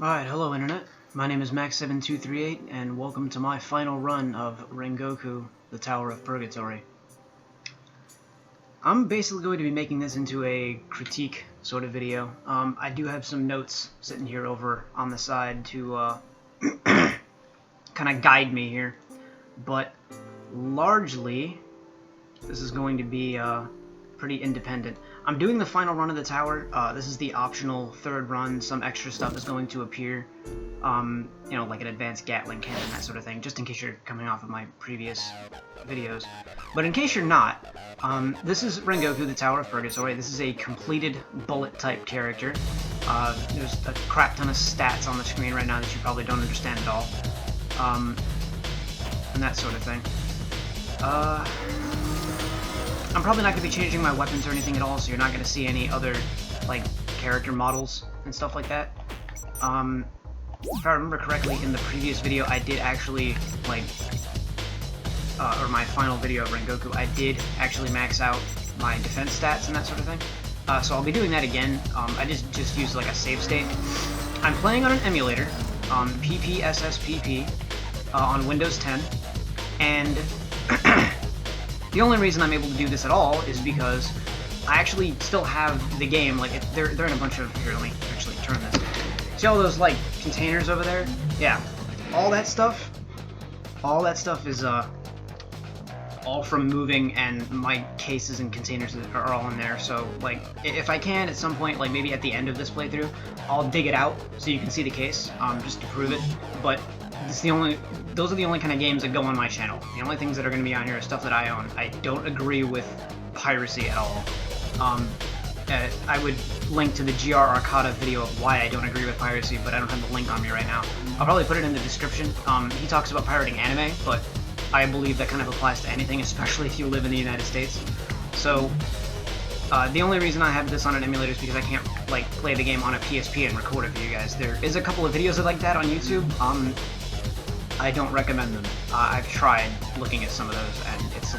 Alright, hello Internet. My name is Max7238 and welcome to my final run of Rengoku, the Tower of Purgatory. I'm basically going to be making this into a critique sort of video. I do have some notes sitting here over on the side to kind of guide me here, but largely this is going to be pretty independent. I'm doing the final run of the tower. This is the optional third run. Some extra stuff is going to appear, you know, like an advanced Gatling cannon, that sort of thing, just in case you're coming off of my previous videos. But in case you're not, this is Rengoku, the Tower of Purgatory. This is a completed bullet-type character. There's a crap ton of stats on the screen right now that you probably don't understand at all, and that sort of thing. I'm probably not going to be changing my weapons or anything at all, so you're not going to see any other, like, character models and stuff like that. If I remember correctly, in the previous video, I did actually, like, or my final video of Rengoku, I did actually max out my defense stats and that sort of thing. So I'll be doing that again. I just used, like, a save state. I'm playing on an emulator, PPSSPP, on Windows 10, and the only reason I'm able to do this at all is because I actually still have the game, like, they're in a bunch of, here, let me actually turn this. See all those, like, containers over there? Yeah. All that stuff is, all from moving, and my cases and containers are all in there, so, like, if I can, at some point, like, maybe at the end of this playthrough, I'll dig it out so you can see the case, just to prove it, but those are the only kind of games that go on my channel. The only things that are going to be on here are stuff that I own. I don't agree with piracy at all. I would link to the GR Arcada video of why I don't agree with piracy, but I don't have the link on me right now. I'll probably put it in the description. He talks about pirating anime, but I believe that kind of applies to anything, especially if you live in the United States. So, the only reason I have this on an emulator is because I can't, like, play the game on a PSP and record it for you guys. There is a couple of videos like that on YouTube. I don't recommend them. I've tried looking at some of those, and it's a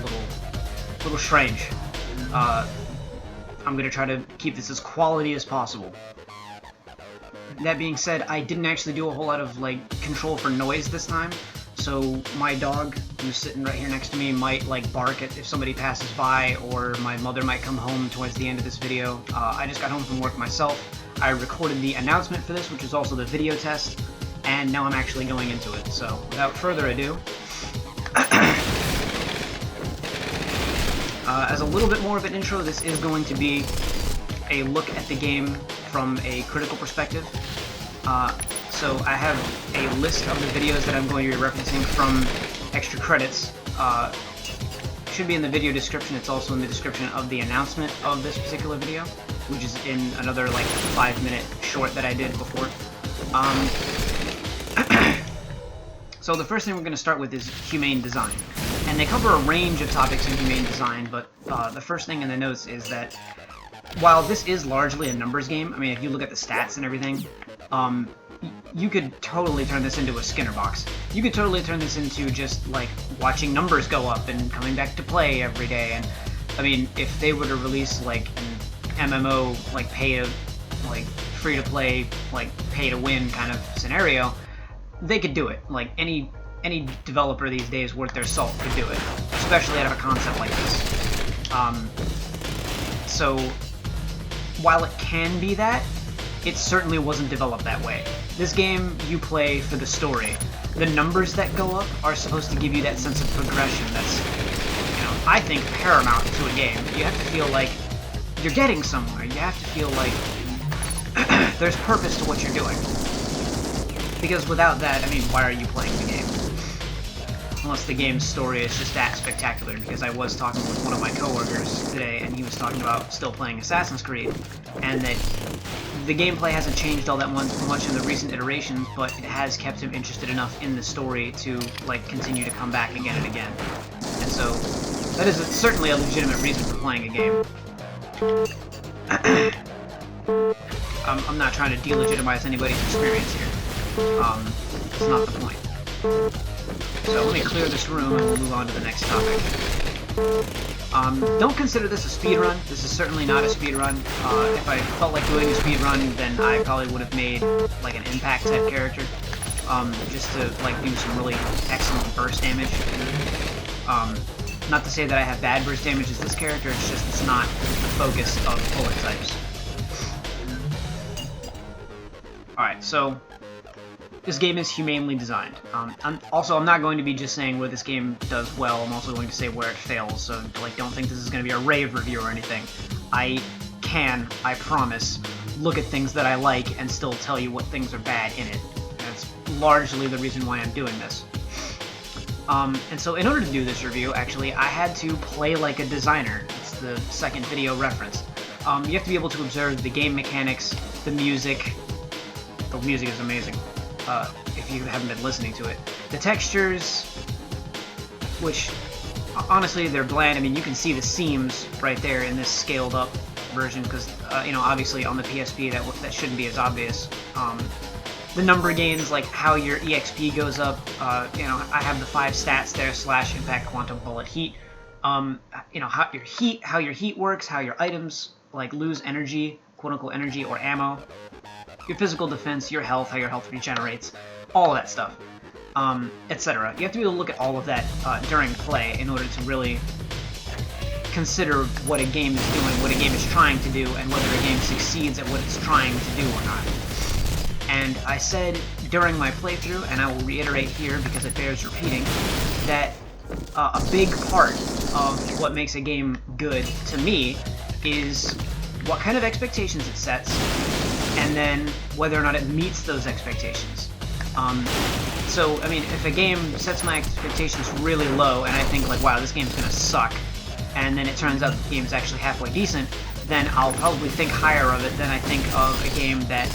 little strange. I'm gonna try to keep this as quality as possible. That being said, I didn't actually do a whole lot of, like, control for noise this time, so my dog, who's sitting right here next to me, might, like, bark at if somebody passes by, or my mother might come home towards the end of this video. I just got home from work myself. I recorded the announcement for this, which is also the video test, and now I'm actually going into it. So, without further ado, as a little bit more of an intro, this is going to be a look at the game from a critical perspective. So I have a list of the videos that I'm going to be referencing from extra credits. Should be in the video description. It's also in the description of the announcement of this particular video, which is in another, like, 5-minute short that I did before. So the first thing we're going to start with is humane design. And they cover a range of topics in humane design, but the first thing in the notes is that while this is largely a numbers game, I mean, if you look at the stats and everything, you could totally turn this into a Skinner box. You could totally turn this into just, like, watching numbers go up and coming back to play every day. And, I mean, if they were to release, like, an MMO, like, free-to-play, like, pay-to-win kind of scenario, they could do it. Like, any developer these days worth their salt could do it, especially out of a concept like this. So, while it can be that, it certainly wasn't developed that way. This game, you play for the story. The numbers that go up are supposed to give you that sense of progression that's, you know, I think paramount to a game. You have to feel like you're getting somewhere. You have to feel like there's purpose to what you're doing. Because without that, I mean, why are you playing the game? Unless the game's story is just that spectacular, because I was talking with one of my coworkers today, and he was talking about still playing Assassin's Creed, and that the gameplay hasn't changed all that much in the recent iterations, but it has kept him interested enough in the story to, like, continue to come back again and again. And so, that is certainly a legitimate reason for playing a game. I'm not trying to delegitimize anybody's experience here. It's not the point. So let me clear this room and we'll move on to the next topic. Don't consider this a speed run. This is certainly not a speed run. If I felt like doing a speed run, then I probably would have made like an impact type character, just to like do some really excellent burst damage. Not to say that I have bad burst damage as this character. It's just it's not the focus of bullet types. All right, so. This game is humanely designed. I'm not going to be just saying where this game does well, I'm also going to say where it fails, so like don't think this is going to be a rave review or anything. I promise, look at things that I like and still tell you what things are bad in it. That's largely the reason why I'm doing this. And so in order to do this review, actually, I had to play like a designer. It's the second video reference. You have to be able to observe the game mechanics, the music. The music is amazing. If you haven't been listening to it. The textures, which, honestly, they're bland. I mean, you can see the seams right there in this scaled-up version, because, you know, obviously on the PSP that shouldn't be as obvious. The number gains, like how your EXP goes up, you know, I have the 5 stats there, slash, impact, quantum, bullet, heat. You know, how your heat works, how your items, like, lose energy, quote-unquote energy, or ammo. Your physical defense, your health, how your health regenerates, all of that stuff, etc. You have to be able to look at all of that during play in order to really consider what a game is doing, what a game is trying to do, and whether a game succeeds at what it's trying to do or not. And I said during my playthrough, and I will reiterate here because it bears repeating, that a big part of what makes a game good to me is what kind of expectations it sets, and then whether or not it meets those expectations. So, I mean, if a game sets my expectations really low, and I think, like, wow, this game's gonna suck, and then it turns out the game's actually halfway decent, then I'll probably think higher of it than I think of a game that,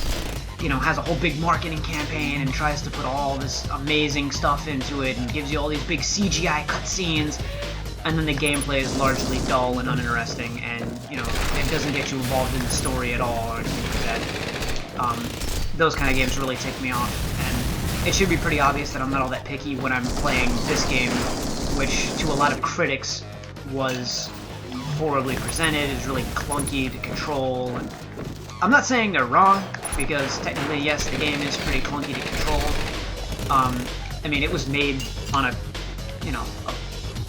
you know, has a whole big marketing campaign and tries to put all this amazing stuff into it and gives you all these big CGI cutscenes, and then the gameplay is largely dull and uninteresting, and, you know, it doesn't get you involved in the story at all or anything like that. Those kind of games really tick me off, and it should be pretty obvious that I'm not all that picky when I'm playing this game, which to a lot of critics was horribly presented, is really clunky to control, and I'm not saying they're wrong, because technically, yes, the game is pretty clunky to control. I mean, it was made on a, you know, a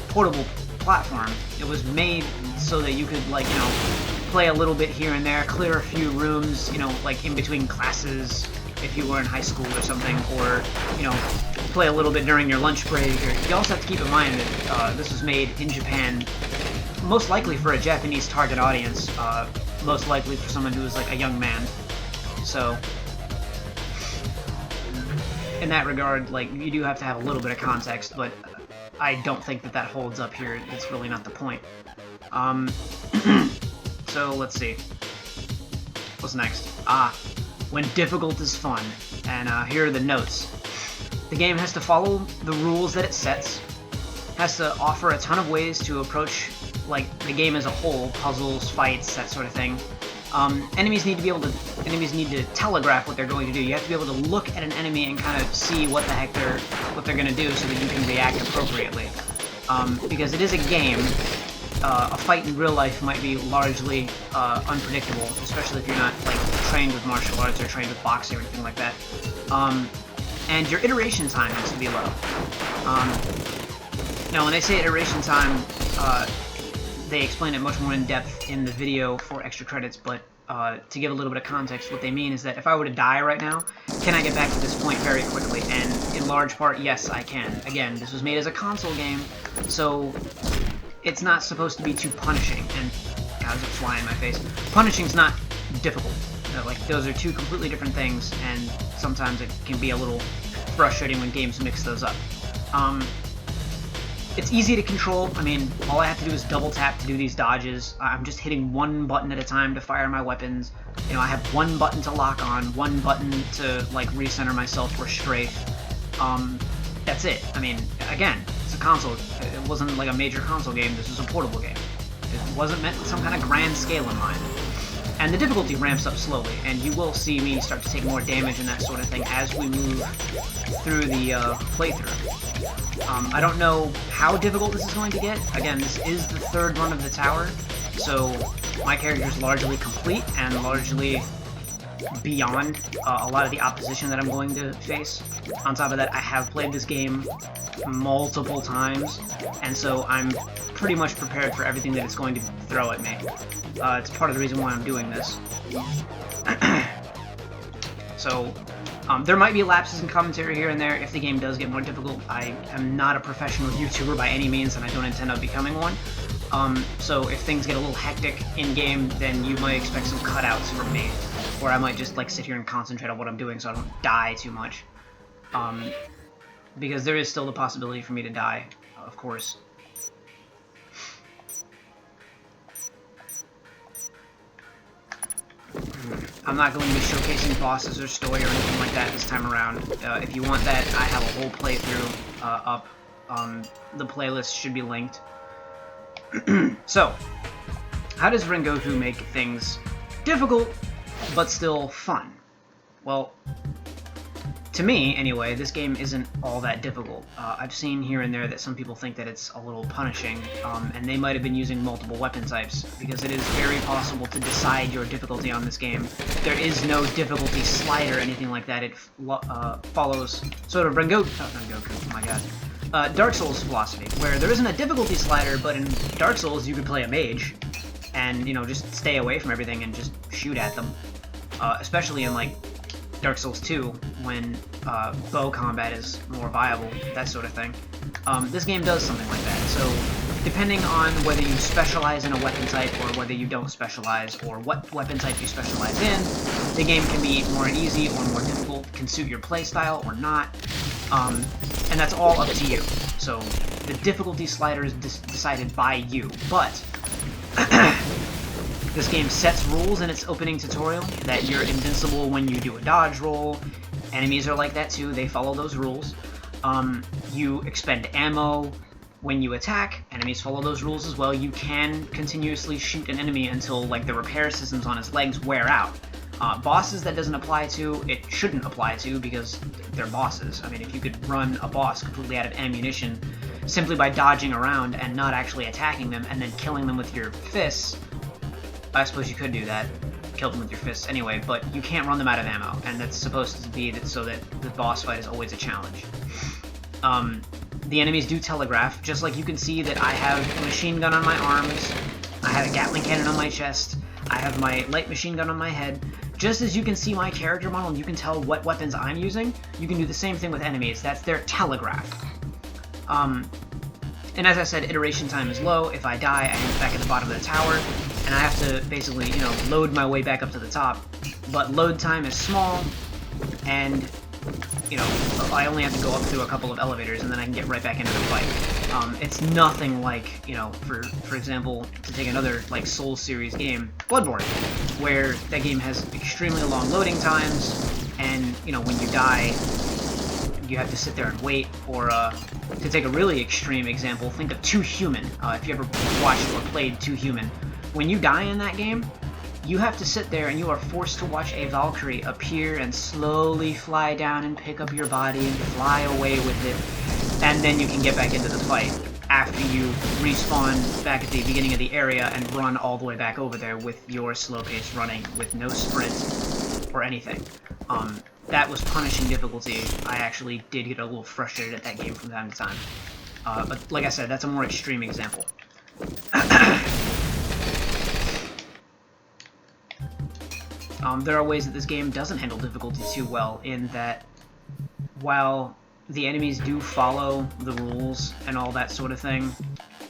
portable platform. It was made so that you could, like, you know, play a little bit here and there, clear a few rooms, you know, like in between classes if you were in high school or something, or, you know, play a little bit during your lunch break. You also have to keep in mind that this was made in Japan, most likely for a Japanese target audience, most likely for someone who is like a young man. So, in that regard, like, you do have to have a little bit of context, but I don't think that holds up here. It's really not the point. So, let's see. What's next? When difficult is fun. And here are the notes. The game has to follow the rules that it sets, has to offer a ton of ways to approach, like, the game as a whole, puzzles, fights, that sort of thing. Enemies need to telegraph what they're going to do. You have to be able to look at an enemy and kind of see what the heck they're going to do so that you can react appropriately. Because it is a game. A fight in real life might be largely unpredictable, especially if you're not, like, trained with martial arts or trained with boxing or anything like that. And your iteration time has to be low. Now, when they say iteration time, they explain it much more in depth in the video for extra credits, but to give a little bit of context, what they mean is that if I were to die right now, can I get back to this point very quickly? And in large part, yes, I can. Again, this was made as a console game, so it's not supposed to be too punishing, and God, there's a fly in my face. Punishing's not difficult. Like, those are two completely different things, and sometimes it can be a little frustrating when games mix those up. It's easy to control. I mean, all I have to do is double tap to do these dodges. I'm just hitting one button at a time to fire my weapons. You know, I have one button to lock on, one button to, like, recenter myself or strafe. That's it. I mean, again, it's a console. It wasn't like a major console game. This was a portable game. It wasn't meant with some kind of grand scale in mind. And the difficulty ramps up slowly, and you will see me start to take more damage and that sort of thing as we move through the playthrough. I don't know how difficult this is going to get. Again, this is the third run of the tower, so my character is largely complete and largely beyond a lot of the opposition that I'm going to face. On top of that, I have played this game multiple times, and so I'm pretty much prepared for everything that it's going to throw at me. It's part of the reason why I'm doing this. So, there might be lapses in commentary here and there if the game does get more difficult. I am not a professional YouTuber by any means, and I don't intend on becoming one. So if things get a little hectic in-game, then you might expect some cutouts from me. Or I might just, like, sit here and concentrate on what I'm doing so I don't die too much. Because there is still the possibility for me to die, of course. I'm not going to be showcasing bosses or story or anything like that this time around. If you want that, I have a whole playthrough up. The playlist should be linked. So, how does Rengoku make things difficult, but still fun? Well, to me, anyway, this game isn't all that difficult. I've seen here and there that some people think that it's a little punishing, and they might have been using multiple weapon types, because it is very possible to decide your difficulty on this game. There is no difficulty slider or anything like that. It follows sort of Rengoku, oh my god. Dark Souls philosophy, where there isn't a difficulty slider, but in Dark Souls you could play a mage, and, you know, just stay away from everything and just shoot at them. Especially in, like, Dark Souls 2, when bow combat is more viable, that sort of thing. This game does something like that, so depending on whether you specialize in a weapon type or whether you don't specialize, or what weapon type you specialize in, the game can be more easy or more difficult, can suit your playstyle or not. And that's all up to you. So the difficulty slider is decided by you. But this game sets rules in its opening tutorial that you're invincible when you do a dodge roll. Enemies are like that too. They follow those rules. You expend ammo when you attack. Enemies follow those rules as well. You can continuously shoot an enemy until, like, the repair systems on his legs wear out. Bosses that doesn't apply to, it shouldn't apply to, because they're bosses. I mean, if you could run a boss completely out of ammunition simply by dodging around and not actually attacking them and then killing them with your fists, I suppose you could do that. Kill them with your fists anyway, but you can't run them out of ammo, and that's supposed to be so that the boss fight is always a challenge. The enemies do telegraph, just like you can see that I have a machine gun on my arms, I have a Gatling cannon on my chest, I have my light machine gun on my head. Just as you can see my character model and you can tell what weapons I'm using, you can do the same thing with enemies. That's their telegraph. And as I said, iteration time is low. If I die, I end back at the bottom of the tower, and I have to basically, you know, load my way back up to the top. But load time is small, and, you know, I only have to go up through a couple of elevators, and then I can get right back into the fight. It's nothing like, you know, for example, to take another, like, Souls series game, Bloodborne, where that game has extremely long loading times, and, you know, when you die, you have to sit there and wait. Or, to take a really extreme example, think of H.E.A.V.E.N. If you ever watched or played H.E.A.V.E.N. When you die in that game, you have to sit there and you are forced to watch a Valkyrie appear and slowly fly down and pick up your body and fly away with it, and then you can get back into the fight after you respawn back at the beginning of the area and run all the way back over there with your slow-paced running with no sprint or anything. That was punishing difficulty. I actually did get a little frustrated at that game from time to time. But like I said, that's a more extreme example. There are ways that this game doesn't handle difficulty too well, in that while the enemies do follow the rules and all that sort of thing,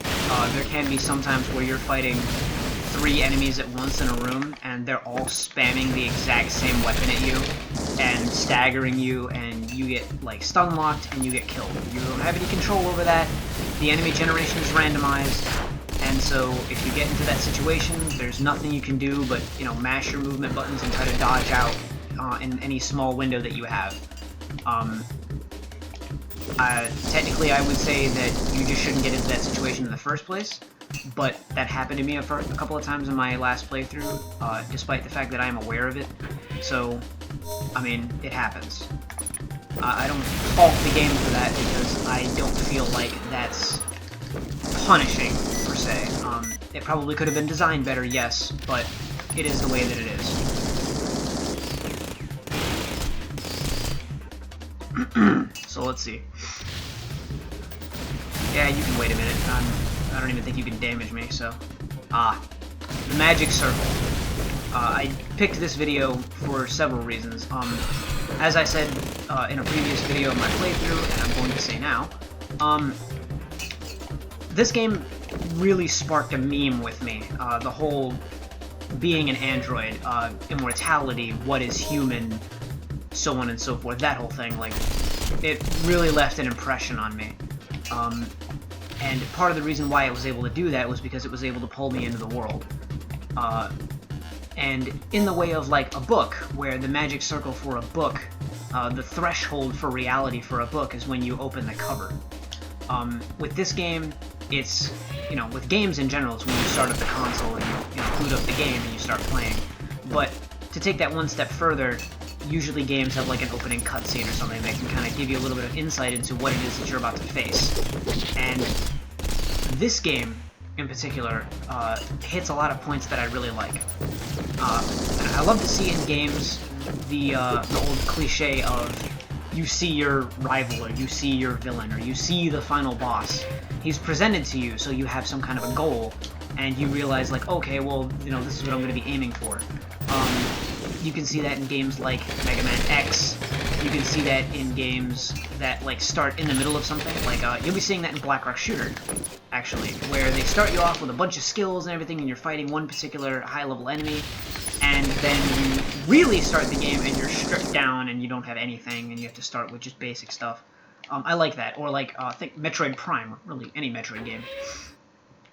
there can be sometimes where you're fighting 3 enemies at once in a room, and they're all spamming the exact same weapon at you, and staggering you, and you get, like, stun-locked, and you get killed. You don't have any control over that. The enemy generation is randomized, and so if you get into that situation, there's nothing you can do but, you know, mash your movement buttons and try to dodge out in any small window that you have. Technically, I would say that you just shouldn't get into that situation in the first place, but that happened to me a couple of times in my last playthrough, despite the fact that I am aware of it. So, I mean, it happens. I don't fault the game for that, because I don't feel like that's punishing, per se. It probably could have been designed better, yes, but it is the way that it is. So let's see. Yeah, you can wait a minute. I don't even think you can damage me, so... the magic circle. I picked this video for several reasons. As I said in a previous video of my playthrough, and I'm going to say now, this game really sparked a meme with me. The whole being an android, immortality, what is human, so on and so forth, that whole thing, like, it really left an impression on me. And part of the reason why it was able to do that was because it was able to pull me into the world. And in the way of, like, a book, where the magic circle for a book, the threshold for reality for a book is when you open the cover. With this game, it's, you know, with games in general, it's when you start up the console and you boot up the game and you start playing. But to take that one step further, usually games have like an opening cutscene or something that can kind of give you a little bit of insight into what it is that you're about to face. And this game, in particular, hits a lot of points that I really like. I love to see in games the old cliche of you see your rival, or you see your villain, or you see the final boss. He's presented to you, so you have some kind of a goal, and you realize, like, okay, well, you know, this is what I'm going to be aiming for. You can see that in games like Mega Man X. You can see that in games that, like, start in the middle of something. Like, you'll be seeing that in Black Rock Shooter, actually, where they start you off with a bunch of skills and everything, and you're fighting one particular high-level enemy, and then you really start the game and you're stripped down and you don't have anything, and you have to start with just basic stuff. I like that. Or, like, think Metroid Prime, or really any Metroid game,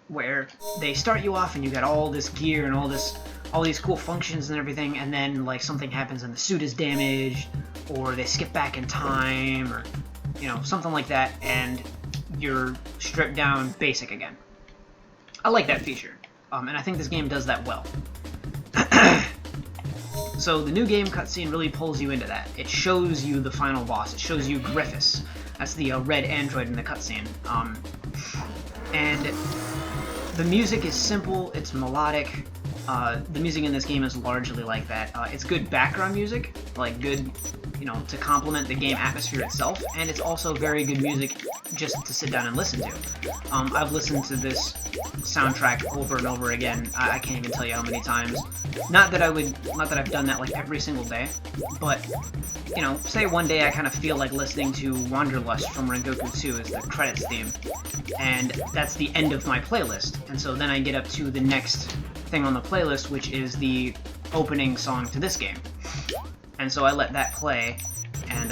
where they start you off and you got all this gear and all these cool functions and everything, and then, like, something happens and the suit is damaged, or they skip back in time, or, you know, something like that, and you're stripped down basic again. I like that feature, and I think this game does that well. So the new game cutscene really pulls you into that. It shows you the final boss. It shows you Griffiths. That's the red android in the cutscene. And the music is simple, it's melodic. The music in this game is largely like that. It's good background music, like good, you know, to complement the game atmosphere itself, and it's also very good music just to sit down and listen to. I've listened to this soundtrack over and over again. I can't even tell you how many times. Not that I've done that like every single day, but, you know, say one day I kind of feel like listening to Wanderlust from Rengoku 2 as the credits theme, and that's the end of my playlist, and so then I get up to the next thing on the playlist, which is the opening song to this game. And so I let that play, and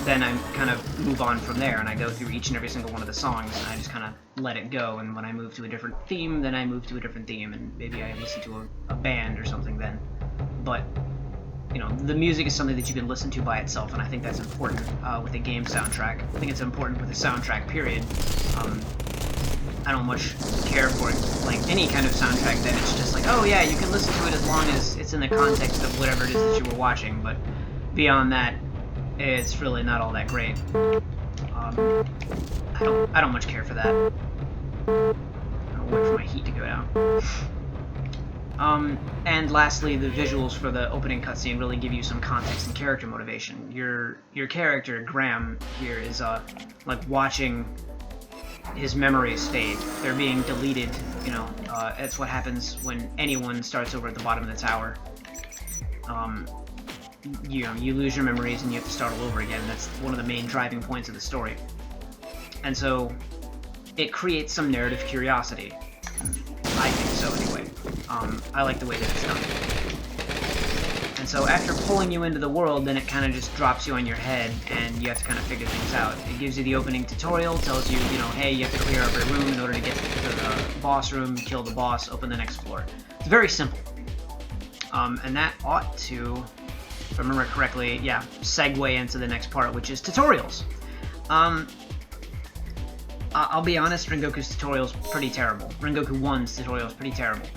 then I kind of move on from there, and I go through each and every single one of the songs, and I just kind of let it go, and when I move to a different theme, then I move to a different theme, and maybe I listen to a band or something then. But, you know, the music is something that you can listen to by itself, and I think that's important with a game soundtrack. I think it's important with a soundtrack, period. I don't much care for it, like any kind of soundtrack, that it's just like, oh yeah, you can listen to it as long as it's in the context of whatever it is that you were watching, but beyond that, it's really not all that great. I don't much care for that. I'll wait for my heat to go down. And lastly, the visuals for the opening cutscene really give you some context and character motivation. Your character, Graham, here is, like, watching his memories fade. They're being deleted, you know. It's what happens when anyone starts over at the bottom of the tower. You know, you lose your memories and you have to start all over again. That's one of the main driving points of the story. And so, it creates some narrative curiosity. I think so, anyway. I like the way that it's done. And so after pulling you into the world, then it kind of just drops you on your head, and you have to kind of figure things out. It gives you the opening tutorial, tells you, you know, hey, you have to clear every room in order to get to the boss room, kill the boss, open the next floor. It's very simple. And that ought to, if I remember correctly, yeah, segue into the next part, which is tutorials. I'll be honest, Rengoku's tutorial is pretty terrible. Rengoku 1's tutorial is pretty terrible.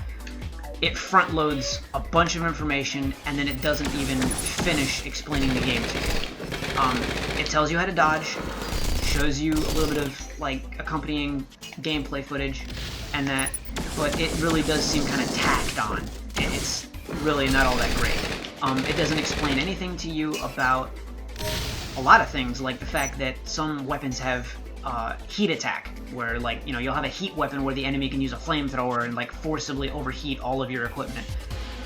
It front loads a bunch of information, and then it doesn't even finish explaining the game to you. It tells you how to dodge, shows you a little bit of, like, accompanying gameplay footage, and that, but it really does seem kind of tacked on, and it's really not all that great. It doesn't explain anything to you about a lot of things, like the fact that some weapons have heat attack, where, like, you know, you'll have a heat weapon where the enemy can use a flamethrower and, like, forcibly overheat all of your equipment,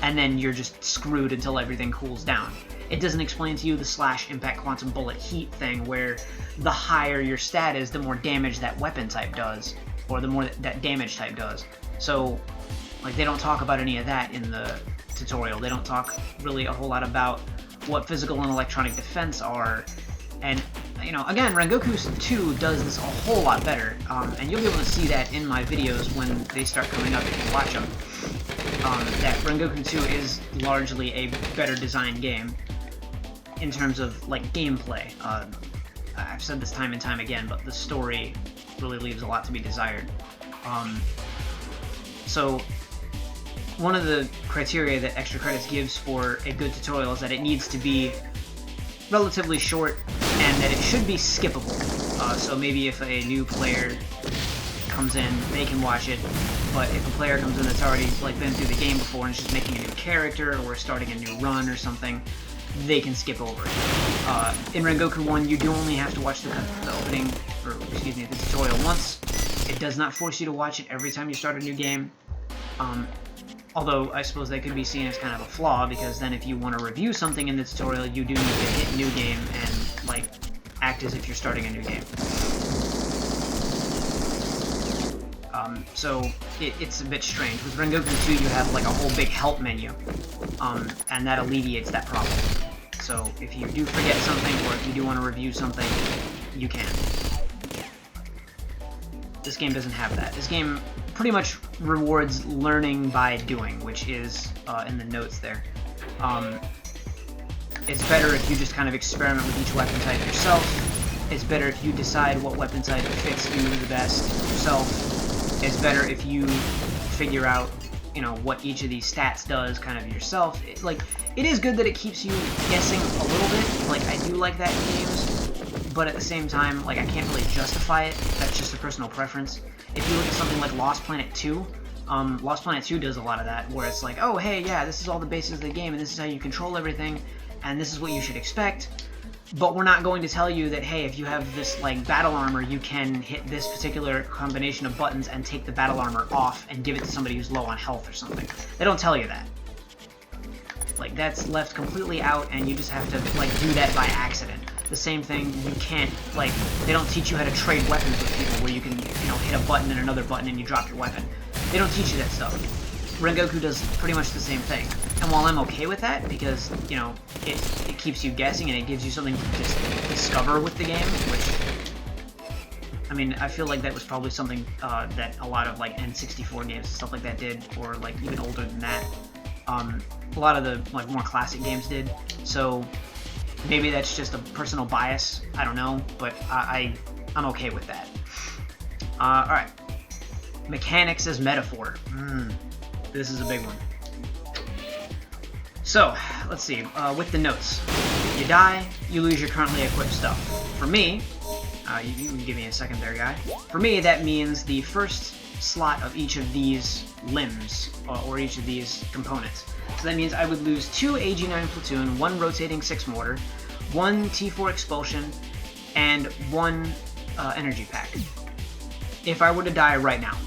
and then you're just screwed until everything cools down. It doesn't explain to you the slash impact quantum bullet heat thing, where the higher your stat is, the more damage that weapon type does, or the more that damage type does. So, like, they don't talk about any of that in the tutorial. They don't talk really a whole lot about what physical and electronic defense are, and, you know, again, Rengoku 2 does this a whole lot better, and you'll be able to see that in my videos when they start coming up if you watch them, that Rengoku 2 is largely a better designed game in terms of, like, gameplay. I've said this time and time again, but the story really leaves a lot to be desired. So, one of the criteria that Extra Credits gives for a good tutorial is that it needs to be relatively short and that it should be skippable. So maybe if a new player comes in, they can watch it, but if a player comes in that's already, like, been through the game before and is just making a new character or starting a new run or something, they can skip over it. In Rengoku 1, you do only have to watch the opening, or excuse me, the tutorial once. It does not force you to watch it every time you start a new game. Although, I suppose that could be seen as kind of a flaw, because then if you want to review something in the tutorial, you do need to hit New Game and, like, act as if you're starting a new game. So, it's a bit strange. With Rengoku 2, you have, like, a whole big help menu, and that alleviates that problem. So, if you do forget something, or if you do want to review something, you can. This game doesn't have that. This game pretty much rewards learning by doing, which is in the notes there. It's better if you just kind of experiment with each weapon type yourself. It's better if you decide what weapon type fits you the best yourself. It's better if you figure out, you know, what each of these stats does kind of yourself. It is good that it keeps you guessing a little bit. Like, I do like that in games, but at the same time, like, I can't really justify it. That's just a personal preference. If you look at something like Lost Planet 2, Lost Planet 2 does a lot of that, where it's like, oh, hey, yeah, this is all the bases of the game, and this is how you control everything, and this is what you should expect. But we're not going to tell you that, hey, if you have this, like, battle armor, you can hit this particular combination of buttons and take the battle armor off and give it to somebody who's low on health or something. They don't tell you that. Like, that's left completely out, and you just have to, like, do that by accident. The same thing, you can't, like, they don't teach you how to trade weapons with people where you can, you know, hit a button and another button and you drop your weapon. They don't teach you that stuff. Rengoku does pretty much the same thing. And while I'm okay with that, because, you know, it keeps you guessing and it gives you something to just discover with the game, which, I mean, I feel like that was probably something that a lot of, like, N64 games and stuff like that did, or, like, even older than that. A lot of the, like, more classic games did. So maybe that's just a personal bias, I don't know, but I'm okay with that. Alright. Mechanics as metaphor. This is a big one. So, let's see, with the notes. You die, you lose your currently equipped stuff. For me, you can give me a second there, guy. For me, that means the first slot of each of these limbs, or each of these components. So that means I would lose 2 AG9 platoon, 1 rotating 6 mortar, 1 T4 expulsion, and 1 energy pack. If I were to die right now.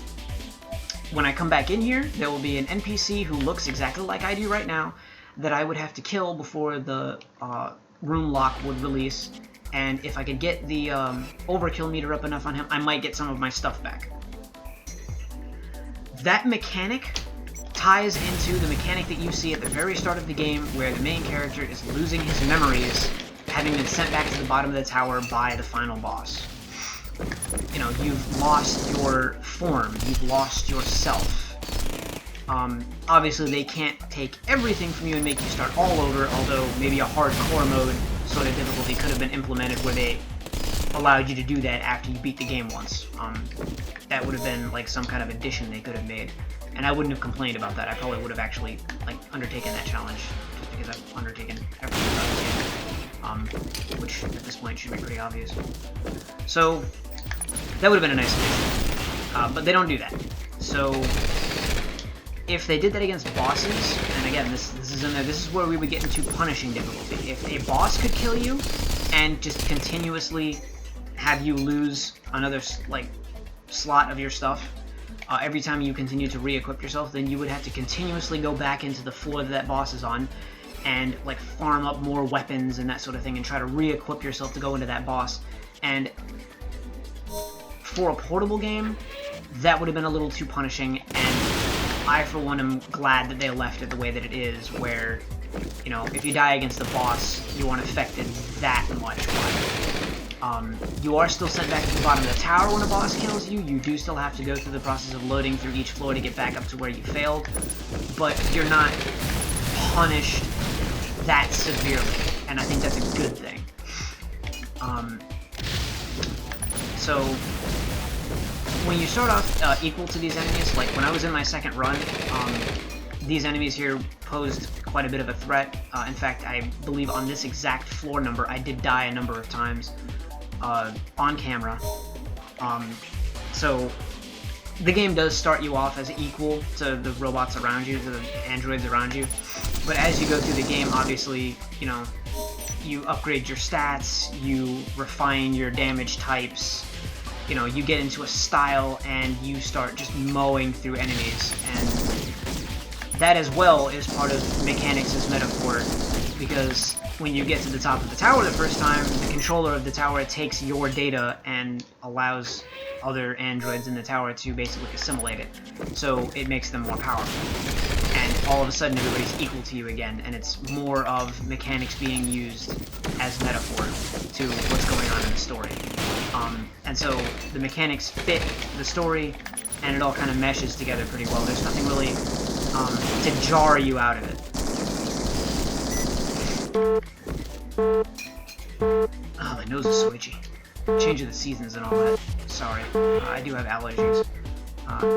When I come back in here, there will be an NPC who looks exactly like I do right now that I would have to kill before the room lock would release, and if I could get the overkill meter up enough on him, I might get some of my stuff back. That mechanic ties into the mechanic that you see at the very start of the game, where the main character is losing his memories, having been sent back to the bottom of the tower by the final boss. You know, you've lost your form, you've lost yourself. Obviously they can't take everything from you and make you start all over, although maybe a hardcore mode sort of difficulty could have been implemented where they allowed you to do that after you beat the game once. That would have been like some kind of addition they could have made, and I wouldn't have complained about that. I probably would have actually like undertaken that challenge, just because I've undertaken everything about this game, which at this point should be pretty obvious. So that would have been a nice addition, but they don't do that. So if they did that against bosses, and again, this is in there, this is where we would get into punishing difficulty. If a boss could kill you and just continuously have you lose another like slot of your stuff every time you continue to re-equip yourself, then you would have to continuously go back into the floor that that boss is on and like farm up more weapons and that sort of thing and try to re-equip yourself to go into that boss. And for a portable game, that would have been a little too punishing, and I, for one, am glad that they left it the way that it is, where, you know, if you die against the boss, you aren't affected that much by it. You are still sent back to the bottom of the tower when a boss kills you. You do still have to go through the process of loading through each floor to get back up to where you failed, but you're not punished that severely, and I think that's a good thing. So when you start off equal to these enemies, like when I was in my second run, these enemies here posed quite a bit of a threat. In fact, I believe on this exact floor number, I did die a number of times on camera. So the game does start you off as equal to the robots around you, to the androids around you. But as you go through the game, obviously, you know, you upgrade your stats, you refine your damage types, you know, you get into a style and you start just mowing through enemies, and that as well is part of mechanics' metaphor, because when you get to the top of the tower the first time, the controller of the tower takes your data and allows other androids in the tower to basically assimilate it, so it makes them more powerful. And all of a sudden everybody's equal to you again, and it's more of mechanics being used as metaphor to what's going on in the story. And so the mechanics fit the story, and it all kind of meshes together pretty well. There's nothing really to jar you out of it. Oh, my nose is so itchy. Change of the seasons and all that. Sorry. I do have allergies.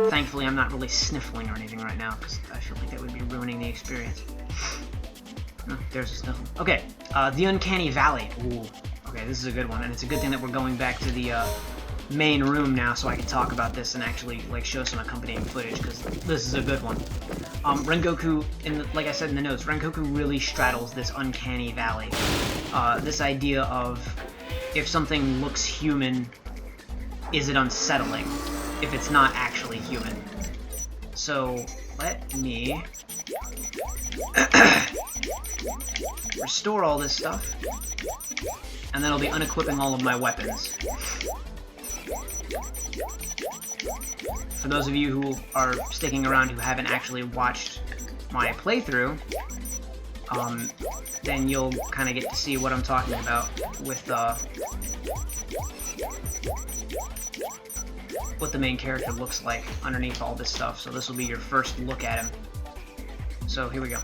Thankfully, I'm not really sniffling or anything right now, because I feel like that would be ruining the experience. Oh, there's a sniffle. Okay, the Uncanny Valley. Ooh. Okay, this is a good one, and it's a good thing that we're going back to the main room now, so I can talk about this and actually like show some accompanying footage, because this is a good one. Rengoku, like I said in the notes, Rengoku really straddles this Uncanny Valley. This idea of if something looks human, is it unsettling if it's not actually human? So let me restore all this stuff, and then I'll be unequipping all of my weapons. For those of you who are sticking around who haven't actually watched my playthrough, then you'll kind of get to see what I'm talking about with what the main character looks like underneath all this stuff. So this will be your first look at him. So here we go.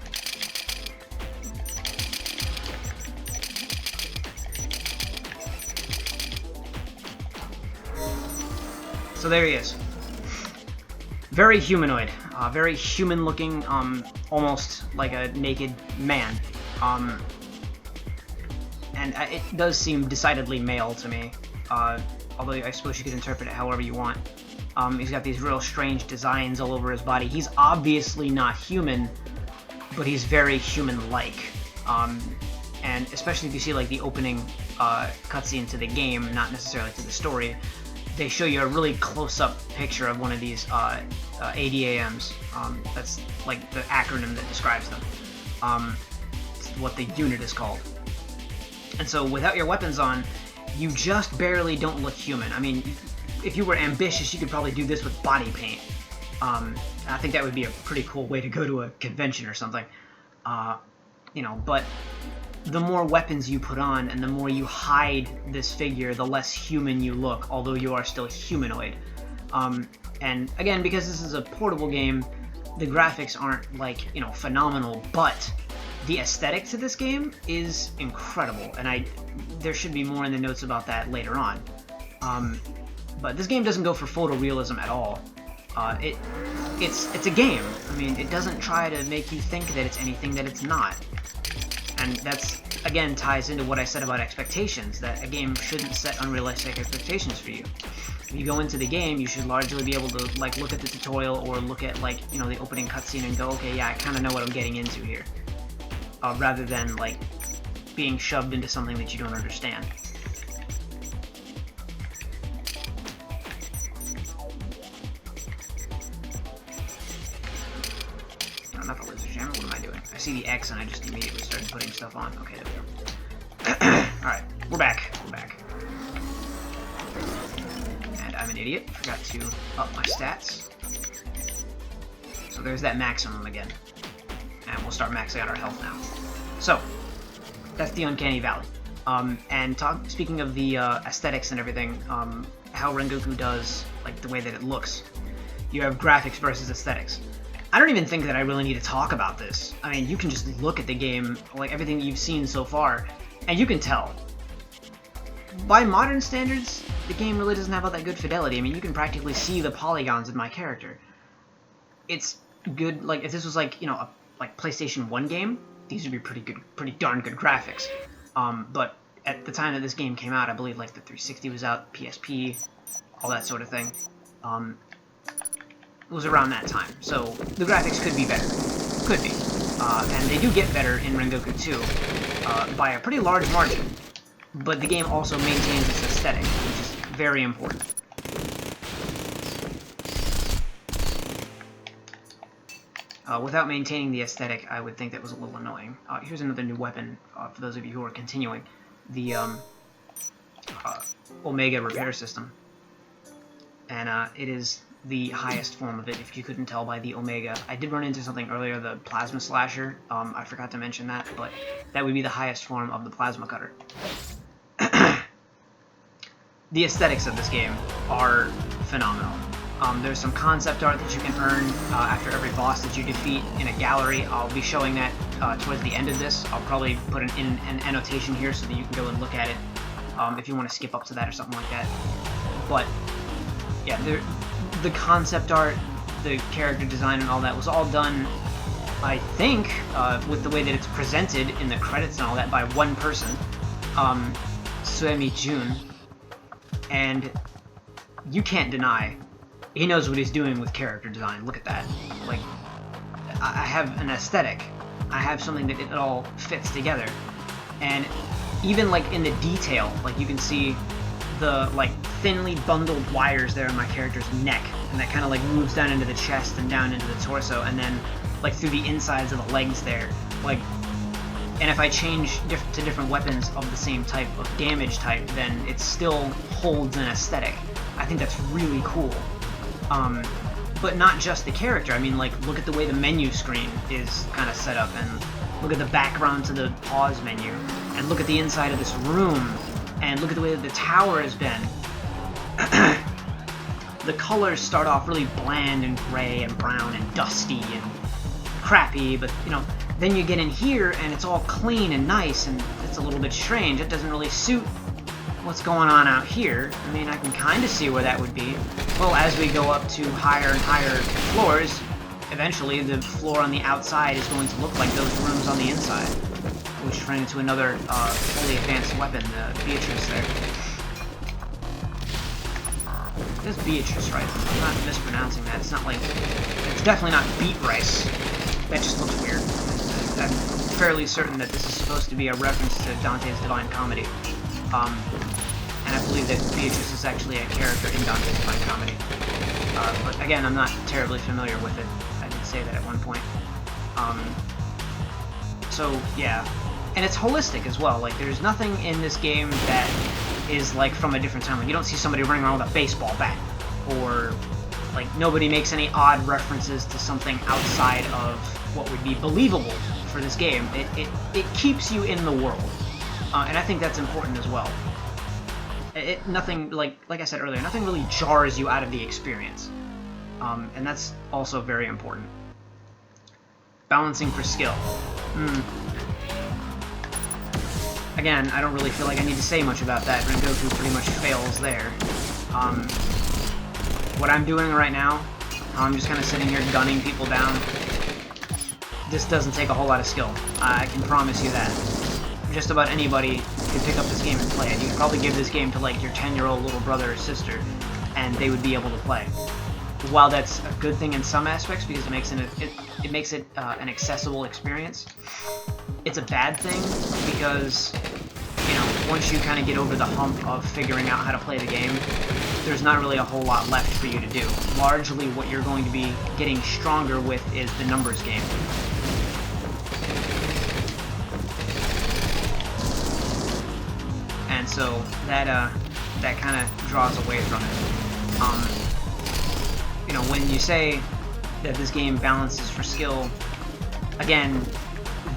So there he is. Very humanoid, very human-looking, almost like a naked man. And it does seem decidedly male to me, although I suppose you could interpret it however you want. He's got these real strange designs all over his body. He's obviously not human, but he's very human-like. And especially if you see like the opening cutscene to the game, not necessarily to the story, they show you a really close-up picture of one of these H.E.A.V.E.N s. That's like the acronym that describes them. It's what the unit is called. And so without your weapons on, you just barely don't look human. I mean, if you were ambitious, you could probably do this with body paint. I think that would be a pretty cool way to go to a convention or something. You know, but the more weapons you put on and the more you hide this figure, the less human you look, although you are still humanoid. And again, because this is a portable game, the graphics aren't like, you know, phenomenal, but the aesthetic to this game is incredible, and there should be more in the notes about that later on. But this game doesn't go for photorealism at all. It's a game. I mean, it doesn't try to make you think that it's anything that it's not. And that's, again, ties into what I said about expectations, that a game shouldn't set unrealistic expectations for you. If you go into the game, you should largely be able to, like, look at the tutorial or look at, like, you know, the opening cutscene and go, okay, yeah, I kind of know what I'm getting into here. Rather than, like, being shoved into something that you don't understand. Not the laser jammer, what am I doing? I see the X and I just immediately started putting stuff on. Okay, there we go. Alright, we're back. And I'm an idiot. Forgot to up my stats. So there's that maximum again. And we'll start maxing out our health now. So, that's the Uncanny Valley. Speaking of the aesthetics and everything, how Rengoku does, like, the way that it looks. You have graphics versus aesthetics. I don't even think that I really need to talk about this. I mean, you can just look at the game, like everything that you've seen so far, and you can tell. By modern standards, the game really doesn't have all that good fidelity. I mean, you can practically see the polygons of my character. It's good, like, if this was like, you know, a PlayStation 1 game, these would be pretty darn good graphics. But at the time that this game came out, I believe, like, the 360 was out, PSP, all that sort of thing. It was around that time, so the graphics could be better. Could be. And they do get better in Rengoku 2 by a pretty large margin. But the game also maintains its aesthetic, which is very important. Without maintaining the aesthetic, I would think that was a little annoying. Here's another new weapon for those of you who are continuing. The Omega repair system. And it is the highest form of it, if you couldn't tell by the Omega. I did run into something earlier, the Plasma Slasher. I forgot to mention that, but that would be the highest form of the Plasma Cutter. The aesthetics of this game are phenomenal. There's some concept art that you can earn after every boss that you defeat in a gallery. I'll be showing that towards the end of this. I'll probably put an annotation here so that you can go and look at it if you want to skip up to that or something like that. But yeah, the concept art, the character design and all that was all done, I think, with the way that it's presented in the credits and all that by one person, H.E.A.V.E.N. And you can't deny he knows what he's doing with character design. Look at that. Like, I have an aesthetic. I have something that it all fits together. And even, like, in the detail, like, you can see the, like, thinly bundled wires there on my character's neck, and that kind of, like, moves down into the chest and down into the torso, and then, like, through the insides of the legs there. Like, and if I change to different weapons of the same type of damage type, then it still holds an aesthetic. I think that's really cool. But not just the character. I mean, like, look at the way the menu screen is kind of set up, and look at the background to the pause menu, and look at the inside of this room, and look at the way that the tower has been. The colors start off really bland and gray and brown and dusty and crappy, but, you know, then you get in here and it's all clean and nice, and it's a little bit strange. It doesn't really suit what's going on out here. I mean, I can kind of see where that would be. Well, as we go up to higher and higher floors, eventually the floor on the outside is going to look like those rooms on the inside. Which ran into another fully advanced weapon, Beatrice there. It is Beatrice, right? I'm not mispronouncing that. It's not like... It's definitely not beet rice. That just looks weird. I'm fairly certain that this is supposed to be a reference to Dante's Divine Comedy. And I believe that Beatrice is actually a character in Dante's Divine Comedy. But again, I'm not terribly familiar with it. I did say that at one point. So, yeah. And it's holistic as well. Like, there's nothing in this game that is, like, from a different time. Like, you don't see somebody running around with a baseball bat. Or, like, nobody makes any odd references to something outside of what would be believable for this game. It keeps you in the world. And I think that's important as well. Nothing, like I said earlier, nothing really jars you out of the experience. And that's also very important. Balancing for skill. Again, I don't really feel like I need to say much about that. Rengoku pretty much fails there. What I'm doing right now, I'm just kind of sitting here gunning people down. This doesn't take a whole lot of skill. I can promise you that. Just about anybody can pick up this game and play it. You could probably give this game to like your 10-year-old little brother or sister, and they would be able to play. While that's a good thing in some aspects because it makes it an accessible experience, it's a bad thing because, you know, once you kind of get over the hump of figuring out how to play the game, there's not really a whole lot left for you to do. Largely what you're going to be getting stronger with is the numbers game. And so that kind of draws away from it. You know, when you say that this game balances for skill, again,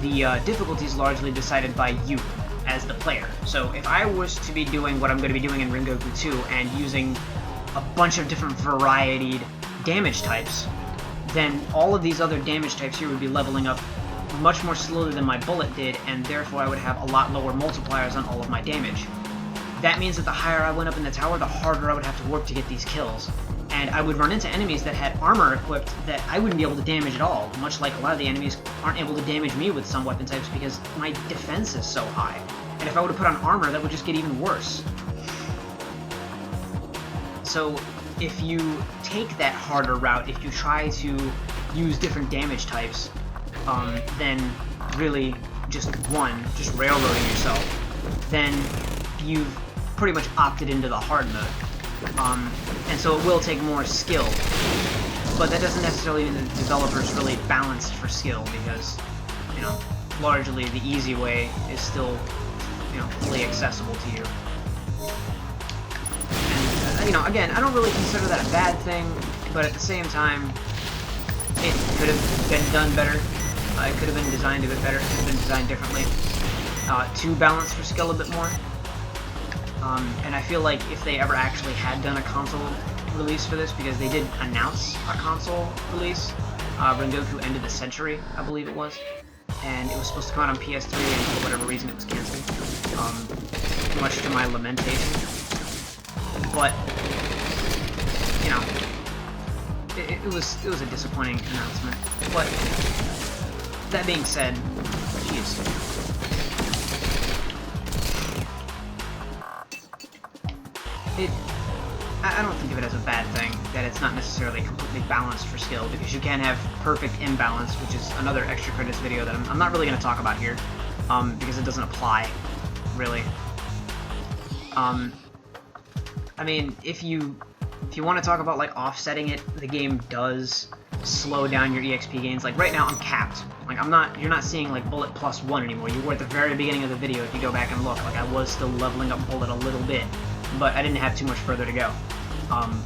the difficulty is largely decided by you as the player. So if I was to be doing what I'm going to be doing in Rengoku 2 and using a bunch of different varied damage types, then all of these other damage types here would be leveling up much more slowly than my bullet did, and therefore I would have a lot lower multipliers on all of my damage. That means that the higher I went up in the tower, the harder I would have to work to get these kills. And I would run into enemies that had armor equipped that I wouldn't be able to damage at all, much like a lot of the enemies aren't able to damage me with some weapon types because my defense is so high. And if I would have put on armor, that would just get even worse. So if you take that harder route, if you try to use different damage types, then really just railroading yourself, then you've pretty much opted into the hard mode. And so it will take more skill, but that doesn't necessarily mean that the developers really balanced for skill because, you know, largely the easy way is still, you know, fully accessible to you. And, you know, again, I don't really consider that a bad thing, but at the same time, it could have been done better. It could have been designed a bit better. It could have been designed differently to balance for skill a bit more. And I feel like if they ever actually had done a console release for this, because they did announce a console release, Rengoku End of the Century, I believe it was, and it was supposed to come out on PS3, and for whatever reason it was canceled, much to my lamentation. But, you know, it was a disappointing announcement. But that being said, jeez. I don't think of it as a bad thing, that it's not necessarily completely balanced for skill, because you can have perfect imbalance, which is another extra credits video that I'm not really going to talk about here, because it doesn't apply, really. I mean, if you want to talk about, like, offsetting it, the game does slow down your EXP gains. Like, right now, I'm capped. Like, you're not seeing, like, bullet +1 anymore. You were at the very beginning of the video, if you go back and look. Like, I was still leveling up bullet a little bit, but I didn't have too much further to go.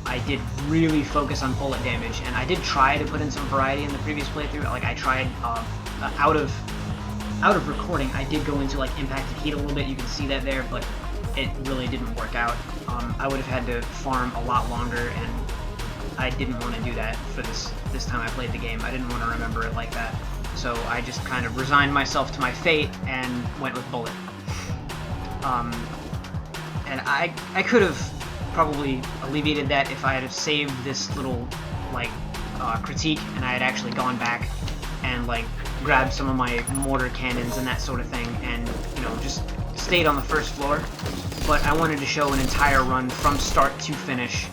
I did really focus on bullet damage, and I did try to put in some variety in the previous playthrough. Like, I tried, out of recording, I did go into, like, impacted heat a little bit. You can see that there, but it really didn't work out. I would have had to farm a lot longer, and I didn't want to do that for this time I played the game. I didn't want to remember it like that. So I just kind of resigned myself to my fate and went with bullet. And I could have probably alleviated that if I had saved this little, like, critique, and I had actually gone back and, like, grabbed some of my mortar cannons and that sort of thing, and, you know, just stayed on the first floor. But I wanted to show an entire run from start to finish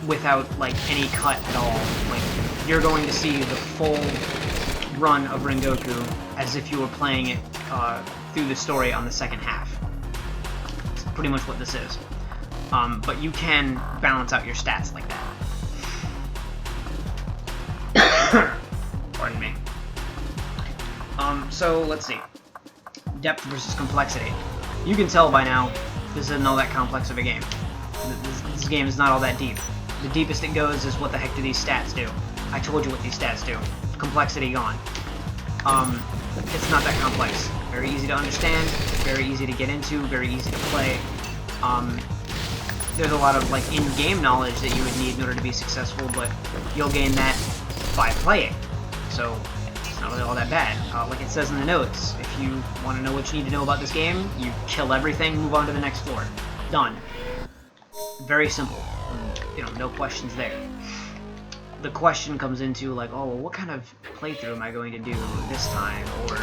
without, like, any cut at all. Like, you're going to see the full run of Rengoku as if you were playing it through the story on the second half. That's pretty much what this is. But you can balance out your stats like that. Pardon me. So, let's see. Depth versus complexity. You can tell by now, this isn't all that complex of a game. This game is not all that deep. The deepest it goes is what the heck do these stats do. I told you what these stats do. Complexity gone. It's not that complex. Very easy to understand, very easy to get into, very easy to play. There's a lot of, like, in-game knowledge that you would need in order to be successful, but you'll gain that by playing. So, not really all that bad. Like it says in the notes, if you want to know what you need to know about this game, you kill everything, move on to the next floor. Done. Very simple. You know, no questions there. The question comes into, like, oh, well, what kind of playthrough am I going to do this time? Or,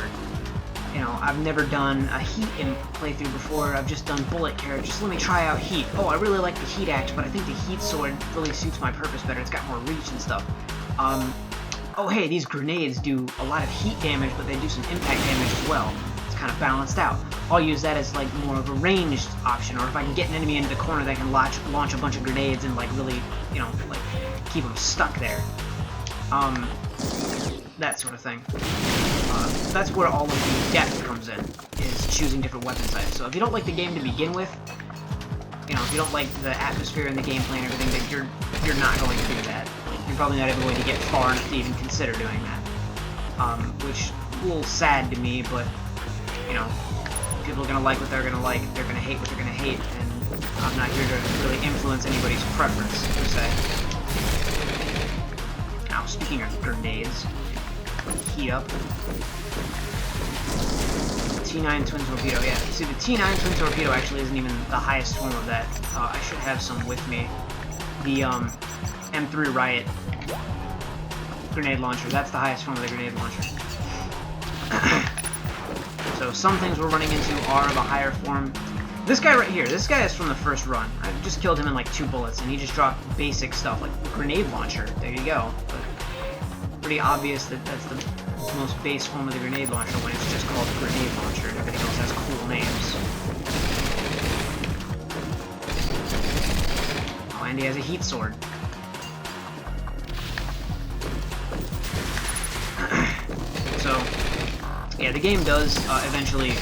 you know, I've never done a H.E.A.V.E.N playthrough before, I've just done bullet characters, let me try out H.E.A.V.E. Oh, I really like the H.E.A.T axe, but I think the H.E.A.T sword really suits my purpose better, it's got more reach and stuff. Oh hey, these grenades do a lot of heat damage, but they do some impact damage as well. It's kind of balanced out. I'll use that as like more of a ranged option, or if I can get an enemy into the corner that can launch a bunch of grenades and like really, you know, like keep them stuck there. That sort of thing. That's where all of the depth comes in, is choosing different weapon types. So if you don't like the game to begin with, you know, if you don't like the atmosphere and the gameplay and everything, then you're not going to do that. You're probably not even going to get far enough to even consider doing that. Which is a little sad to me, but, you know, people are going to like what they're going to like, they're going to hate what they're going to hate, and I'm not here to really influence anybody's preference, per se. Now, speaking of grenades, heat up. T9 Twin Torpedo, yeah. See, the T9 Twin Torpedo actually isn't even the highest form of that. I should have some with me. The, M3 Riot grenade launcher. That's the highest form of the grenade launcher. So some things we're running into are of a higher form. This guy right here, this guy is from the first run. I just killed him in like 2 bullets, and he just dropped basic stuff like the grenade launcher. There you go. But pretty obvious that that's the most base form of the grenade launcher when it's just called the grenade launcher, and everything else has cool names. Oh, and he has a heat sword. So, yeah, the game does eventually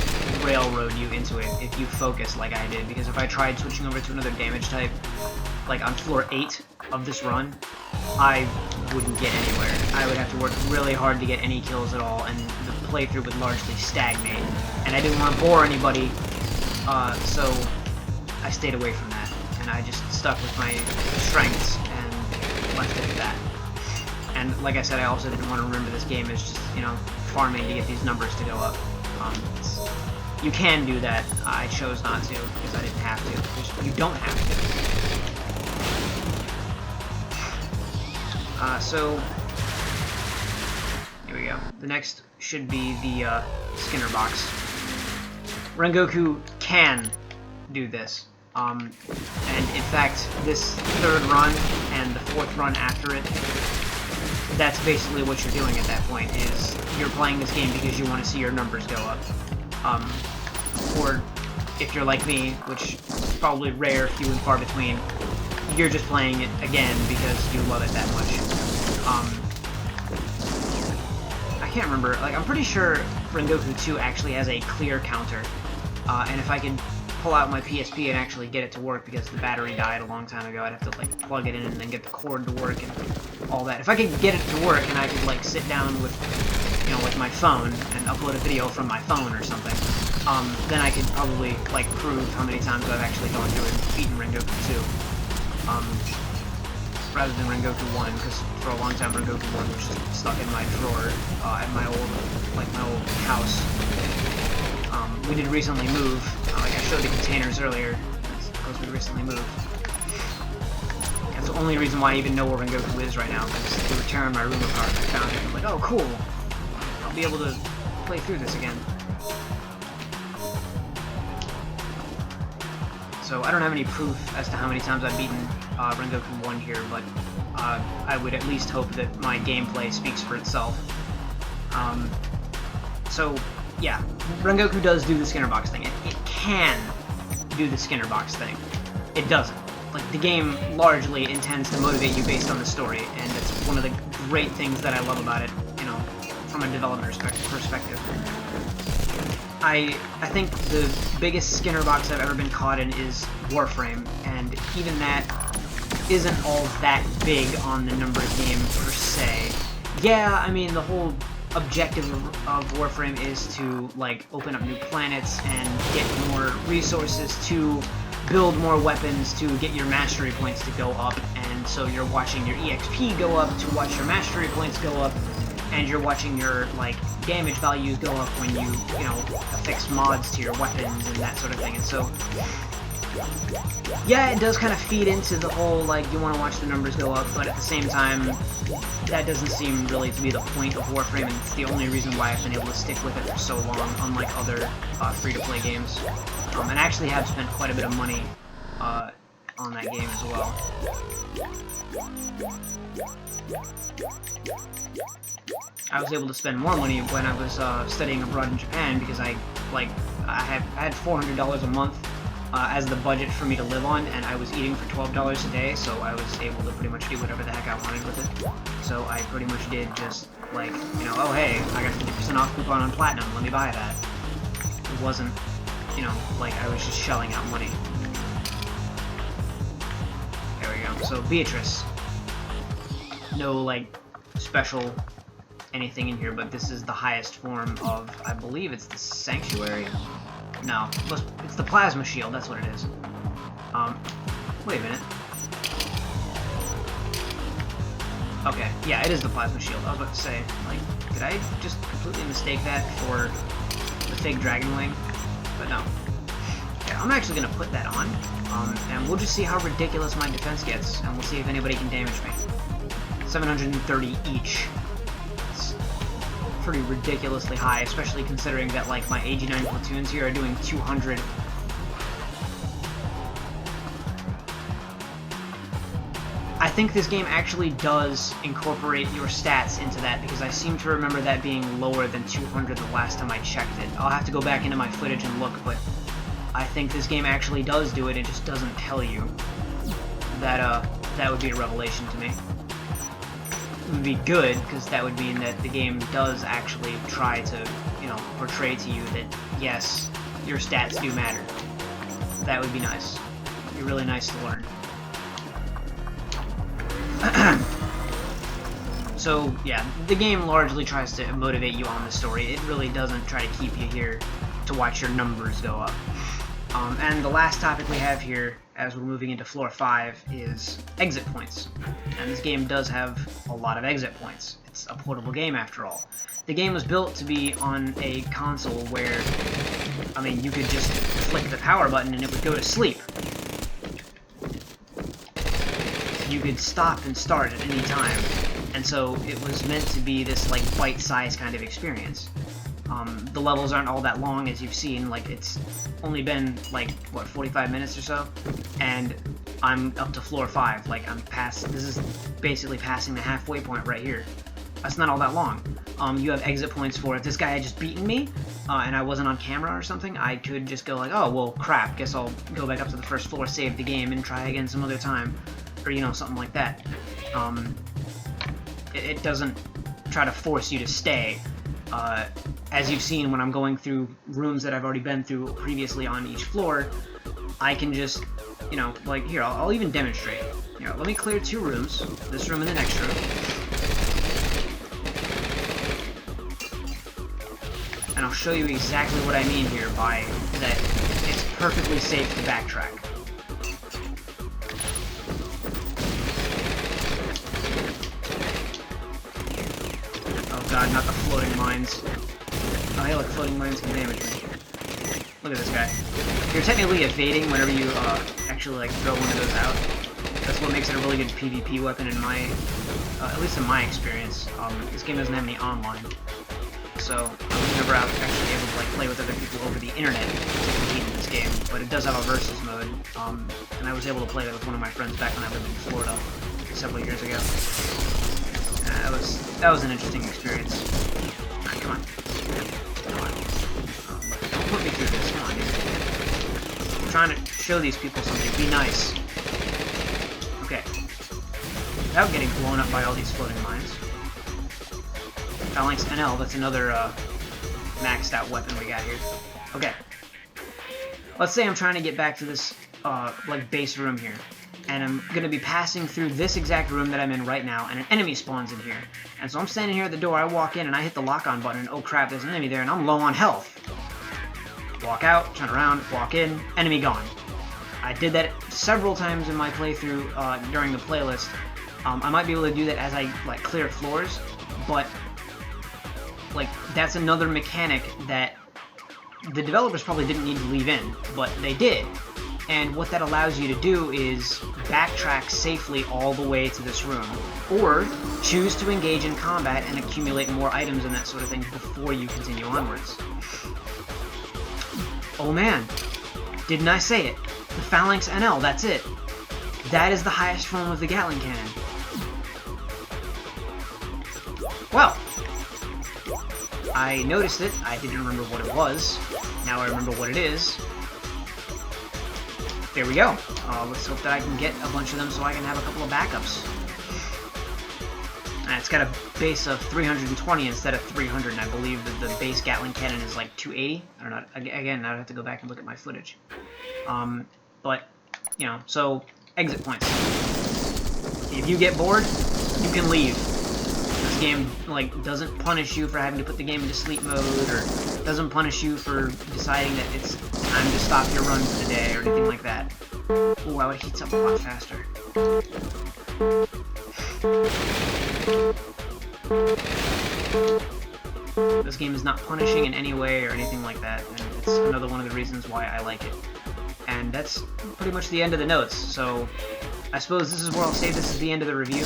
railroad you into it if you focus like I did, because if I tried switching over to another damage type, like on floor 8 of this run, I wouldn't get anywhere. I would have to work really hard to get any kills at all, and the playthrough would largely stagnate. And I didn't want to bore anybody, so I stayed away from that. And I just stuck with my strengths and left it at that. And like I said, I also didn't want to remember this game as just, you know, farming to get these numbers to go up. You can do that. I chose not to, because I didn't have to. You don't have to. So, here we go. The next should be the Skinner box. Rengoku can do this. And in fact, this 3rd run and the 4th run after it, that's basically what you're doing at that point, is you're playing this game because you want to see your numbers go up. Or if you're like me, which is probably rare, few and far between, you're just playing it again because you love it that much. I can't remember, like, I'm pretty sure Rengoku 2 actually has a clear counter, and if I could pull out my PSP and actually get it to work, because the battery died a long time ago, I'd have to, like, plug it in and then get the cord to work and all that. If I could get it to work and I could, like, sit down with, you know, with my phone and upload a video from my phone or something, then I could probably, like, prove how many times I've actually gone through and beaten Rengoku 2. Rather than Rengoku 1, because for a long time Rengoku 1 was just stuck in my drawer at my old house. We did recently move, like I showed the containers earlier, because we recently moved. That's the only reason why I even know where Rengoku is right now, because they were tearing my room apart and I found it. I'm like, oh cool, I'll be able to play through this again. So I don't have any proof as to how many times I've beaten Rengoku 1 here, but I would at least hope that my gameplay speaks for itself. So, yeah, Rengoku does do the Skinner box thing. It can do the Skinner box thing. It doesn't. Like, the game largely intends to motivate you based on the story, and it's one of the great things that I love about it, you know, from a developer's perspective. I think the biggest Skinner box I've ever been caught in is Warframe, and even that isn't all that big on the numbers game per se. Yeah, I mean, the whole objective of Warframe is to, like, open up new planets and get more resources to build more weapons to get your mastery points to go up, and so you're watching your EXP go up to watch your mastery points go up, and you're watching your, like, damage values go up when you know, affix mods to your weapons and that sort of thing, and so... yeah, it does kind of feed into the whole, like, you want to watch the numbers go up, but at the same time, that doesn't seem really to be the point of Warframe, and it's the only reason why I've been able to stick with it for so long, unlike other free-to-play games. And I actually have spent quite a bit of money on that game as well. I was able to spend more money when I was studying abroad in Japan because I had $400 a month as the budget for me to live on, and I was eating for $12 a day, so I was able to pretty much do whatever the heck I wanted with it. So I pretty much did just, like, you know, oh hey, I got 50% off coupon on Platinum, let me buy that. It wasn't, you know, like I was just shelling out money. There we go. So Beatrice. No, like, special anything in here, but this is the highest form of, I believe it's the Sanctuary? No, it's the Plasma Shield, that's what it is. Wait a minute. Okay, yeah, it is the Plasma Shield. I was about to say, like, did I just completely mistake that for the fake Dragon Wing? But no. Yeah, I'm actually gonna put that on, and we'll just see how ridiculous my defense gets, and we'll see if anybody can damage me. 730 each. Pretty ridiculously high, especially considering that, like, my AG9 platoons here are doing 200. I think this game actually does incorporate your stats into that, because I seem to remember that being lower than 200 the last time I checked it. I'll have to go back into my footage and look, but I think this game actually does do it, it just doesn't tell you. That would be a revelation to me. It would be good, because that would mean that the game does actually try to, you know, portray to you that, yes, your stats do matter. That would be nice. It'd be really nice to learn. So, yeah, the game largely tries to motivate you on the story. It really doesn't try to keep you here to watch your numbers go up. And the last topic we have here, as we're moving into Floor 5, is exit points. And this game does have a lot of exit points. It's a portable game, after all. The game was built to be on a console where, I mean, you could just flick the power button and it would go to sleep. You could stop and start at any time. And so it was meant to be this, like, bite-sized kind of experience. The levels aren't all that long, as you've seen. Like, it's only been, like, what, 45 minutes or so? And I'm up to Floor 5. Like, this is basically passing the halfway point right here. That's not all that long. You have exit points for if this guy had just beaten me, and I wasn't on camera or something, I could just go like, oh, well, crap, guess I'll go back up to the first floor, save the game, and try again some other time. Or, you know, something like that. It doesn't try to force you to stay. As you've seen when I'm going through rooms that I've already been through previously on each floor, I can just, you know, like, here, I'll even demonstrate. Here, let me clear 2 rooms, this room and the next room. And I'll show you exactly what I mean here by that it's perfectly safe to backtrack. Oh god, not the floating mines. Oh hey, look, floating mines can damage me. Look at this guy. You're technically evading whenever you actually, like, throw one of those out. That's what makes it a really good PvP weapon in my, at least in my experience. This game doesn't have any online, so I was never actually able to, like, play with other people over the internet to compete in this game. But it does have a versus mode, and I was able to play it with one of my friends back when I lived in Florida several years ago. That was an interesting experience. Right, come on. Come on. Don't put me through this. Come on, dude. I'm trying to show these people something. Be nice. Okay. Without getting blown up by all these floating mines. Phalanx NL, that's another maxed out weapon we got here. Okay. Let's say I'm trying to get back to this, like, base room here. And I'm going to be passing through this exact room that I'm in right now, and an enemy spawns in here. And so I'm standing here at the door, I walk in, and I hit the lock-on button, and oh crap, there's an enemy there, and I'm low on health. Walk out, turn around, walk in, enemy gone. I did that several times in my playthrough during the playlist. I might be able to do that as I, like, clear floors, but like, that's another mechanic that the developers probably didn't need to leave in, but they did. And what that allows you to do is backtrack safely all the way to this room, or choose to engage in combat and accumulate more items and that sort of thing before you continue onwards. Oh man, didn't I say it? The Phalanx NL, that's it. That is the highest form of the Gatling cannon. Well, I noticed it, I didn't remember what it was. Now I remember what it is. There we go. Let's hope that I can get a bunch of them so I can have a couple of backups. It's got a base of 320 instead of 300, and I believe that the base Gatling cannon is like 280. I don't know. Again, I'd have to go back and look at my footage. But, you know, so, exit points. If you get bored, you can leave. This game, like, doesn't punish you for having to put the game into sleep mode, or doesn't punish you for deciding that it's time to stop your run for the day, or anything like that. Ooh, wow, it heats up a lot faster. This game is not punishing in any way or anything like that, and it's another one of the reasons why I like it. And that's pretty much the end of the notes, so I suppose this is where I'll say this is the end of the review.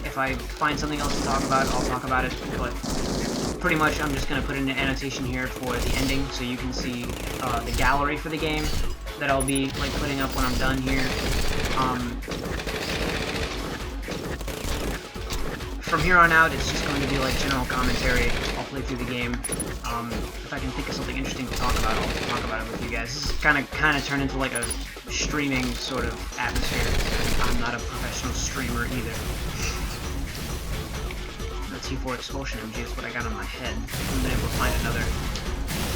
If I find something else to talk about, I'll talk about it, but pretty much I'm just going to put in an annotation here for the ending, so you can see the gallery for the game that I'll be like putting up when I'm done here. From here on out, it's just going to be like general commentary. I'll play through the game. If I can think of something interesting to talk about, I'll talk about it with you guys. This is kind of turned into like a streaming sort of atmosphere. I'm not a professional streamer either. The T4 Expulsion MG is what I got on my head. I've been able to find another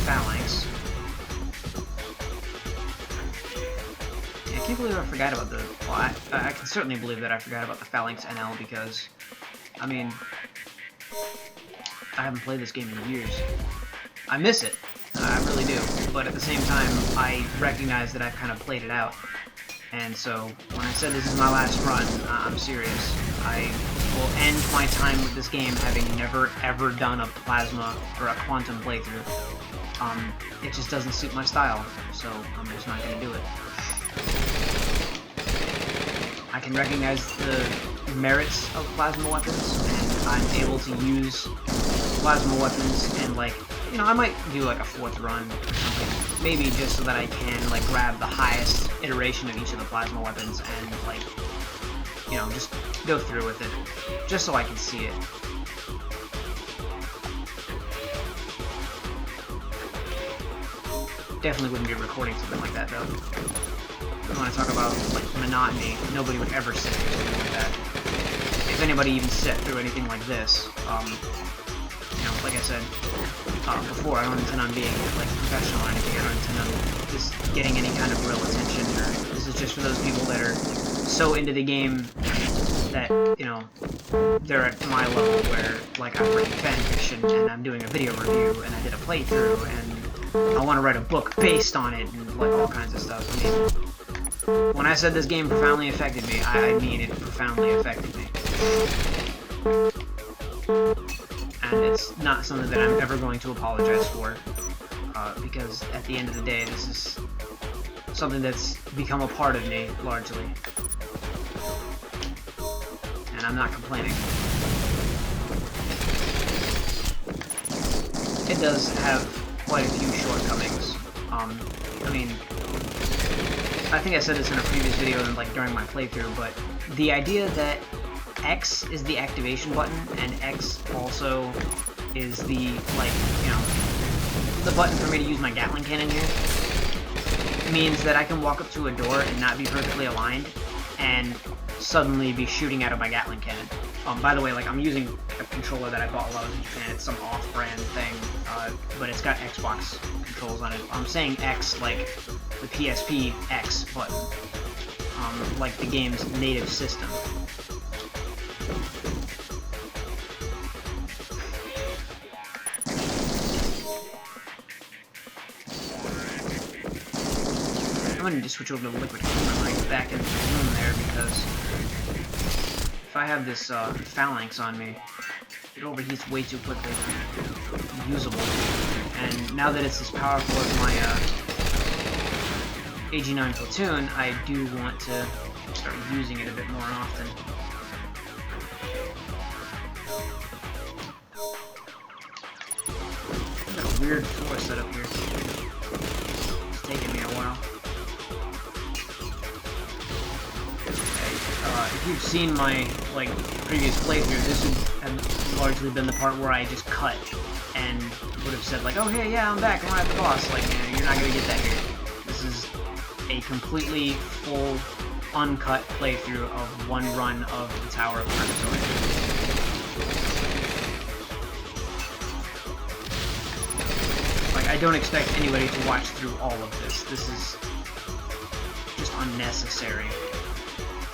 Phalanx. Yeah, I can't believe I forgot about the... Well, I can certainly believe that I forgot about the Phalanx NL because... I mean, I haven't played this game in years. I miss it. I really do. But at the same time, I recognize that I've kind of played it out. And so, when I said this is my last run, I'm serious. I will end my time with this game having never ever done a plasma or a quantum playthrough. It just doesn't suit my style, so I'm just not going to do it. I can recognize the merits of plasma weapons, and I'm able to use plasma weapons, and like, you know, I might do like a 4th run or something, maybe just so that I can like grab the highest iteration of each of the plasma weapons and like, you know, just go through with it, just so I can see it. Definitely wouldn't be recording something like that though. When I talk about like monotony, nobody would ever sit through something like that. If anybody even sit through anything like this, you know, like I said before, I don't intend on being like professional or anything. I don't intend on just getting any kind of real attention. Or this is just for those people that are so into the game that, you know, they're at my level where like I've written fan fiction and I'm doing a video review and I did a playthrough and I want to write a book based on it and like all kinds of stuff. I mean, when I said this game profoundly affected me, I mean it profoundly affected me. And it's not something that I'm ever going to apologize for, because at the end of the day, this is something that's become a part of me, largely. And I'm not complaining. It does have quite a few shortcomings. I mean, I think I said this in a previous video and like during my playthrough, but the idea that X is the activation button and X also is the, like, you know, the button for me to use my Gatling cannon here means that I can walk up to a door and not be perfectly aligned and suddenly be shooting out of my Gatling cannon. By the way, like, I'm using a controller that I bought while I was in Japan. It's some off-brand thing, but it's got Xbox controls on it. I'm saying X like the PSP X button, like the game's native system. I'm going to switch over to the liquid camera right back in the room there, because if I have this Phalanx on me, overheats way too quickly to be usable. And now that it's as powerful as my H.E.A.V.E.N platoon, I do want to start using it a bit more often. Got a weird floor setup here. It's taking me a while. If you've seen my previous playthrough, this would have largely been the part where I just cut and would have said like, "Oh hey, yeah, I'm back. I'm at the boss." Like, you're not gonna get that here. This is a completely full, uncut playthrough of one run of the Tower of Purgatory. Like, I don't expect anybody to watch through all of this. This is just unnecessary.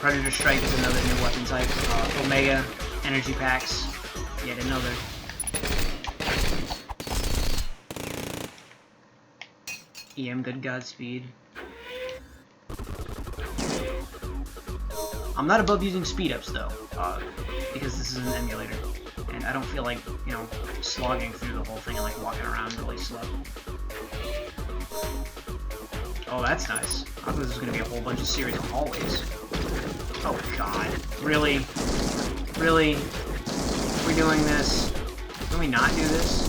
Predator Strike is another new weapon type. Omega energy packs, yet another. EM good Godspeed. I'm not above using speed ups though, because this is an emulator, and I don't feel like, you know, slogging through the whole thing and like walking around really slow. Oh, that's nice. I thought this was gonna be a whole bunch of series of hallways. Oh god. Really? Really? We're doing this? Can we not do this?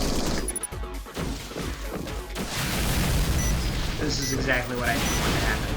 This is exactly what I didn't want to happen.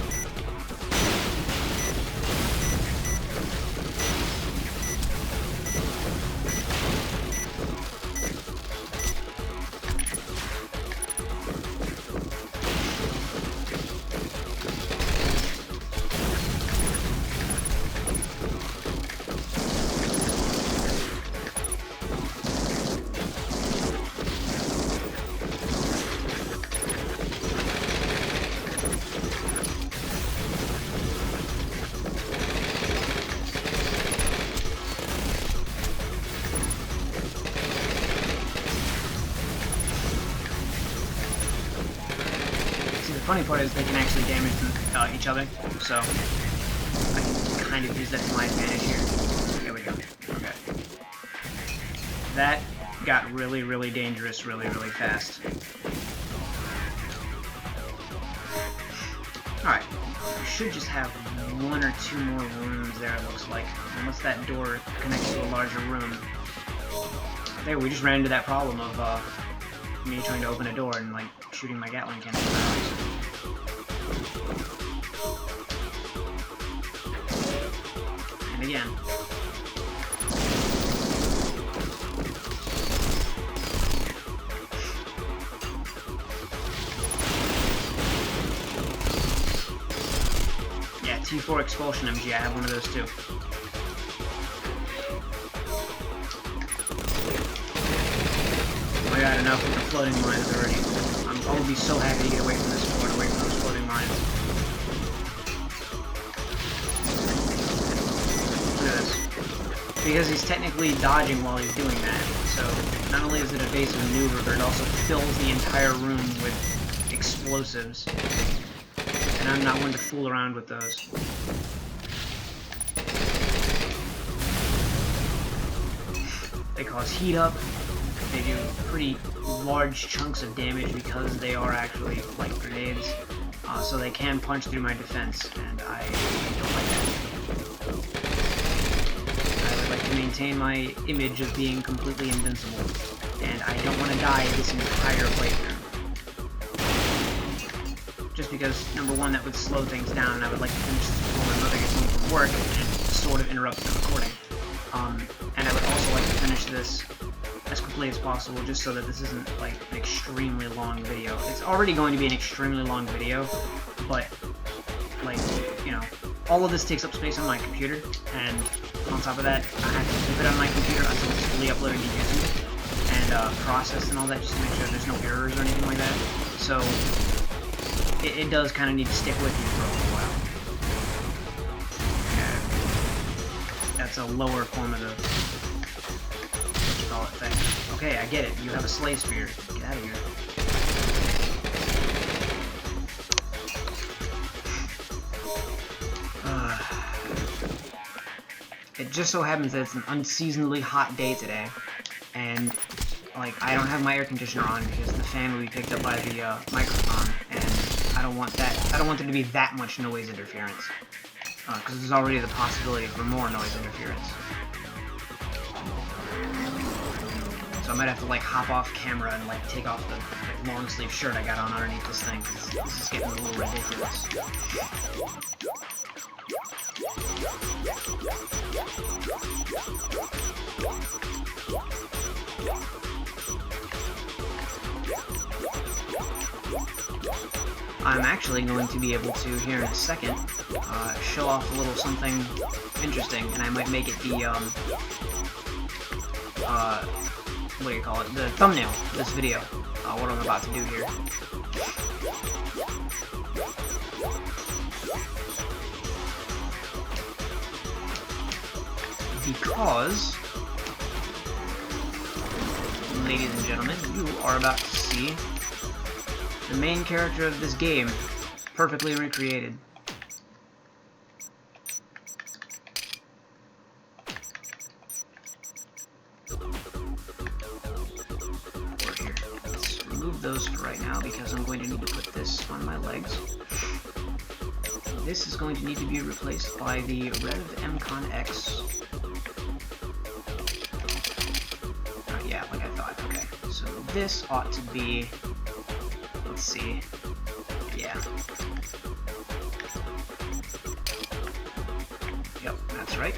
The funny part is they can actually damage each other, so I can kind of use that to my advantage here. There we go. Okay. That got really, really dangerous really, really fast. Alright. We should just have one or two more rooms there, it looks like. Unless that door connects to a larger room. There, we just ran into that problem of me trying to open a door and like shooting my Gatling cannon. And again. Yeah, T4 Expulsion MG, I have one of those too. I got enough with the floating mines already. I would be so happy to get away from this floor and away from those floating mines. Look at this. Because he's technically dodging while he's doing that, so not only is it a evasive maneuver, but it also fills the entire room with explosives. And I'm not one to fool around with those. They cause heat up. They do pretty large chunks of damage because they are actually like grenades, so they can punch through my defense, and I don't like that. I would like to maintain my image of being completely invincible, and I don't want to die this entire playthrough. Just because, number one, that would slow things down, and I would like to finish this before my mother gets home from work, and it sort of interrupts the recording. And I would also like to finish this as quickly as possible, just so that this isn't like an extremely long video. It's already going to be an extremely long video, but like, you know, all of this takes up space on my computer, and on top of that, I have to keep it on my computer until it's fully uploaded to YouTube and processed and all that, just to make sure there's no errors or anything like that. So it does kind of need to stick with you for a little while. That's a lower form of the thing. Okay, I get it. You have a slay spear. Get out of here. It just so happens that it's an unseasonably hot day today, and like I don't have my air conditioner on because the fan will be picked up by the microphone, and I don't want that. I don't want there to be that much noise interference, because there's already the possibility for more noise interference. So I might have to like hop off camera and like take off the long sleeve shirt I got on underneath this thing, because this is getting a little ridiculous. I'm actually going to be able to, here in a second, show off a little something interesting, and I might make it the, what do you call it, the thumbnail of this video, what I'm about to do here. Because, ladies and gentlemen, you are about to see the main character of this game, perfectly recreated. Here. Let's remove those for right now because I'm going to need to put this on my legs. This is going to need to be replaced by the H.E.A.V.E.N X. Yeah, like I thought. Okay, so this ought to be. Let's see. Yeah. Yep, that's right.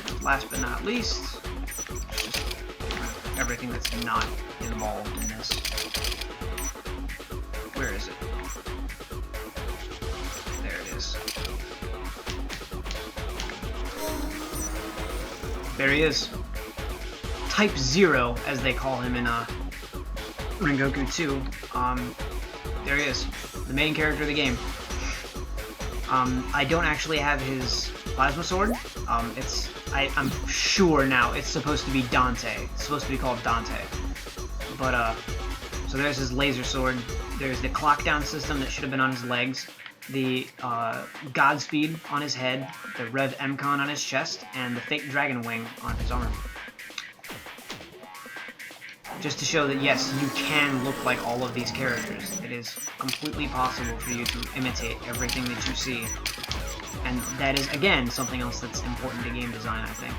And last but not least, just everything that's not involved in this. Where is it? There it is. There he is. Type 0, as they call him in Rengoku 2. There he is. The main character of the game. I don't actually have his plasma sword. I'm sure now it's supposed to be Dante. It's supposed to be called Dante. But, so there's his laser sword. There's the clock down system that should have been on his legs. The Godspeed on his head, the H.E.A.V.E.N on his chest, and the fake dragon wing on his arm. Just to show that yes, you can look like all of these characters. It is completely possible for you to imitate everything that you see. And that is, again, something else that's important to game design, I think.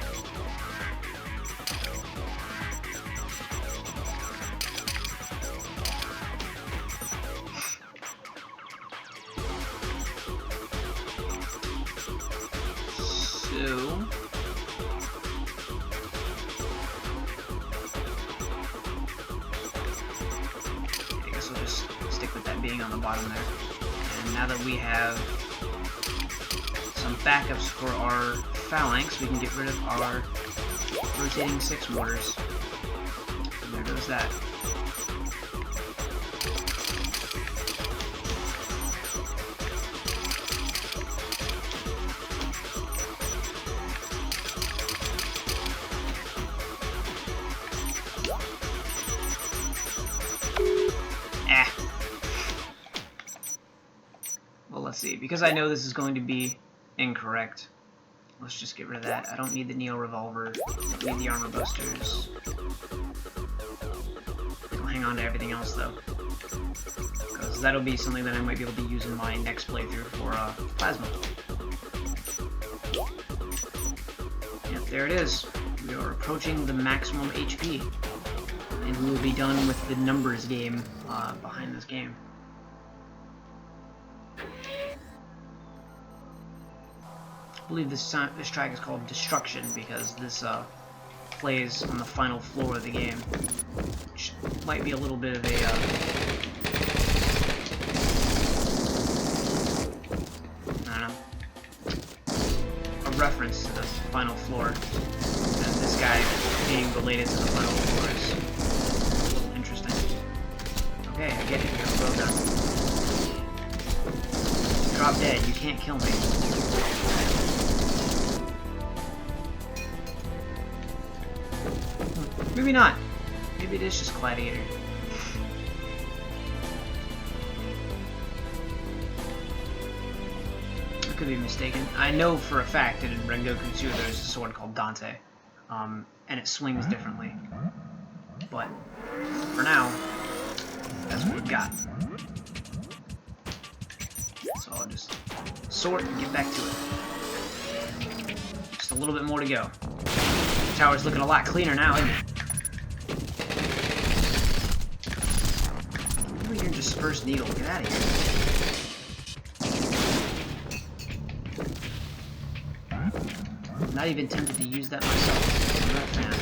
I guess I'll just stick with that being on the bottom there. And now that we have some backups for our phalanx, we can get rid of our rotating 6 mortars. And there goes that. Well, let's see. Because I know this is going to be incorrect, let's just get rid of that. I don't need the Neo Revolver. I don't need the armor boosters. I'll hang on to everything else, though. Because that'll be something that I might be able to use in my next playthrough for Plasma. Yep, there it is. We are approaching the maximum HP. And we will be done with the numbers game behind this game. I believe this track is called Destruction because this plays on the final floor of the game, which might be a little bit of a I don't know, a reference to the final floor, and this guy being related to the final floor is a little interesting. Okay, I get it. You're well done. Drop dead. You can't kill me. Maybe not. Maybe it is just Gladiator. could be mistaken. I know for a fact that in Rengoku 2 there's a sword called Dante, and it swings differently. But for now, that's what we've got. So I'll just sort and get back to it. Just a little bit more to go. The tower's looking a lot cleaner now, isn't it? Give me your dispersed needle. Get out of here. I'm not even tempted to use that myself. I'm not a fan.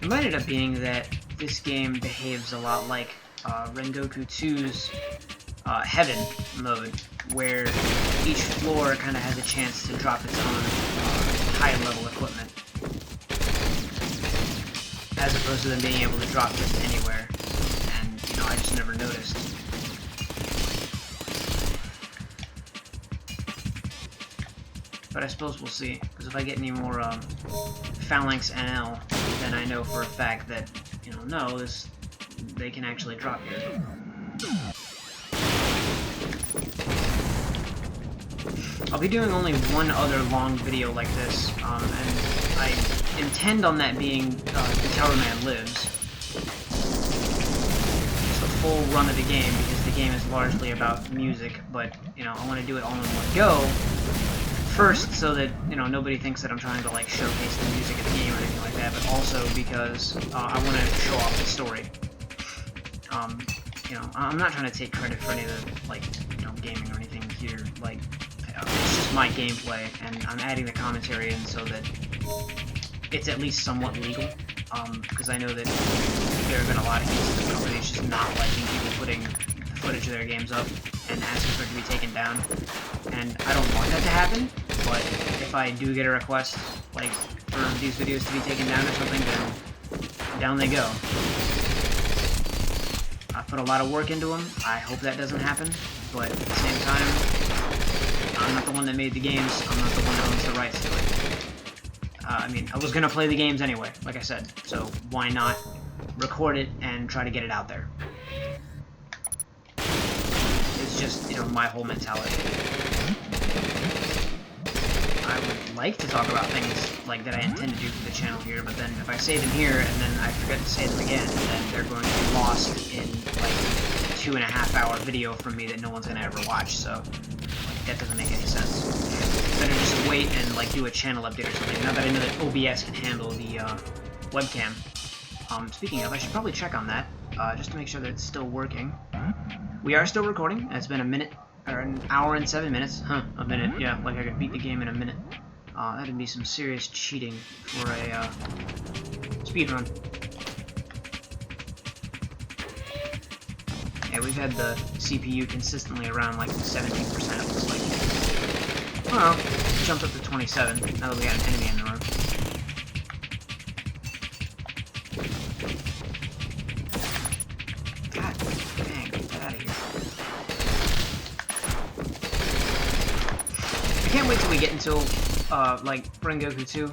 It might end up being that this game behaves a lot like Rengoku 2's H.E.A.V.E.N mode, where each floor kind of has a chance to drop its own high-level equipment, as opposed to them being able to drop just anywhere, and, you know, I just never noticed. But I suppose we'll see, because if I get any more Phalanx NL, then I know for a fact that, you know, no, they can actually drop here. I'll be doing only one other long video like this, and I intend on that being The Tower Man Lives. Just a full run of the game, because the game is largely about music, but, you know, I want to do it all in one go. First, so that, you know, nobody thinks that I'm trying to, like, showcase the music of the game or anything like that, but also because I want to show off the story. You know, I'm not trying to take credit for any of the, like, you know, gaming or anything here. Like, it's just my gameplay, and I'm adding the commentary in so that it's at least somewhat legal. Because I know that there have been a lot of cases of companies just not liking people putting the footage of their games up and asking for it to be taken down. And I don't want that to happen, but if I do get a request, like, for these videos to be taken down or something, then down they go. I put a lot of work into them. I hope that doesn't happen, but at the same time, I'm not the one that made the games. I'm not the one that owns the rights to it. I mean, I was going to play the games anyway, like I said, so why not record it and try to get it out there? It's just, you know, my whole mentality. I would like to talk about things like that I intend to do for the channel here, but then if I say them here and then I forget to say them again, then they're going to be lost in like a 2.5-hour video from me that no one's going to ever watch, so like, that doesn't make any sense. Better just wait and like do a channel update or something, now that I know that OBS can handle the webcam. Speaking of, I should probably check on that, just to make sure that it's still working. We are still recording. It's been a minute, or an hour and 7 minutes. Huh, a minute, yeah, like I could beat the game in a minute. That'd be some serious cheating for a speedrun. Yeah, we've had the CPU consistently around like 17%, it looks like. Well, it jumped up to 27 now that we got an enemy in the room. God dang, get out of here. I can't wait till we get into like Rengoku 2,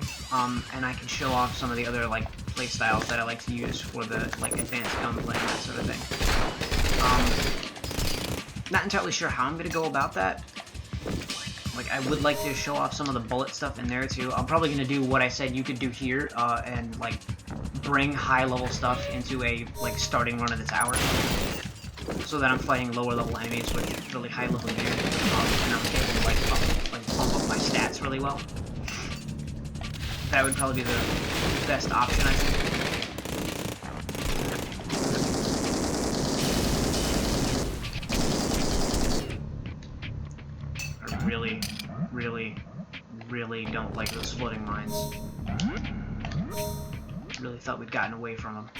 and I can show off some of the other like playstyles that I like to use for the like advanced gunplay and that sort of thing. Not entirely sure how I'm gonna go about that. Like, I would like to show off some of the bullet stuff in there too. I'm probably gonna do what I said you could do here, and like bring high-level stuff into a like starting run of the tower, so that I'm fighting lower-level enemies with really high-level gear, and I'm able to like bump up my stats really well. That would probably be the best option, I think. Really don't like those floating mines. Really thought we'd gotten away from them.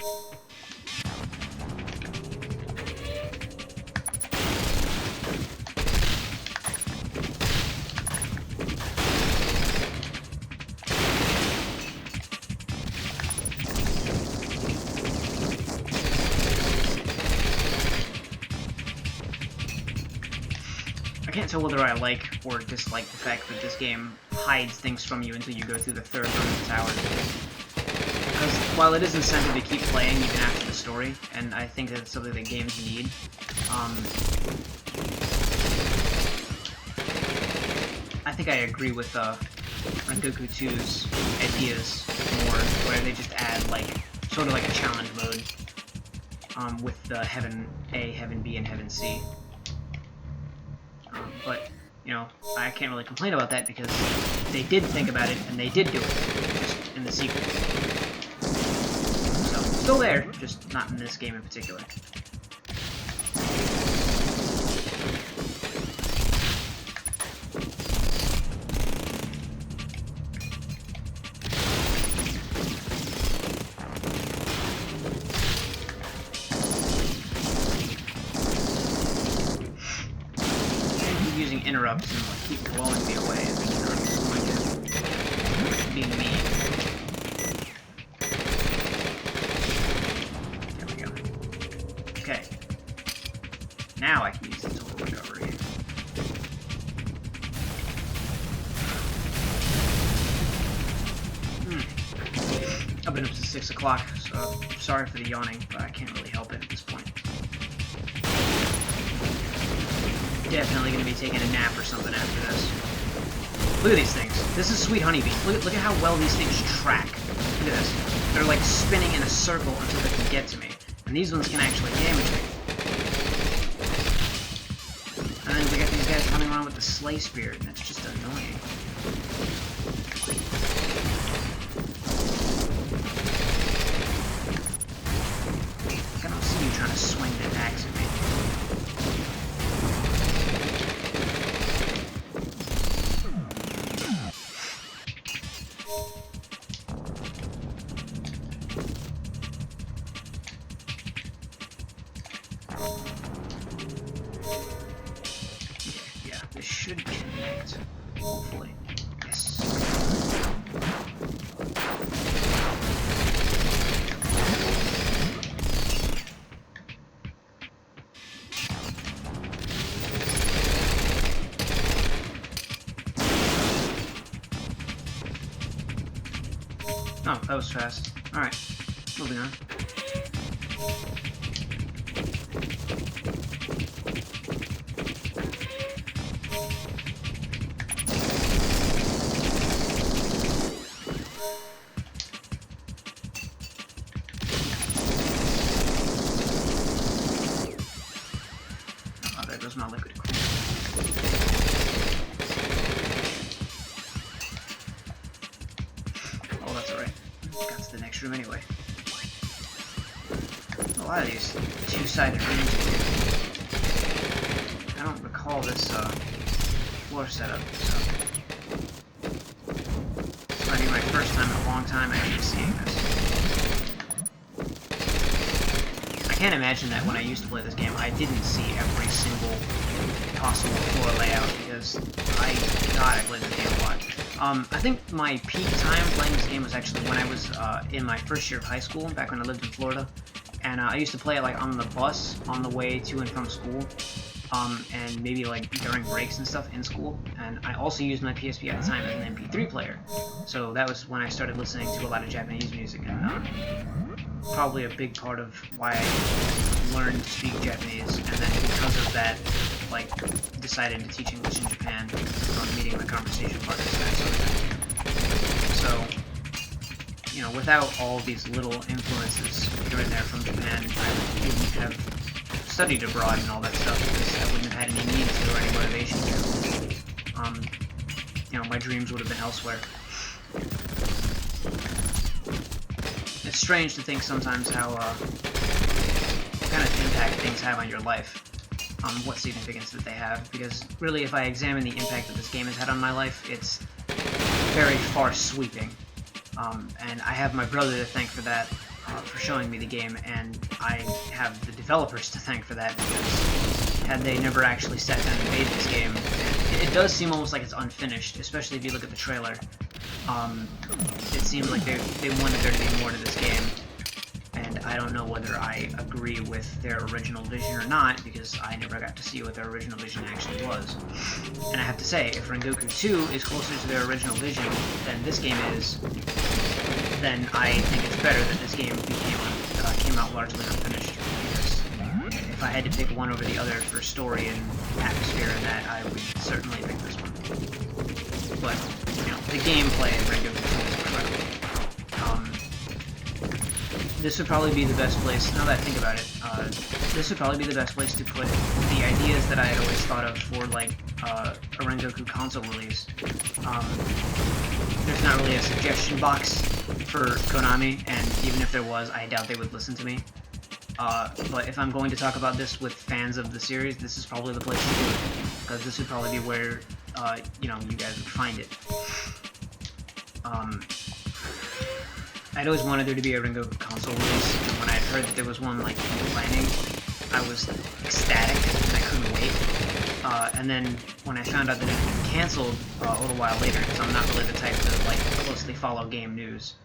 I can't tell whether I like or dislike the fact that this game hides things from you until you go through the third run of the tower. Because while it is incentive to keep playing even after the story, and I think that's something that games need, I think I agree with Rengoku 2's ideas more, where they just add like sort of like a challenge mode with the Heaven A, Heaven B, and Heaven C. But, you know, I can't really complain about that because they did think about it and they did do it, just in the sequel. So, still there, just not in this game in particular. Interrupts and like keep blowing me away and they're just going to be mean. There we go. Okay. Now I can use the total recovery. I've been up since 6 o'clock, so sorry for the yawning, but I can't really help it at this point. Definitely going to be taking a nap or something after this. Look at these things. This is sweet honeybees. Look at how well these things track. Look at this. They're like spinning in a circle until they can get to me. And these ones can actually damage me. And then we got these guys running around with the Slay Spear, and that's just annoying. I don't see you trying to swing that axe at me. This should connect, hopefully. Yes. Oh, that was fast. Alright, moving on. My liquid cool. Oh, that's alright. Got to the next room anyway. A lot of these two-sided rooms. I don't recall this floor setup, so this might be my first time in a long time actually seeing this. I can't imagine that when I used to play this game, I didn't see every single possible floor layout because I played this game a lot. I think my peak time playing this game was actually when I was in my first year of high school, back when I lived in Florida, and I used to play it like on the bus on the way to and from school, and maybe like during breaks and stuff in school. And I also used my PSP at the time as an MP3 player, so that was when I started listening to a lot of Japanese music, and probably a big part of why I learned to speak Japanese, and then because of that, like, decided to teach English in Japan from meeting my conversation partners and that sort of thing. So, you know, without all these little influences here and there from Japan, I wouldn't have studied abroad and all that stuff because I wouldn't have had any need to or any motivation to. You know, my dreams would have been elsewhere. It's strange to think sometimes how what kind of impact things have on your life, what significance that they have, because really if I examine the impact that this game has had on my life, it's very far-sweeping, and I have my brother to thank for that, for showing me the game, and I have the developers to thank for that, because had they never actually sat down and made this game, it does seem almost like it's unfinished, especially if you look at the trailer. It seems like they wanted there to be more to this game, and I don't know whether I agree with their original vision or not, because I never got to see what their original vision actually was. And I have to say, if Rengoku 2 is closer to their original vision than this game is, then I think it's better that this game came out largely unfinished. Because if I had to pick one over the other for story and atmosphere and that, I would certainly pick this one. But, you know, the gameplay in Rengoku 2 is incredible. This would probably be the best place, now that I think about it, this would probably be the best place to put the ideas that I had always thought of for, like, a Rengoku console release. There's not really a suggestion box for Konami, and even if there was, I doubt they would listen to me. But if I'm going to talk about this with fans of the series, this is probably the place to do it, because this would probably be where, you know, you guys would find it. I'd always wanted there to be a Rengoku console release, and when I heard that there was one, like, in planning, I was ecstatic, and I couldn't wait. And then, when I found out that it had been cancelled a little while later, because I'm not really the type to, like, closely follow game news.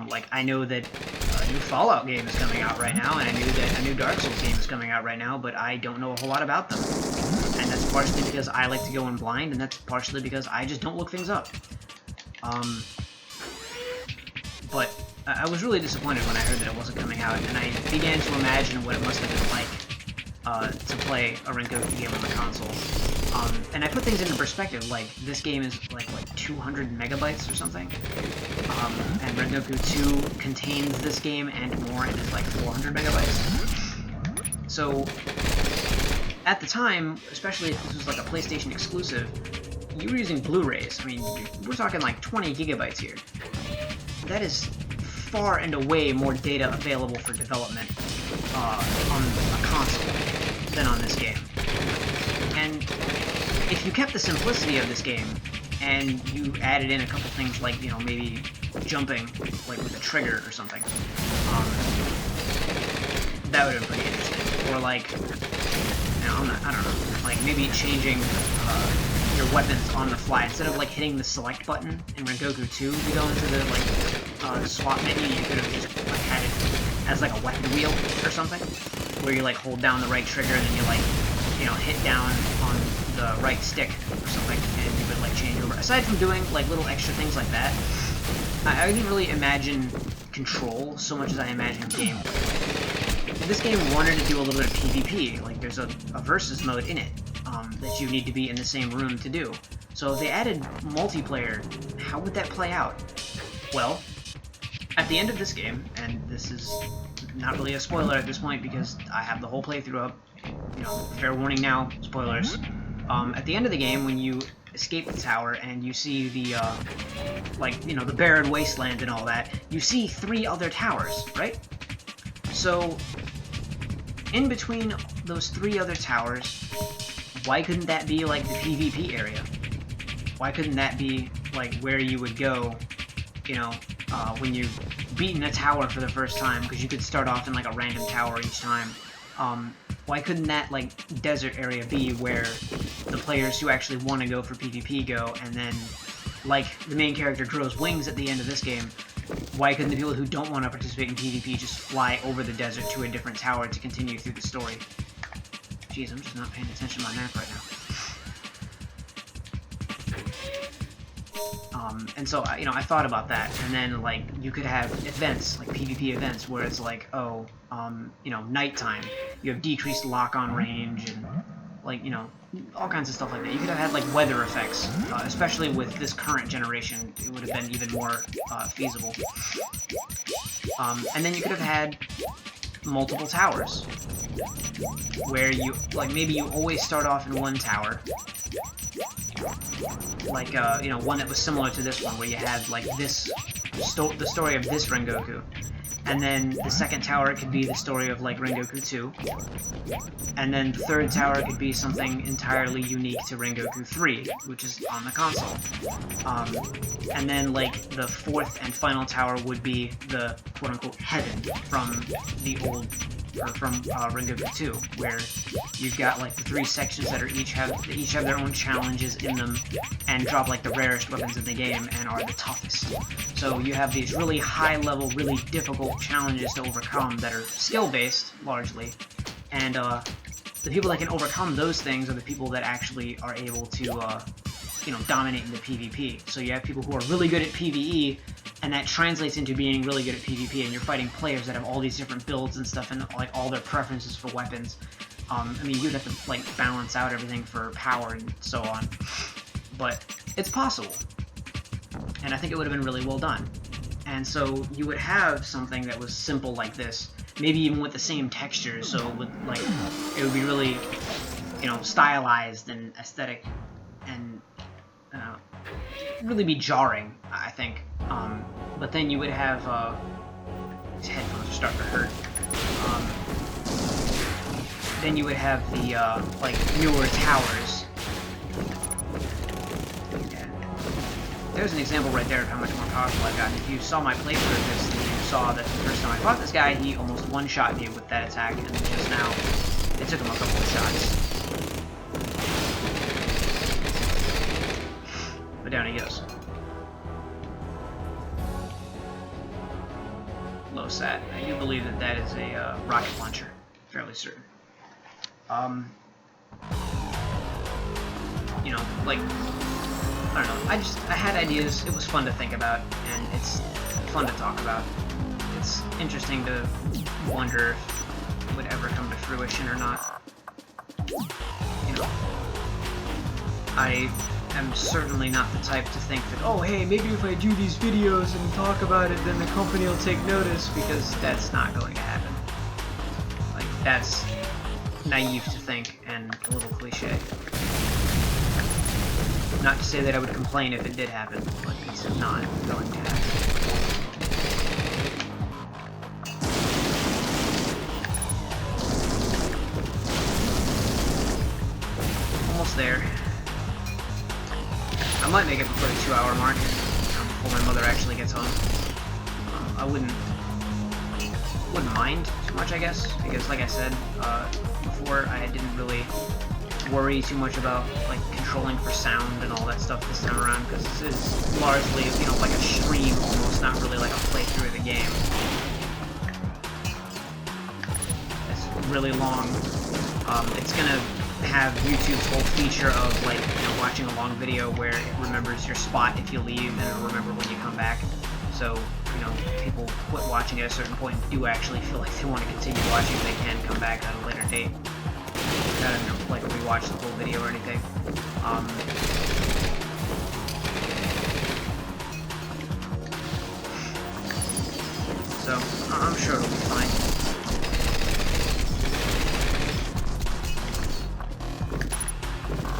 Like, I know that a new Fallout game is coming out right now, and I knew that a new Dark Souls game is coming out right now, but I don't know a whole lot about them. And that's partially because I like to go in blind, and that's partially because I just don't look things up. But I was really disappointed when I heard that it wasn't coming out, and I began to imagine what it must have been like to play a Rengoku game on the console. And I put things into perspective, like, this game is like 200 megabytes or something, and Rengoku 2 contains this game and more, and is like 400 megabytes. So, at the time, especially if this was like a PlayStation exclusive, you were using Blu-rays. I mean, we're talking like 20 gigabytes here. That is far and away more data available for development on a console than on this game. And if you kept the simplicity of this game, and you added in a couple things like, you know, maybe jumping, like with a trigger or something, that would have been pretty interesting. Or like, you know, I don't know, like maybe changing your weapons on the fly. Instead of like hitting the select button in Rengoku 2 to go into the like swap menu, you could have just like had it as like a weapon wheel or something, where you like hold down the right trigger and then you like, you know, hit down on the right stick or something, and you would like change over. Aside from doing like little extra things like that, I didn't really imagine control so much as I imagined gameplay. This game wanted to do a little bit of PvP, like there's a versus mode in it that you need to be in the same room to do. So if they added multiplayer, how would that play out? Well, at the end of this game, and this is not really a spoiler at this point because I have the whole playthrough up, you know, fair warning now, spoilers. At the end of the game, when you escape the tower and you see the, like, you know, the barren wasteland and all that, you see 3 other towers, right? So, in between those 3 other towers, why couldn't that be, like, the PvP area? Why couldn't that be, like, where you would go, you know, when you've beaten a tower for the first time, because you could start off in, like, a random tower each time. Why couldn't that, like, desert area be where the players who actually want to go for PvP go, and then, like the main character grows wings at the end of this game, why couldn't the people who don't want to participate in PvP just fly over the desert to a different tower to continue through the story? Jeez, I'm just not paying attention to my map right now. And so, you know, I thought about that, and then, like, you could have events, like PvP events, where it's like, oh, you know, nighttime, you have decreased lock-on range, and, like, you know, all kinds of stuff like that. You could have had, like, weather effects, especially with this current generation, it would have been even more feasible. And then you could have had multiple towers, where you, like, maybe you always start off in one tower, like, you know, one that was similar to this one, where you had, like, this, the story of this Rengoku, and then the second tower could be the story of, like, Rengoku 2, and then the third tower could be something entirely unique to Rengoku 3, which is on the console, and then, like, the fourth and final tower would be the quote-unquote heaven from the old or from Rengoku 2, where you've got like the 3 sections that each have their own challenges in them, and drop like the rarest weapons in the game and are the toughest. So you have these really high-level, really difficult challenges to overcome that are skill-based largely, and the people that can overcome those things are the people that actually are able to, you know, dominate in the PvP. So you have people who are really good at PvE, and that translates into being really good at PvP, and you're fighting players that have all these different builds and stuff, and like all their preferences for weapons. I mean, you'd have to like balance out everything for power and so on, but it's possible, and I think it would have been really well done. And so you would have something that was simple like this, maybe even with the same textures, so it would, like, it would be really, you know, stylized and aesthetic, and really be jarring, I think. But then you would have, these headphones are starting to hurt. Then you would have the, like, newer towers. Yeah. There's an example right there of how much more powerful I've gotten. If you saw my playthrough of this, then you saw that the first time I fought this guy, he almost one-shot me with that attack, and just now, it took him a couple of shots. But down he goes. Low sat. I do believe that that is a rocket launcher. Fairly certain. You know, like, I don't know. I had ideas. It was fun to think about, and it's fun to talk about. It's interesting to wonder if it would ever come to fruition or not. You know, I am certainly not the type to think that, oh, hey, maybe if I do these videos and talk about it, then the company will take notice, because that's not going to happen. Like, that's naive to think, and a little cliche. Not to say that I would complain if it did happen, but it's not going to happen. Almost there. I might make it before the 2-hour mark, before my mother actually gets home. I wouldn't mind too much, I guess, because like I said before, I didn't really worry too much about like controlling for sound and all that stuff this time around, because this is largely, you know, like a stream almost, not really like a playthrough of the game. It's really long. It's gonna have YouTube's whole feature of, like, you know, watching a long video where it remembers your spot if you leave, and it'll remember when you come back. So, you know, people quit watching at a certain point and do actually feel like they want to continue watching, they can come back at a later date. I don't know, like, rewatch the whole video or anything. So, I'm sure it'll be fine.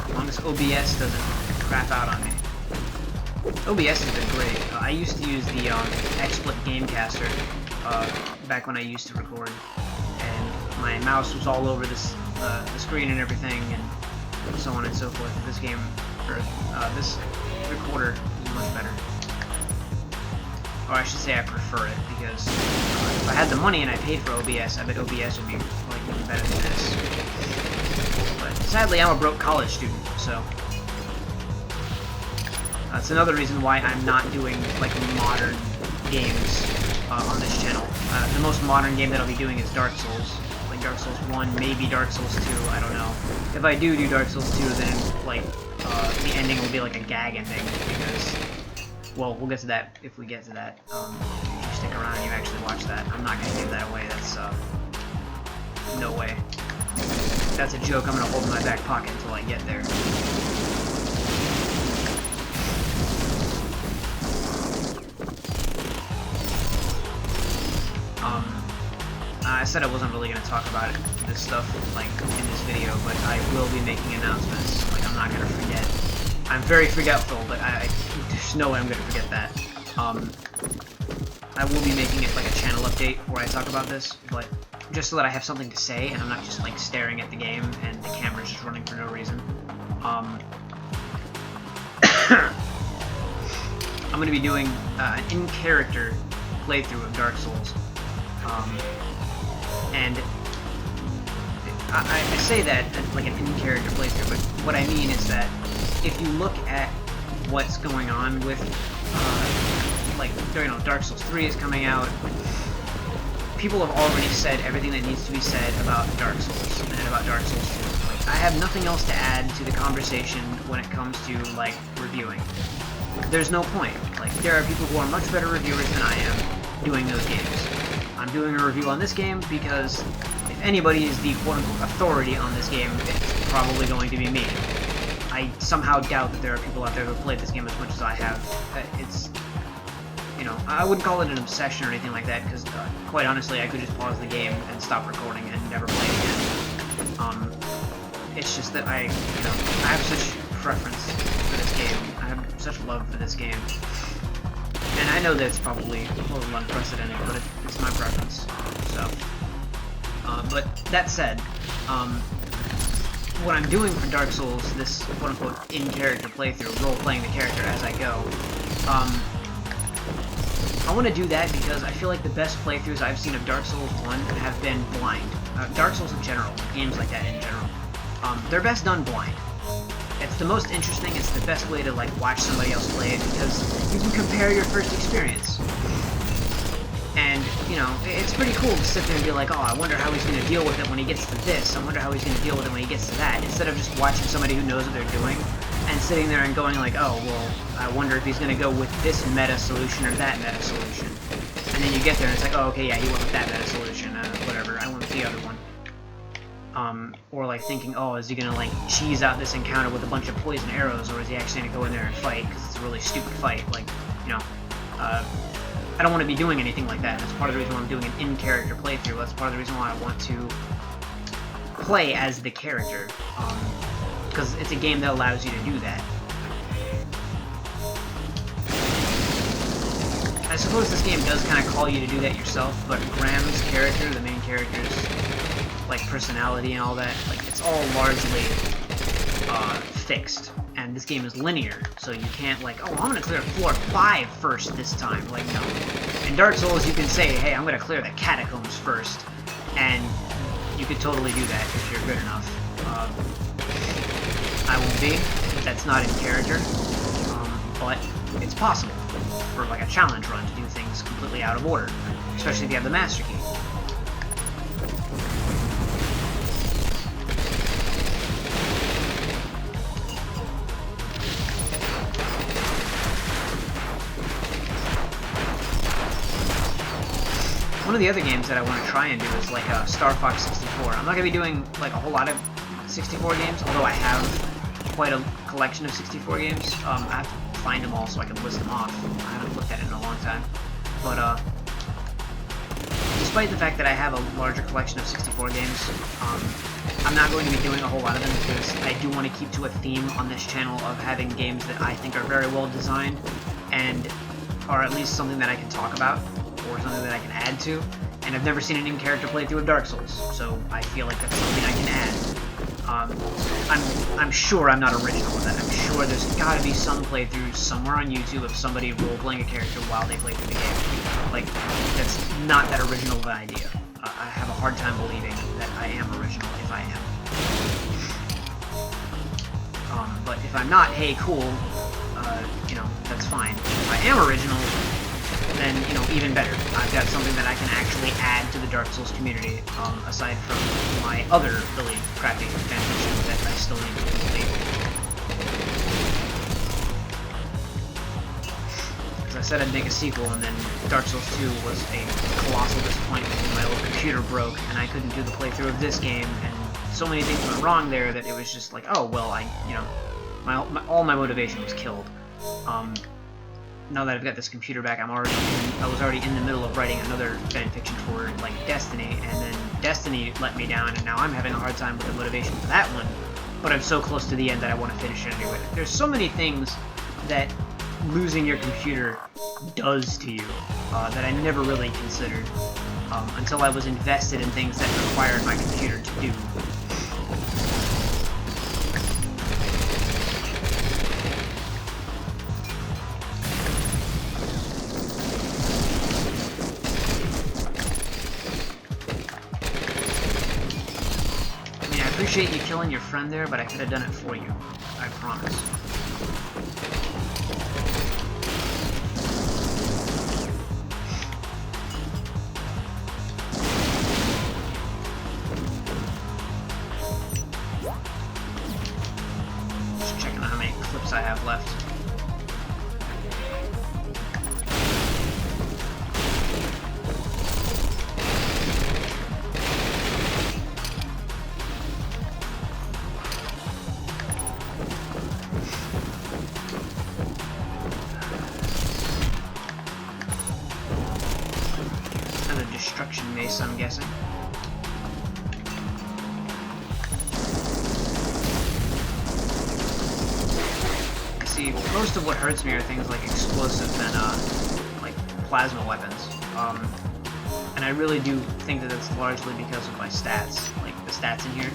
As long as OBS doesn't crap out on me. OBS has been great. I used to use the XSplit Gamecaster back when I used to record, and my mouse was all over this the screen and everything, and so on and so forth. This game, or this recorder, is much better. Or I should say I prefer it, because if I had the money and I paid for OBS, I bet OBS would be like even better than this. But sadly, I'm a broke college student, so that's another reason why I'm not doing like modern games on this channel. The most modern game that I'll be doing is Dark Souls. Like Dark Souls 1, maybe Dark Souls 2, I don't know. If I do Dark Souls 2, then like the ending will be like a gag ending, because, well, we'll get to that if we get to that. If you stick around and you actually watch that, I'm not gonna give that away. That's no way. That's a joke I'm gonna hold in my back pocket until I get there. I said I wasn't really going to talk about this stuff, like, in this video, but I will be making announcements. Like, I'm not going to forget. I'm very forgetful, but there's no way I'm going to forget that. I will be making it like a channel update where I talk about this, but just so that I have something to say, and I'm not just, like, staring at the game and the camera's just running for no reason. I'm going to be doing an in-character playthrough of Dark Souls. And I say that as like an in-character playthrough, but what I mean is that if you look at what's going on with, like, you know, Dark Souls 3 is coming out, people have already said everything that needs to be said about Dark Souls and about Dark Souls 2. Like, I have nothing else to add to the conversation when it comes to, like, reviewing. There's no point. Like, there are people who are much better reviewers than I am doing those games. I'm doing a review on this game because if anybody is the quote-unquote authority on this game, it's probably going to be me. I somehow doubt that there are people out there who have played this game as much as I have. It's, you know, I wouldn't call it an obsession or anything like that, because quite honestly, I could just pause the game and stop recording and never play it again. It's just that I have such preference for this game. I have such love for this game. And I know that it's probably a little unprecedented, but it's my preference. So, but that said, what I'm doing for Dark Souls, this quote-unquote in-character playthrough, role-playing the character as I go, I want to do that because I feel like the best playthroughs I've seen of Dark Souls 1 have been blind. Dark Souls in general, games like that in general, they're best done blind. It's the most interesting, it's the best way to, like, watch somebody else play it, because you can compare your first experience. And, you know, it's pretty cool to sit there and be like, oh, I wonder how he's going to deal with it when he gets to this, I wonder how he's going to deal with it when he gets to that, instead of just watching somebody who knows what they're doing, and sitting there and going like, oh, well, I wonder if he's going to go with this meta solution or that meta solution. And then you get there and it's like, oh, okay, yeah, he went with that meta solution, whatever, I went with the other one. Or like thinking, oh, is he gonna like cheese out this encounter with a bunch of poison arrows, or is he actually gonna go in there and fight, because it's a really stupid fight, like, you know, I don't want to be doing anything like that. That's part of the reason why I'm doing an in-character playthrough. That's part of the reason why I want to play as the character, because it's a game that allows you to do that. I suppose this game does kind of call you to do that yourself, but Graham's character, the main character's like personality and all that, like, it's all largely fixed, and this game is linear, so you can't like, oh, I'm gonna clear floor 5 first this time. Like, no. In Dark Souls you can say, hey, I'm gonna clear the catacombs first, and you could totally do that if you're good enough. I won't be, that's not in character, but it's possible for like a challenge run to do things completely out of order, especially if you have the Master Key. One of the other games that I want to try and do is like Star Fox 64. I'm not going to be doing like a whole lot of 64 games, although I have quite a collection of 64 games. I have to find them all so I can list them off. I haven't looked at it in a long time. But despite the fact that I have a larger collection of 64 games, I'm not going to be doing a whole lot of them because I do want to keep to a theme on this channel of having games that I think are very well designed and are at least something that I can talk about, or something that I can add to, and I've never seen an in-character playthrough of Dark Souls, so I feel like that's something I can add. I'm sure I'm not original with that. I'm sure there's gotta be some playthroughs somewhere on YouTube of somebody role-playing a character while they play through the game. Like, that's not that original of an idea. I have a hard time believing that I am original if I am. But if I'm not, hey, cool, you know, that's fine. If I am original, then, you know, even better. I've got something that I can actually add to the Dark Souls community, aside from my other really crappy fanfiction that I still need to complete. As I said, I'd make a sequel, and then Dark Souls 2 was a colossal disappointment when my old computer broke, and I couldn't do the playthrough of this game, and so many things went wrong there that it was just like, oh, well, you know, all my motivation was killed. Now that I've got this computer back, I was already in the middle of writing another fanfiction for, like, Destiny, and then Destiny let me down, and now I'm having a hard time with the motivation for that one, but I'm so close to the end that I want to finish it anyway. There's so many things that losing your computer does to you that I never really considered until I was invested in things that required my computer to do. appreciate you killing your friend there, but I could have done it for you. I promise. Just checking out how many clips I have left. Destruction mace, I'm guessing. See, most of what hurts me are things like explosive and like plasma weapons. And I really do think that that's largely because of my stats, like the stats in here.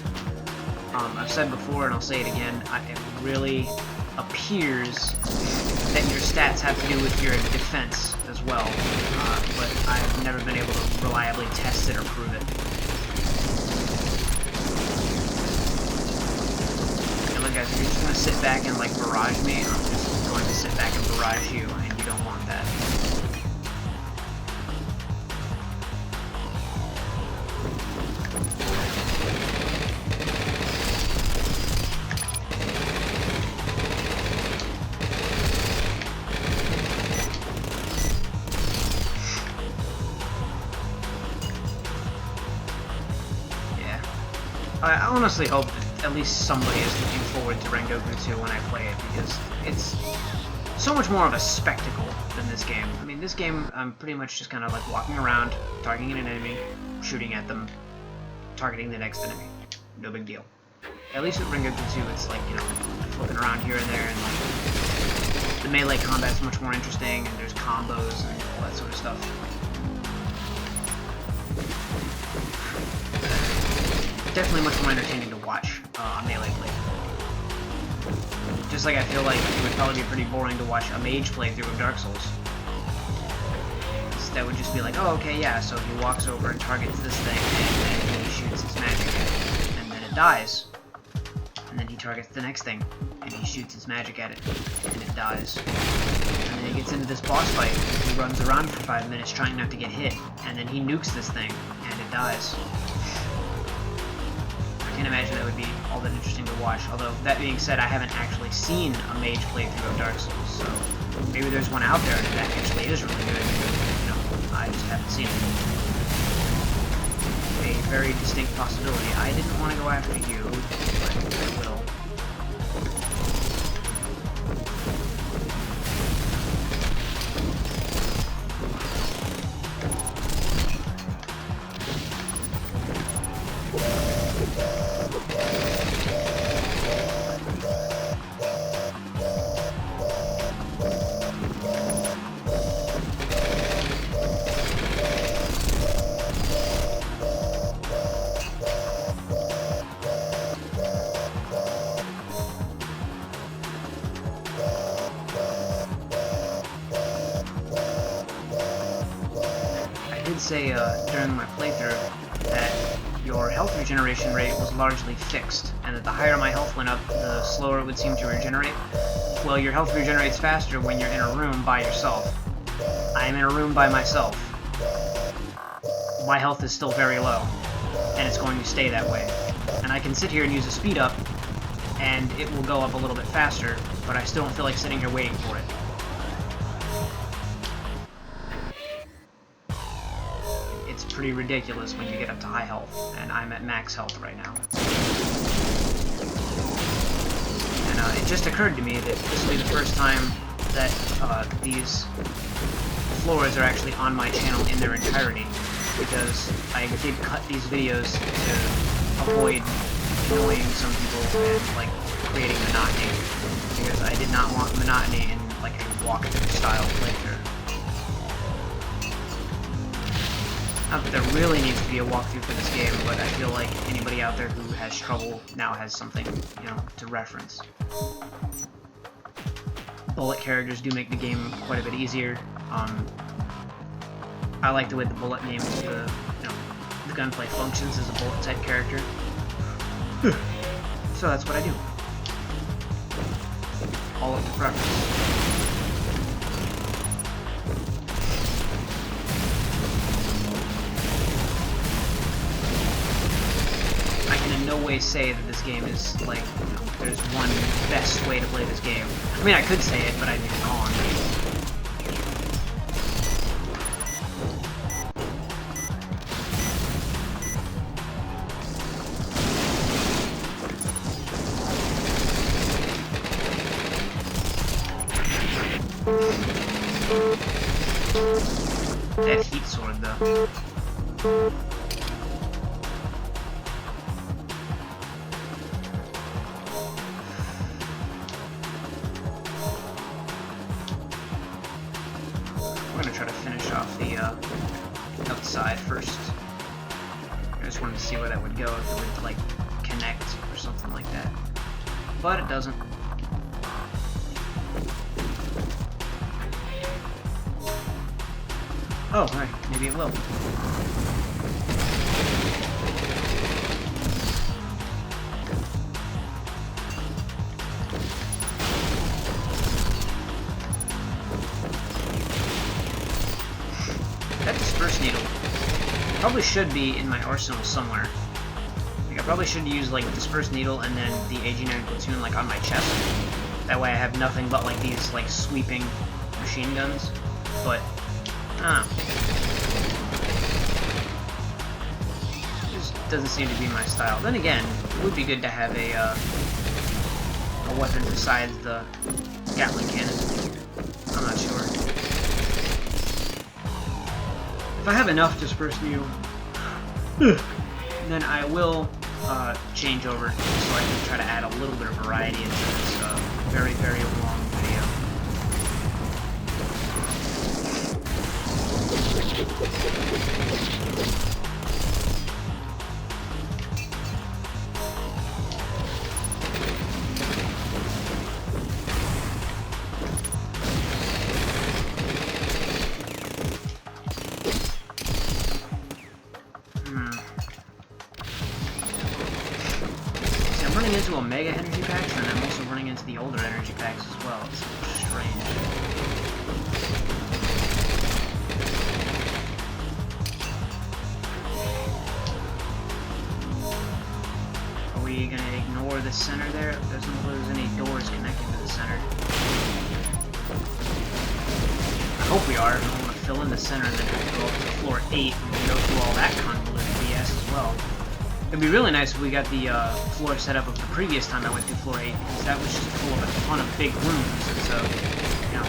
I've said before, and I'll say it again, it really appears that your stats have to do with your defense as well, but I've never been able to reliably test it or prove it. And look guys, if you're just going to sit back and like barrage me, I'm just going to sit back and barrage you, and you don't want that. I honestly hope that at least somebody is looking forward to Rengoku 2 when I play it, because it's so much more of a spectacle than this game. I mean, this game, I'm pretty much just kind of like walking around, targeting an enemy, shooting at them, targeting the next enemy. No big deal. At least with Rengoku 2, it's like, you know, flipping around here and there, and like, the melee combat's much more interesting, and there's combos and all that sort of stuff. Definitely much more entertaining to watch a melee playthrough. Just like I feel like it would probably be pretty boring to watch a mage playthrough of Dark Souls. That would just be like, oh, okay, yeah, so he walks over and targets this thing, and then he shoots his magic at it, and then it dies. And then he targets the next thing, and he shoots his magic at it, and it dies. And then he gets into this boss fight, he runs around for 5 minutes trying not to get hit, and then he nukes this thing, and it dies. I can't imagine that would be all that interesting to watch, although, that being said, I haven't actually seen a mage playthrough of Dark Souls, so maybe there's one out there and that actually is really good. You know, I just haven't seen it. A very distinct possibility. I didn't want to go after you, but I will. Say during my playthrough that your health regeneration rate was largely fixed, and that the higher my health went up, the slower it would seem to regenerate. Well, your health regenerates faster when you're in a room by yourself. I'm in a room by myself. My health is still very low, and it's going to stay that way. And I can sit here and use a speed up, and it will go up a little bit faster, but I still don't feel like sitting here waiting for it. Pretty ridiculous when you get up to high health, and I'm at max health right now. And it just occurred to me that this will be the first time that these floors are actually on my channel in their entirety, because I did cut these videos to avoid annoying some people and like creating monotony, because I did not want monotony in like a walkthrough style playthrough. Not that there really needs to be a walkthrough for this game, but I feel like anybody out there who has trouble now has something, you know, to reference. Bullet characters do make the game quite a bit easier. I like the way the bullet names the gunplay functions as a bullet type character. So that's what I do. All up to preference. I can in no way say that this game is, like, you know, there's one best way to play this game. I mean, I could say it, but I'd be wrong. That heat sword, though. We're gonna try to finish off the outside first. I just wanted to see where that would go, if it would, like, connect or something like that. But it doesn't. Oh, alright, maybe it will. That disperse needle probably should be in my arsenal somewhere. Like, I probably should use, like, disperse needle and then the H.E.A.V.E.N platoon, like, on my chest. That way I have nothing but, like, these, like, sweeping machine guns. But just doesn't seem to be my style. Then again, it would be good to have a weapon besides the Gatling cannon. I'm not sure. If I have enough dispersed needle, then I will change over so I can try to add a little bit of variety into this very, very long video. See, I'm running into Omega energy packs, and I'm also running into the older energy packs as well. It's strange. Are we gonna ignore the center there? Doesn't look like there's any doors connecting to the center. I hope we are. I don't want to fill in the center and then have to go up to floor 8 and go through all that convoluted BS as well. It'd be really nice if we got the floor set up of the previous time I went through floor 8, because that was just full of a ton of big rooms, and so, you know,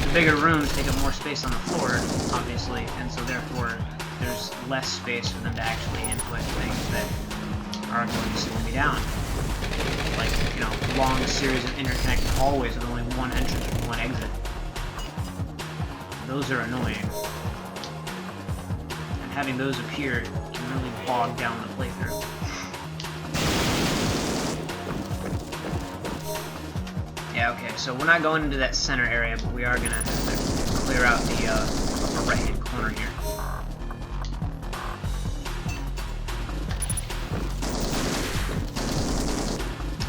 the bigger rooms take up more space on the floor, obviously, and so therefore there's less space for them to actually input things that are going to slow me down. Like, you know, long series of interconnected hallways with only one entrance and one exit. Those are annoying. And having those appear can really bog down the playthrough. Yeah, okay, so we're not going into that center area, but we are gonna have to clear out the upper right-hand corner here.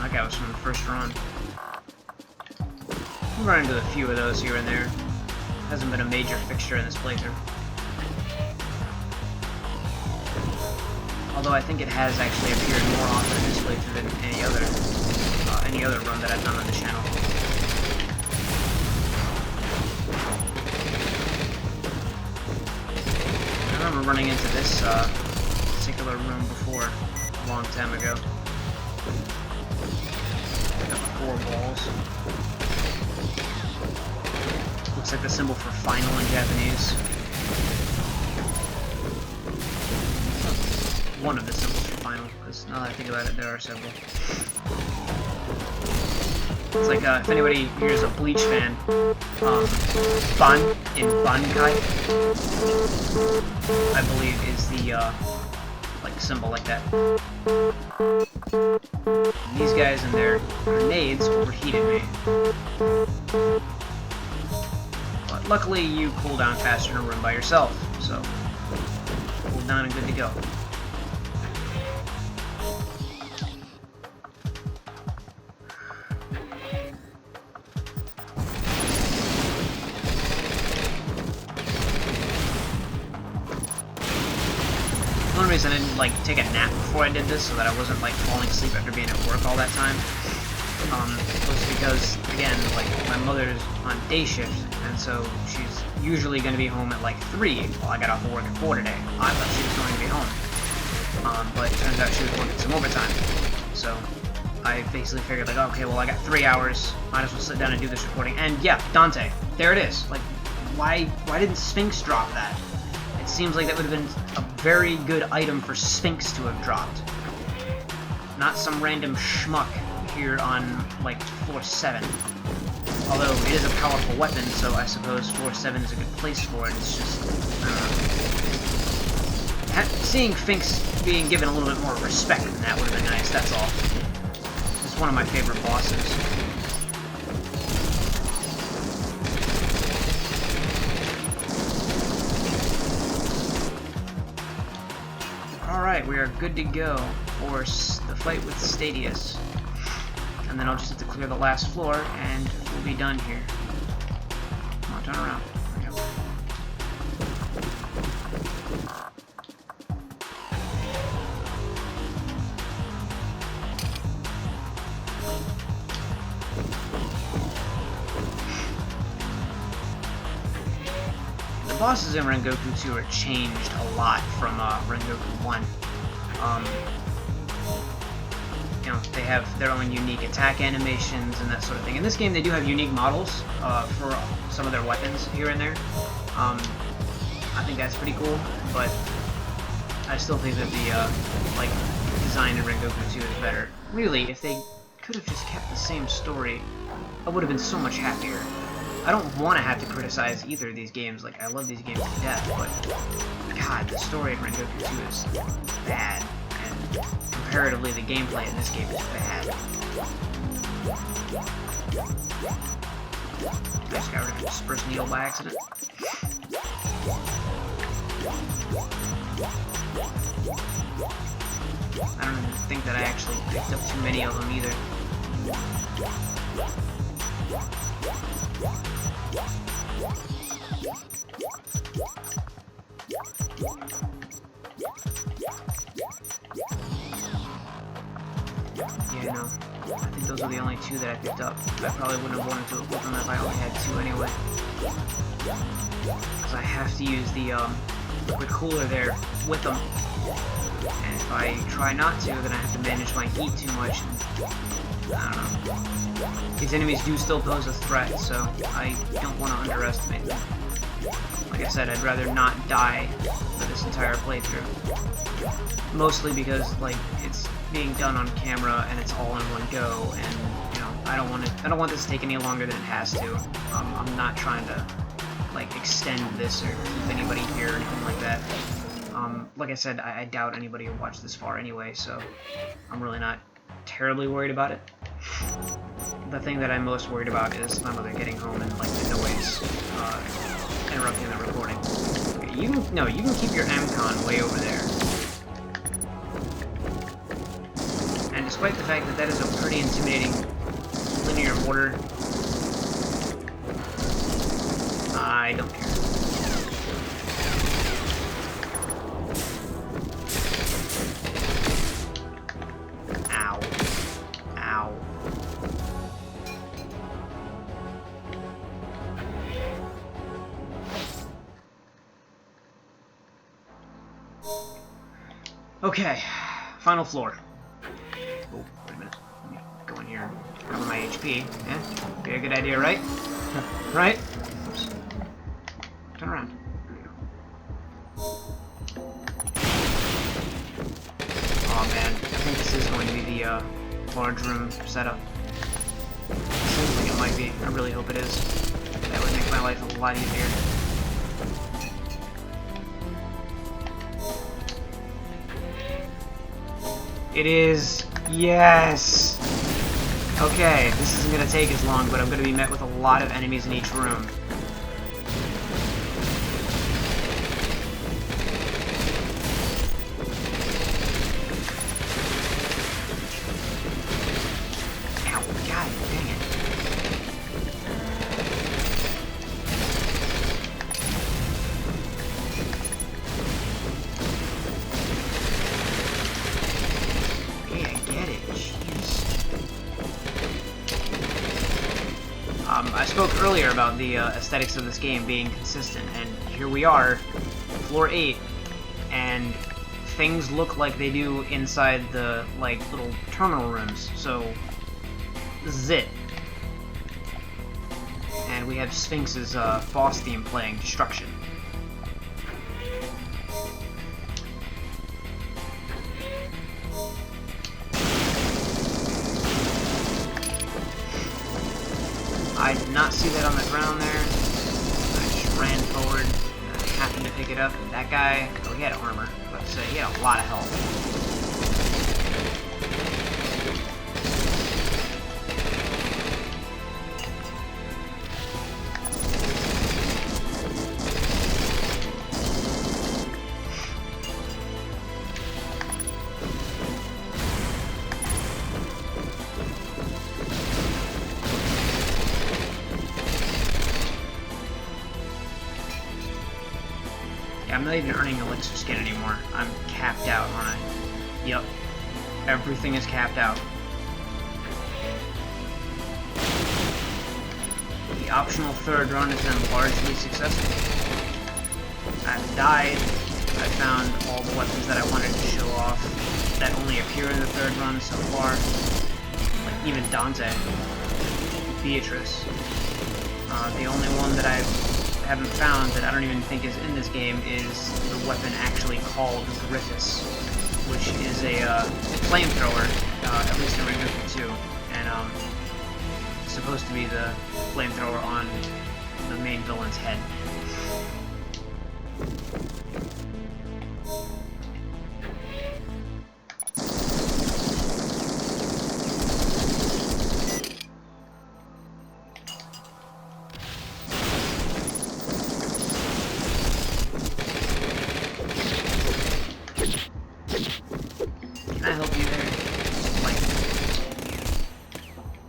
That guy was from the first run. We've run into a few of those here and there. Hasn't been a major fixture in this playthrough. Although I think it has actually appeared more often in this playthrough than any other run that I've done on the channel. I remember running into this particular room before, a long time ago. Got 4 walls. Looks like the symbol for final in Japanese. One of the symbols for final, because now that I think about it, there are several. It's like, if anybody here is a Bleach fan, Ban in Bankai, I believe, is the, like, symbol like that. And these guys and their grenades overheated me. But luckily, you cool down faster in a room by yourself, so cool down and good to go. reason I didn't like take a nap before I did this, so that I wasn't like falling asleep after being at work all that time. Was because, again, like, my mother's on day shift, and so she's usually going to be home at like 3 while I got off of work at 4 today. I thought she was going to be home, but it turns out she was working some overtime. So I basically figured, like, okay, well, I got 3 hours, might as well sit down and do this recording. And yeah, Dante, there it is. Like, why didn't Sphinx drop that? It seems like that would have been a very good item for Sphinx to have dropped. Not some random schmuck here on, like, floor 7. Although it is a powerful weapon, so I suppose floor 7 is a good place for it. It's just, I don't know. Seeing Sphinx being given a little bit more respect than that would have been nice, that's all. It's one of my favorite bosses. Alright, we are good to go for the fight with Stadius. And then I'll just have to clear the last floor, and we'll be done here. Come on, turn around. There we go. The bosses in Rengoku 2 are changed a lot from Rengoku 1. You know, they have their own unique attack animations and that sort of thing. In this game, they do have unique models for some of their weapons here and there. I think that's pretty cool, but I still think that the like design in Rengoku 2 is better. Really, if they could have just kept the same story, I would have been so much happier. I don't want to have to criticize either of these games. Like, I love these games to death, but God, the story in Rengoku 2 is bad. Comparatively, the gameplay in this game is bad. I just got rid of a dispersed needle by accident. I don't even think that I actually picked up too many of them either. Yeah, no. I think those are the only 2 that I picked up. I probably wouldn't have wanted to equip them if I only had 2 anyway. Because I have to use the liquid cooler there with them. And if I try not to, then I have to manage my heat too much. And I don't know. These enemies do still pose a threat, so I don't want to underestimate them. Like I said, I'd rather not die for this entire playthrough. Mostly because, like, it's being done on camera and it's all in one go, and you know, I don't want this to take any longer than it has to. I'm not trying to like extend this or keep anybody here or anything like that. Like I said, I doubt anybody will watch this far anyway, so I'm really not terribly worried about it. The thing that I'm most worried about is my mother getting home and like the noise interrupting the recording. Okay, you can keep your MCON way over there. And despite the fact that that is a pretty intimidating linear order, I don't care. Ow. Ow. Okay, final floor. Oh, wait a minute. Let me go in here and cover my HP. Yeah, be a good idea, right? Right? Oops. Turn around. There we go. Oh man, I think this is going to be the large room setup. Seems like it might be. I really hope it is. That would make my life a lot easier. It is. Yes! Okay, this isn't going to take as long, but I'm going to be met with a lot of enemies in each room. Ow, god dang it. it. Jeez. I spoke earlier about the aesthetics of this game being consistent, and here we are, floor 8, and things look like they do inside the, like, little terminal rooms, so this is it. And we have Sphinx's boss theme playing, Destruction. I did not see that on the ground there. I just ran forward, and I happened to pick it up. That guy, oh, he had armor, but he had a lot of health. I'm not even earning elixir skin anymore. I'm capped out, aren't I? Yep. Everything is capped out. The optional third run has been largely successful. I've died. I found all the weapons that I wanted to show off that only appear in the third run so far. Like even Dante. Beatrice. The only one that I haven't found that I don't even think is in this game is the weapon actually called Griffiths, which is a flamethrower, at least in Rengoku 2, and it's supposed to be the flamethrower on the main villain's head. Can I help you there? Like,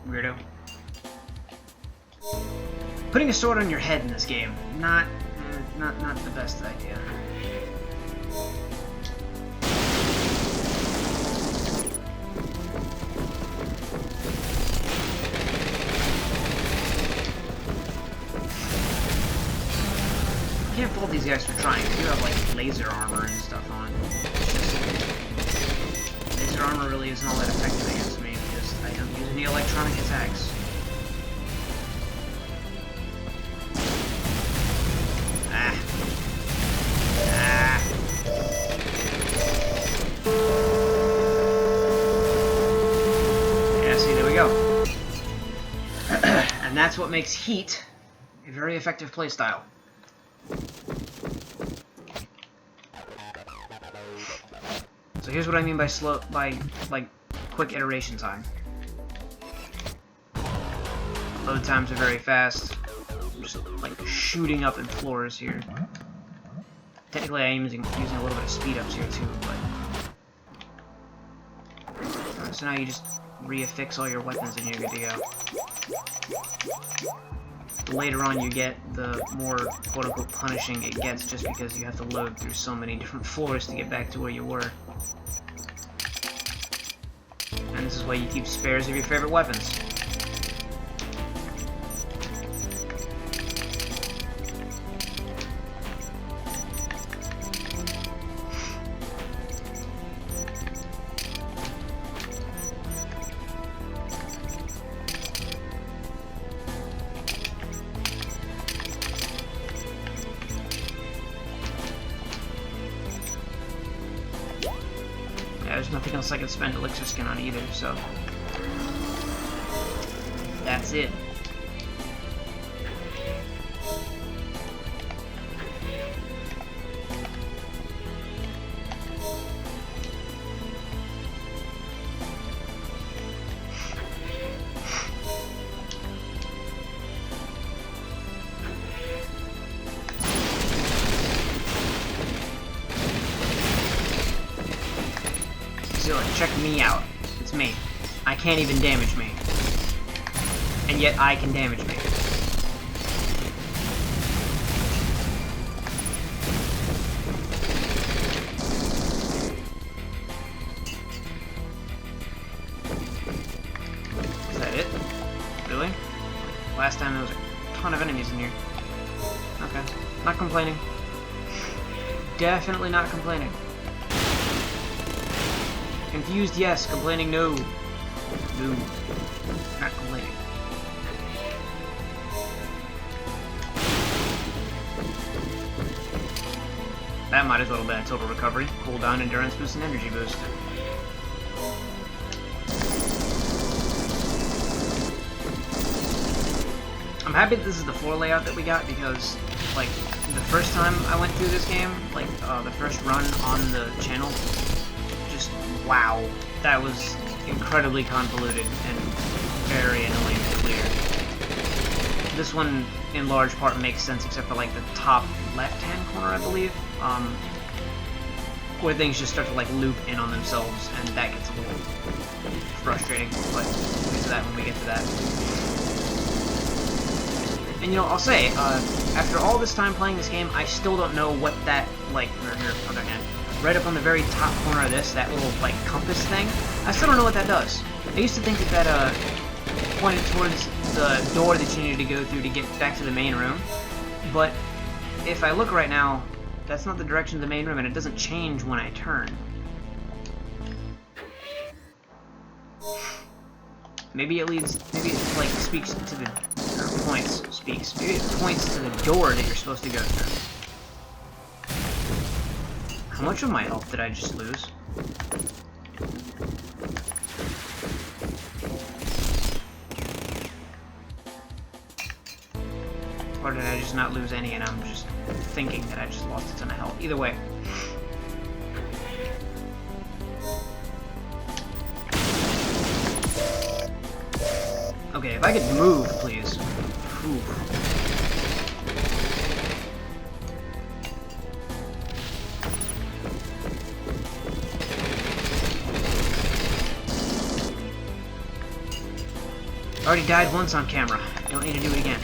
weirdo. Putting a sword on your head in this game, not the best idea. I can't fault these guys for trying. They do have like laser armor and stuff on. Laser armor really isn't all that effective against me because I don't use any electronic attacks. Yeah, see, there we go. And that's what makes H.E.A.V.E. a very effective playstyle. So here's what I mean by like quick iteration time. Load times are very fast. I'm just like shooting up in floors here. Technically I am using a little bit of speed ups here too, but so now you just reaffix all your weapons and you're good to go. The later on you get, the more quote-unquote punishing it gets just because you have to load through so many different floors to get back to where you were. And this is why you keep spares of your favorite weapons. There's nothing else I can spend elixir skin on either, so that's it. Check me out. It's me. I can't even damage me. And yet I can damage me. Last time there was a ton of enemies in here. Okay. Not complaining. Definitely not complaining. Confused, yes. Complaining, no. No. Not complaining. That might as well have been a total recovery. Cooldown, endurance boost, and energy boost. I'm happy that this is the floor layout that we got because, like, the first time I went through this game, like, the first run on the channel, just, wow, that was incredibly convoluted and very annoying to clear. This one, in large part, makes sense except for, like, the top left-hand corner, I believe, where things just start to, like, loop in on themselves, and that gets a little frustrating, but we'll get to that when we get to that. And, you know, I'll say, after all this time playing this game, I still don't know what that, like, here, other hand, right up on the very top corner of this, that little, like, compass thing, I still don't know what that does. I used to think that that, pointed towards the door that you needed to go through to get back to the main room, but if I look right now, that's not the direction of the main room, and it doesn't change when I turn. Maybe it leads, maybe it, like, speaks to the, or points, speaks, maybe it points to the door that you're supposed to go through. How much of my health did I just lose? Or did I just not lose any and I'm just thinking that I just lost a ton of health? Either way. Okay, if I could move, please. Whew. I already died once on camera. Don't need to do it again.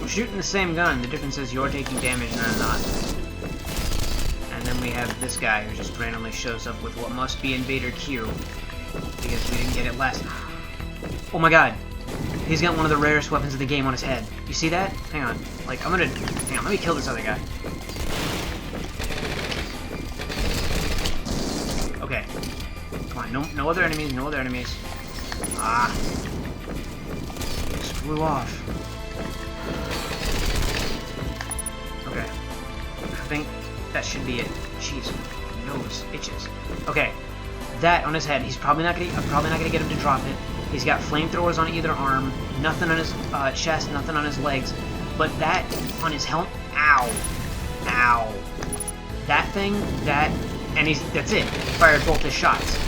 Shooting the same gun, the difference is you're taking damage and I'm not. And then we have this guy who just randomly shows up with what must be Invader Q. Because we didn't get it last... Oh my god! He's got one of the rarest weapons of the game on his head. You see that? Hang on. Like, I'm gonna... Hang on, let me kill this other guy. Okay. Come on, no other enemies, no other enemies. Ah. Just flew off. Okay. I think that should be it. Jeez, my nose itches. Okay. That on his head. He's probably not gonna. I'm probably not gonna get him to drop it. He's got flamethrowers on either arm. Nothing on his chest. Nothing on his legs. But that on his helmet. Ow. Ow. That thing. That. And he's. That's it. Fired both his shots.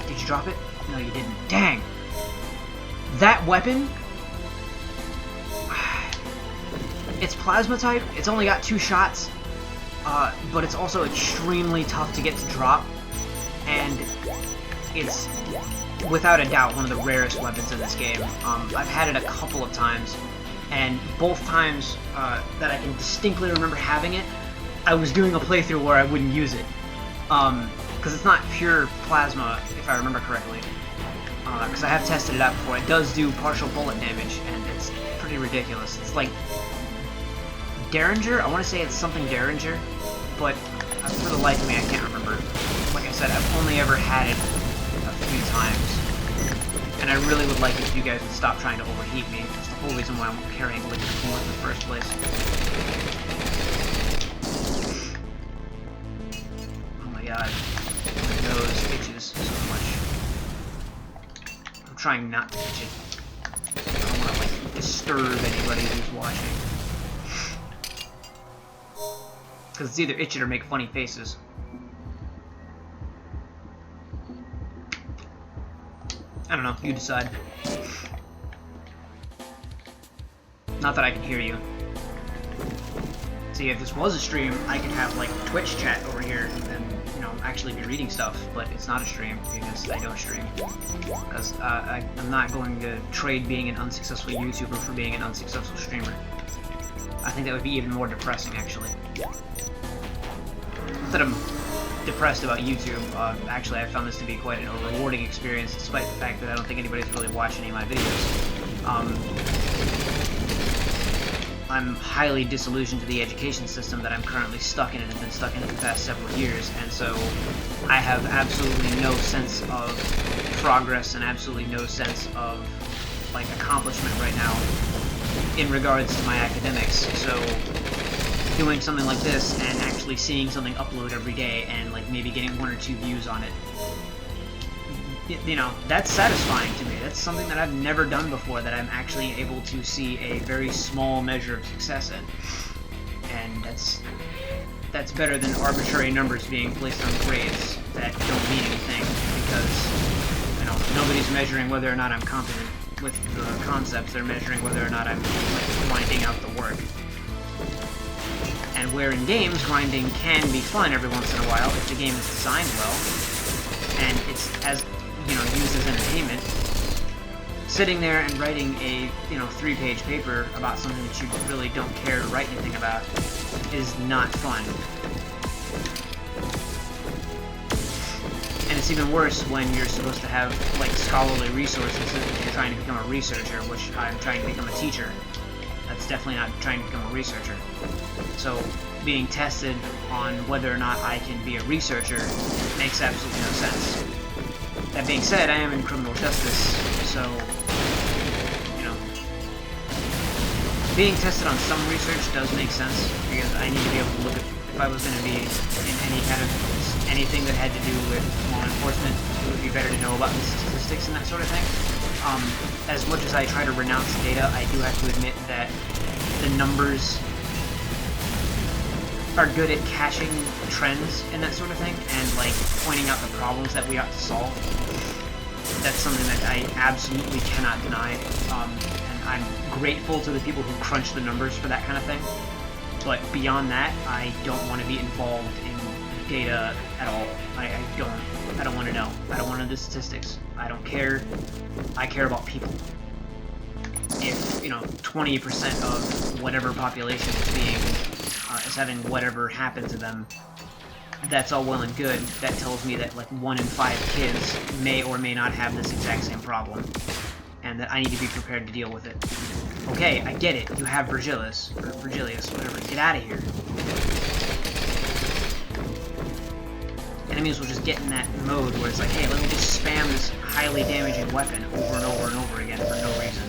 Did you drop it? No, you didn't. Dang. That weapon. It's plasma type. It's only got 2 shots. But it's also extremely tough to get to drop, and it's without a doubt one of the rarest weapons in this game. I've had it a couple of times, and both times that I can distinctly remember having it, I was doing a playthrough where I wouldn't use it, because it's not pure plasma, if I remember correctly, because I have tested it out before. It does do partial bullet damage, and it's pretty ridiculous. It's like Derringer? I want to say it's something Derringer, but for the life of me, I can't remember. Like I said, I've only ever had it a few times, and I really would like it if you guys would stop trying to overheat me. That's the whole reason why I'm carrying liquid coolant in the first place. Oh my god, my nose itches so much. I'm trying not to itch it. I don't want to, like, disturb anybody who's watching. Because it's either itch it or make funny faces. I don't know, you decide. Not that I can hear you. See, if this was a stream, I could have, like, Twitch chat over here, and, you know, actually actually be reading stuff, but it's not a stream because I don't stream. Because I'm not going to trade being an unsuccessful YouTuber for being an unsuccessful streamer. I think that would be even more depressing, actually. Not that I'm depressed about YouTube. Actually, I found this to be quite a rewarding experience, despite the fact that I don't think anybody's really watched any of my videos. I'm highly disillusioned to the education system that I'm currently stuck in and have been stuck in it the past several years, and so I have absolutely no sense of progress and absolutely no sense of, like, accomplishment right now in regards to my academics. So doing something like this and actually seeing something upload every day and, like, maybe getting 1 or 2 views on it, you know, that's satisfying to me. That's something that I've never done before, that I'm actually able to see a very small measure of success in. And that's better than arbitrary numbers being placed on grades that don't mean anything, because, you know, nobody's measuring whether or not I'm competent with the concepts. They're measuring whether or not I'm, like, grinding out the work. And where in games, grinding can be fun every once in a while if the game is designed well, and it's as, you know, used as entertainment. Sitting there and writing a, you know, 3-page paper about something that you really don't care to write anything about is not fun. And it's even worse when you're supposed to have, like, scholarly resources if you're trying to become a researcher, which I'm trying to become a teacher. That's definitely not trying to become a researcher. So being tested on whether or not I can be a researcher makes absolutely no sense. That being said, I am in criminal justice, so, you know, being tested on some research does make sense, because I need to be able to look at, if I was going to be in any kind of, anything that had to do with law enforcement, it would be better to know about the statistics and that sort of thing. As much as I try to renounce data, I do have to admit that the numbers are good at catching trends and that sort of thing, and, like, pointing out the problems that we ought to solve. That's something that I absolutely cannot deny, and I'm grateful to the people who crunch the numbers for that kind of thing. But beyond that, I don't want to be involved in data at all. I don't want to know. I don't want to know the statistics. I don't care. I care about people. If, you know, 20% of whatever population is being is having whatever happen to them, that's all well and good. That tells me that, like, 1 in 5 kids may or may not have this exact same problem, and that I need to be prepared to deal with it. Okay, I get it. You have Virgilius, or Virgilius, whatever. Get out of here. Enemies will just get in that mode where it's like, hey, let me just spam this highly damaging weapon over and over and over again for no reason.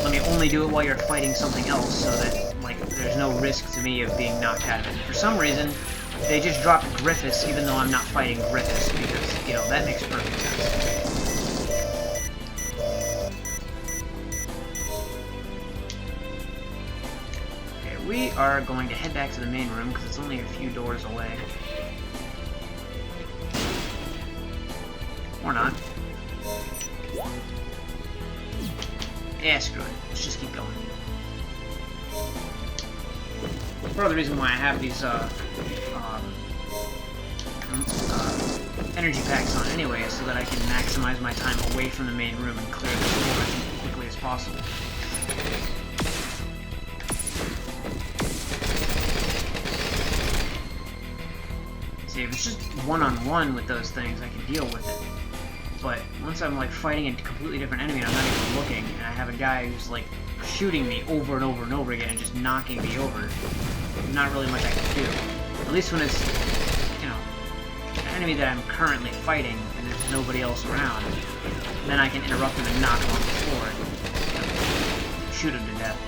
Let me only do it while you're fighting something else, so that, like, there's no risk to me of being knocked out of it. For some reason, they just dropped Griffiths even though I'm not fighting Griffiths, because, you know, that makes perfect sense. Okay, we are going to head back to the main room, because it's only a few doors away. Or not. Yeah, screw it. Let's just keep going. Part of the reason why I have these energy packs on anyway is so that I can maximize my time away from the main room and clear this floor as quickly as possible. See, if it's just one-on-one with those things, I can deal with it. But once I'm, like, fighting a completely different enemy and I'm not even looking, and I have a guy who's, like, shooting me over and over and over again and just knocking me over, there's not really much I can do. At least when it's, you know, an enemy that I'm currently fighting and there's nobody else around, then I can interrupt him and knock him off the floor and, you know, shoot him to death.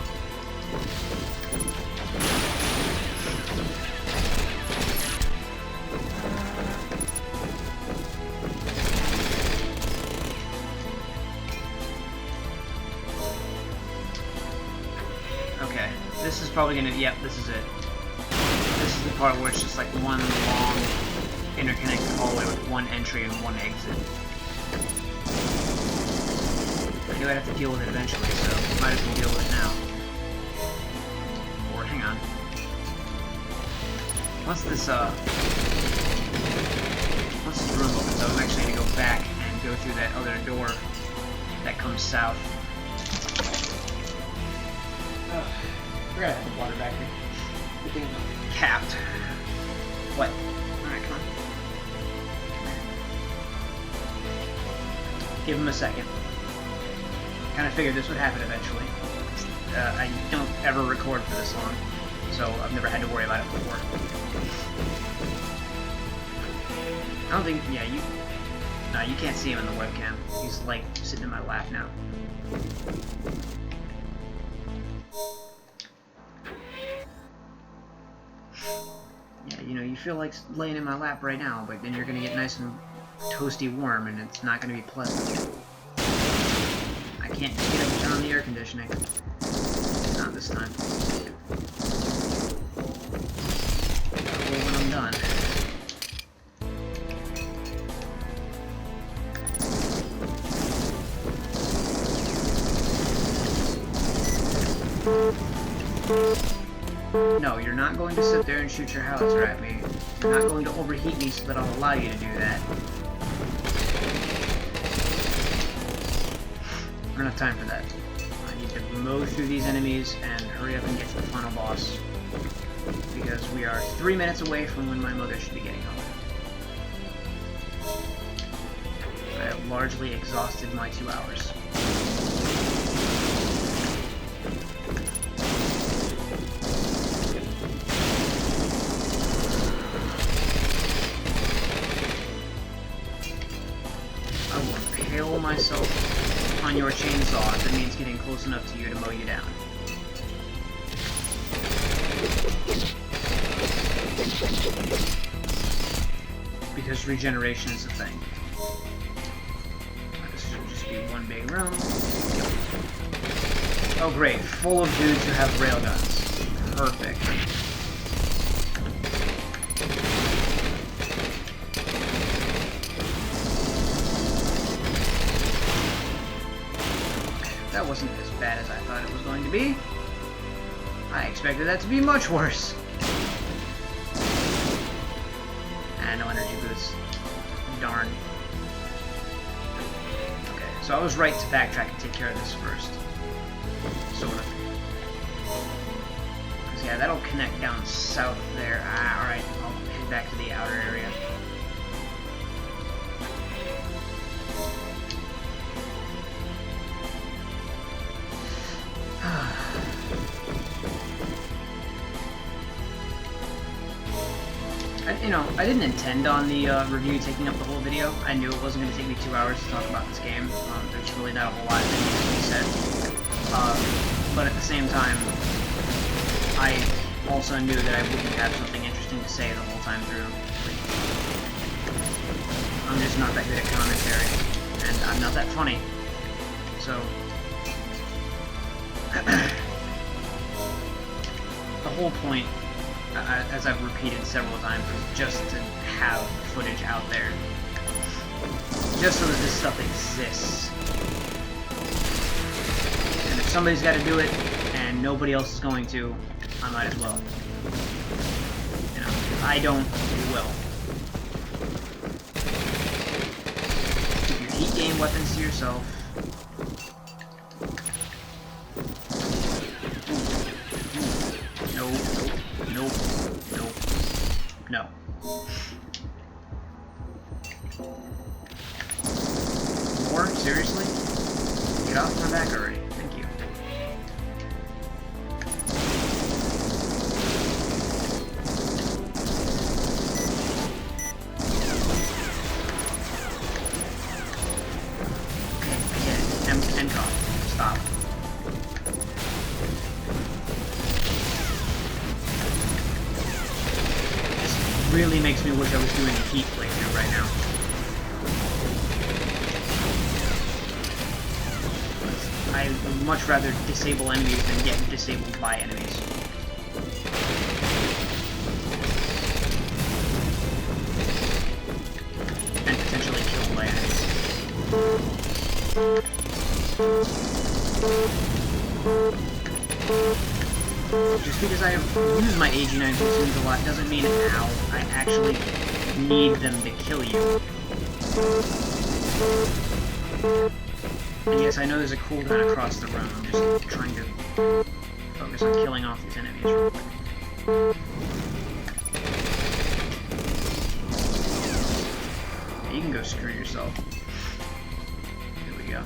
This is probably gonna, yep, this is it. This is the part where it's just like one long interconnected hallway with one entry and one exit. I knew I'd have to deal with it eventually, so might as well deal with it now. Or, hang on. Once this room opens, I'm actually going to go back and go through that other door that comes south. Oh, forgot I had the water back here. Good thing it's capped. What? Alright, come on. Give him a second. Kind of figured this would happen eventually. I don't ever record for this long, so I've never had to worry about it before. I don't think, yeah, you can't see him in the webcam. He's like sitting in my lap now. Yeah, you know, you feel like laying in my lap right now, but then you're gonna get nice and toasty warm, and it's not gonna be pleasant. I can't just get up and turn on the air conditioning. Not this time. Well, when I'm done. No, you're not going to sit there and shoot your howitzer at me. You're not going to overheat me so that I'll allow you to do that. I don't have time for that. I need to mow through these enemies and hurry up and get to the final boss. Because we are 3 minutes away from when my mother should be getting home. I have largely exhausted my 2 hours. I will impale myself on your chainsaw if it means getting close enough to you to mow you down. Because regeneration is a thing. This should just be one big room. Oh great, full of dudes who have railguns. Perfect. That wasn't as bad as I thought it was going to be. I expected that to be much worse. And no energy boosts. Darn. Okay, so I was right to backtrack and take care of this first. Sort of. Because yeah, that'll connect down south there. Ah, alright, I'll head back to the outer area. You know, I didn't intend on the review taking up the whole video. I knew it wasn't going to take me 2 hours to talk about this game. There's really not a whole lot that needs to be said. But at the same time, I also knew that I wouldn't have something interesting to say the whole time through. Like, I'm just not that good at commentary, and I'm not that funny. So, the whole point, as I've repeated several times, is just to have footage out there. Just so that this stuff exists. And if somebody's got to do it, and nobody else is going to, I might as well. You know, if I don't, you will. Keep your heat gain weapons to yourself. Nope. No. More? Seriously? Get off my back already. Thank you. Okay, I get it. End off. Stop. Really makes me wish I was doing a H.E.A.V.E. playthrough right now. I would much rather disable enemies than get disabled by enemies. And potentially killed by enemies. Just because I use my AG9 platoons a lot doesn't mean, ow, I actually need them to kill you. And yes, I know there's a cooldown across the room. I'm just trying to focus on killing off these enemies real quick. Yeah, you can go screw yourself. Here we go.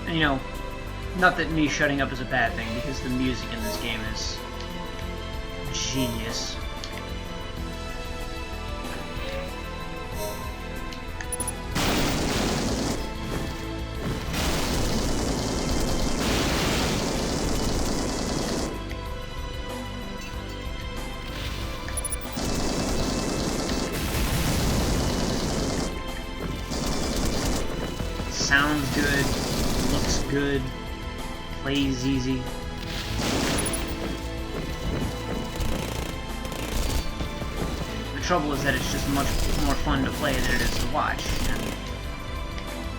And you know, not that me shutting up is a bad thing, because the music in this game is genius. Sounds good, looks good, plays easy. The trouble is that it's just much more fun to play than it is to watch. And,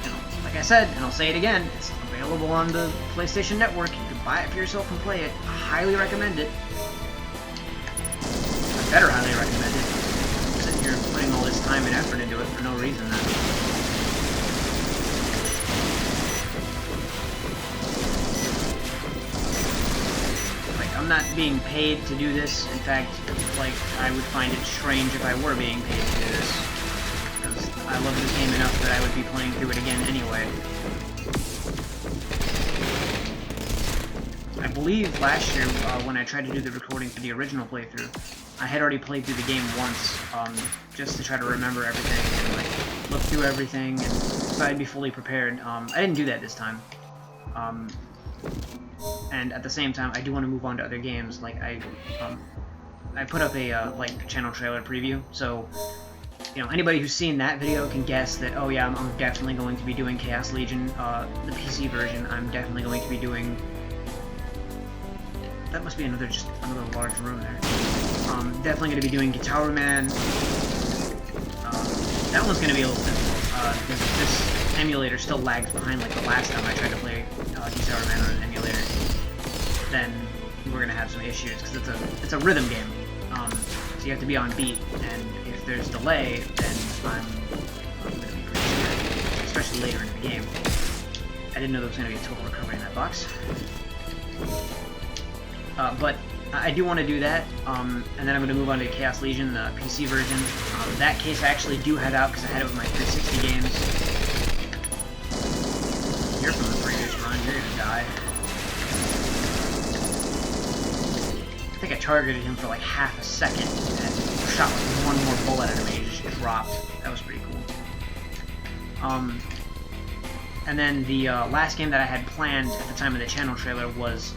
you know, like I said, and I'll say it again, it's available on the PlayStation Network. You can buy it for yourself and play it. I highly recommend it. I better highly recommend it. I'm sitting here putting all this time and effort into it for no reason then. I'm not being paid to do this. In fact, like, I would find it strange if I were being paid to do this, because I love this game enough that I would be playing through it again anyway. I believe last year, when I tried to do the recording for the original playthrough, I had already played through the game once, just to try to remember everything and, like, look through everything, and so I'd be fully prepared. I didn't do that this time. And at the same time, I do want to move on to other games. Like, I put up a, like, channel trailer preview, so, you know, anybody who's seen that video can guess that, oh yeah, I'm definitely going to be doing Chaos Legion, the PC version. I'm definitely going to be doing... That must be another large room there. Definitely going to be doing H.E.A.V.E.N. That one's going to be a little difficult, because this emulator still lags behind like the last time I tried to play H.E.A.V.E.N. on an emulator. Then we're going to have some issues, because it's a rhythm game. So you have to be on beat, and if there's delay, then I'm going to be pretty scared, especially later in the game. I didn't know there was going to be a total recovery in that box. But I do want to do that, and then I'm going to move on to Chaos Legion, the PC version. That case I actually do have out because I had it with my 360 games. You're from the previous run, you're going to die. I think I targeted him for like half a second and shot like one more bullet at him and he just dropped. That was pretty cool. And then the last game that I had planned at the time of the channel trailer was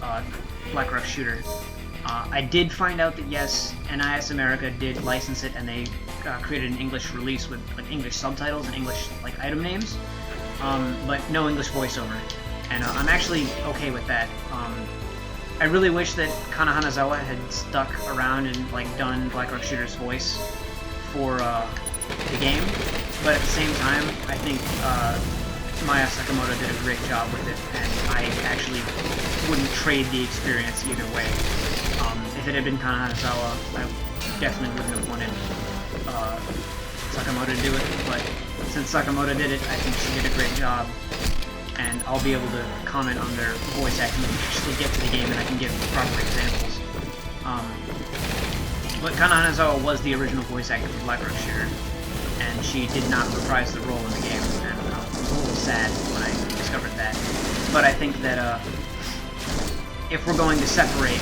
Black Shooter. I did find out that, yes, NIS America did license it, and they created an English release with like English subtitles and English like item names, but no English voiceover. And I'm actually okay with that. I really wish that Kana Hanazawa had stuck around and like done Black Shooter's voice for the game, but at the same time, I think Maya Sakamoto did a great job with it, and I actually wouldn't trade the experience either way. If it had been Kana Hanazawa, I definitely wouldn't have wanted Sakamoto to do it, but since Sakamoto did it, I think she did a great job, and I'll be able to comment on their voice acting when we actually get to the game and I can give proper examples. But Kana Hanazawa was the original voice actor for Black Shooter, and she did not reprise the role in the game, and I was a little sad when I discovered that. But I think that if we're going to separate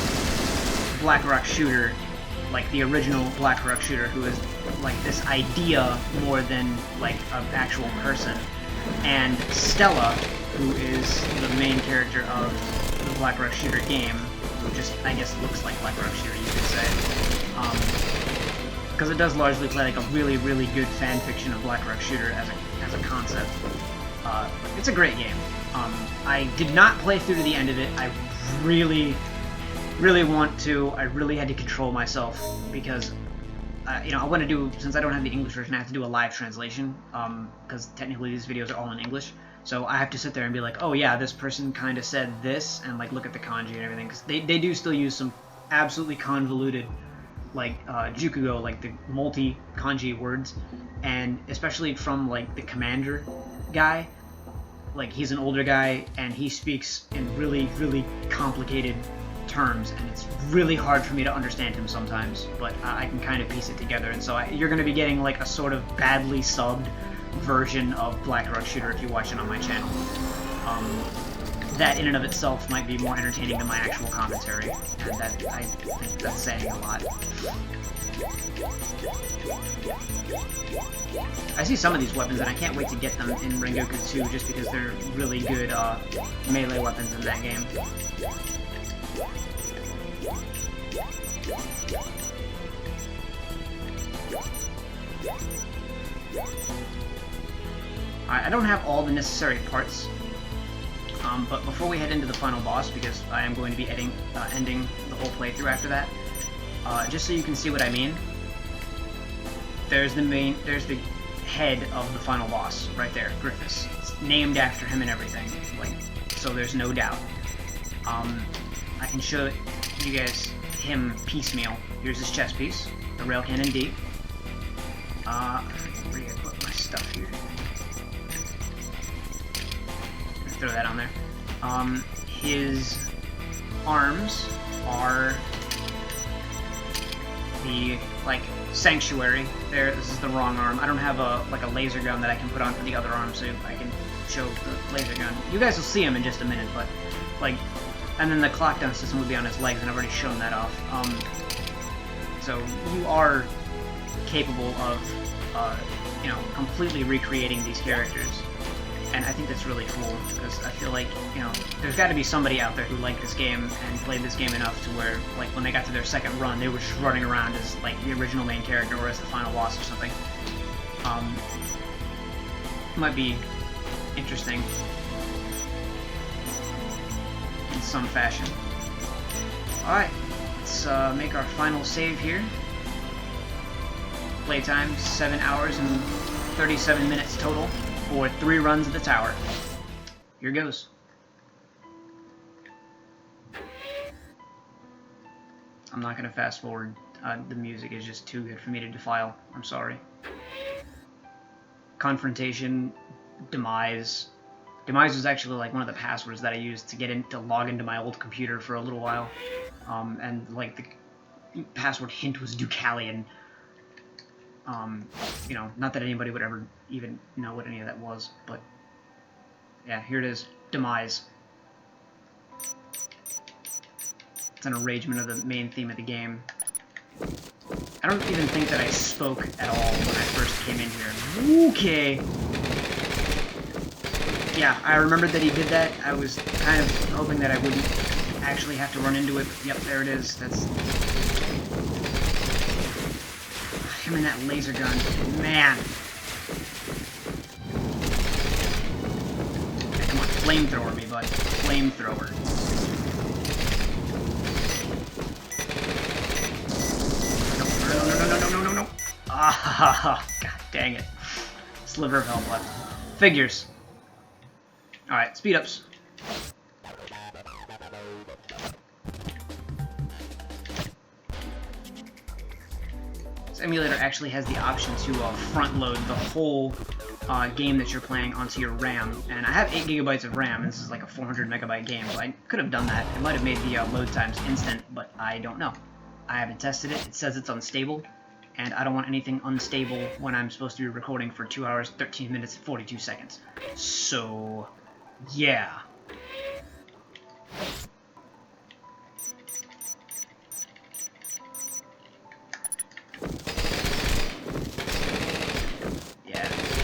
Black Shooter, like the original Black Shooter, who is like this idea more than like an actual person, and Stella, who is the main character of the Black Shooter game, who just, I guess, looks like Black Shooter, you could say. Because it does largely play like a really, really good fan fiction of Black Shooter as a concept. It's a great game. I did not play through to the end of it. I really want to. I really had to control myself because you know, I want to do, since I don't have the English version, I have to do a live translation, because technically these videos are all in English. So I have to sit there and be like, oh yeah, this person kind of said this, and like look at the kanji and everything, because they do still use some absolutely convoluted, like jukugo, like the multi-kanji words, and especially from like the commander guy. Like, he's an older guy, and he speaks in really, really complicated terms, and it's really hard for me to understand him sometimes, but I can kind of piece it together, and so you're going to be getting like a sort of badly subbed version of Black Rock Shooter if you watch it on my channel. That in and of itself might be more entertaining than my actual commentary, and that, I think that's saying a lot. I see some of these weapons, and I can't wait to get them in Rengoku 2, just because they're really good melee weapons in that game. I don't have all the necessary parts, but before we head into the final boss, because I am going to be ending the whole playthrough after that, just so you can see what I mean, there's the head of the final boss right there, Griffiths. It's named after him and everything, like, so there's no doubt. I can show you guys him piecemeal. Here's his chest piece, the rail cannon D. Where do I put my stuff here? Throw that on there. His arms are the, like, sanctuary. There, this is the wrong arm. I don't have a laser gun that I can put on for the other arm, so I can show the laser gun. You guys will see him in just a minute, but, like, and then the clock down system would be on his legs, and I've already shown that off. So you are capable of, you know, completely recreating these characters. And I think that's really cool, because I feel like, you know, there's got to be somebody out there who liked this game and played this game enough to where, like, when they got to their second run, they were just running around as, like, the original main character or as the final boss or something. Might be interesting in some fashion. Alright, let's make our final save here. Playtime, 7 hours and 37 minutes total. For 3 runs of the tower. Here goes. I'm not going to fast forward. The music is just too good for me to defile. I'm sorry. Confrontation, demise. Demise was actually like one of the passwords that I used to get in to log into my old computer for a little while. And like the password hint was Deucalion. You know, not that anybody would ever even know what any of that was, but yeah, here it is, Demise. It's an arrangement of the main theme of the game. I don't even think that I spoke at all when I first came in here. Okay. Yeah, I remembered that he did that. I was kind of hoping that I wouldn't actually have to run into it. Yep, there it is. That's him and that laser gun. Man. Okay, come on, flamethrower me, bud. Flamethrower. No. Ah, god dang it. Sliver of health left. Figures. Alright, speed ups. This emulator actually has the option to front load the whole game that you're playing onto your RAM, and I have 8 GB of RAM, and this is like a 400 megabyte game, so I could have done that. It might have made the load times instant, but I don't know. I haven't tested it. It says it's unstable, and I don't want anything unstable when I'm supposed to be recording for 2 hours, 13 minutes, and 42 seconds. So, yeah.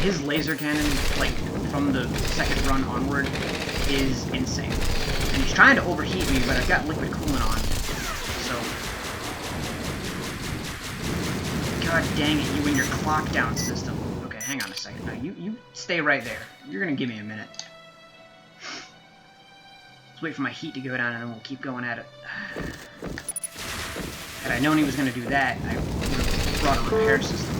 His laser cannon, like, from the second run onward, is insane. And he's trying to overheat me, but I've got liquid coolant on, so... God dang it, you and your clock down system. Okay, hang on a second. Now, you stay right there. You're gonna give me a minute. Let's wait for my heat to go down, and then we'll keep going at it. Had I known he was gonna do that, I would have brought a repair system.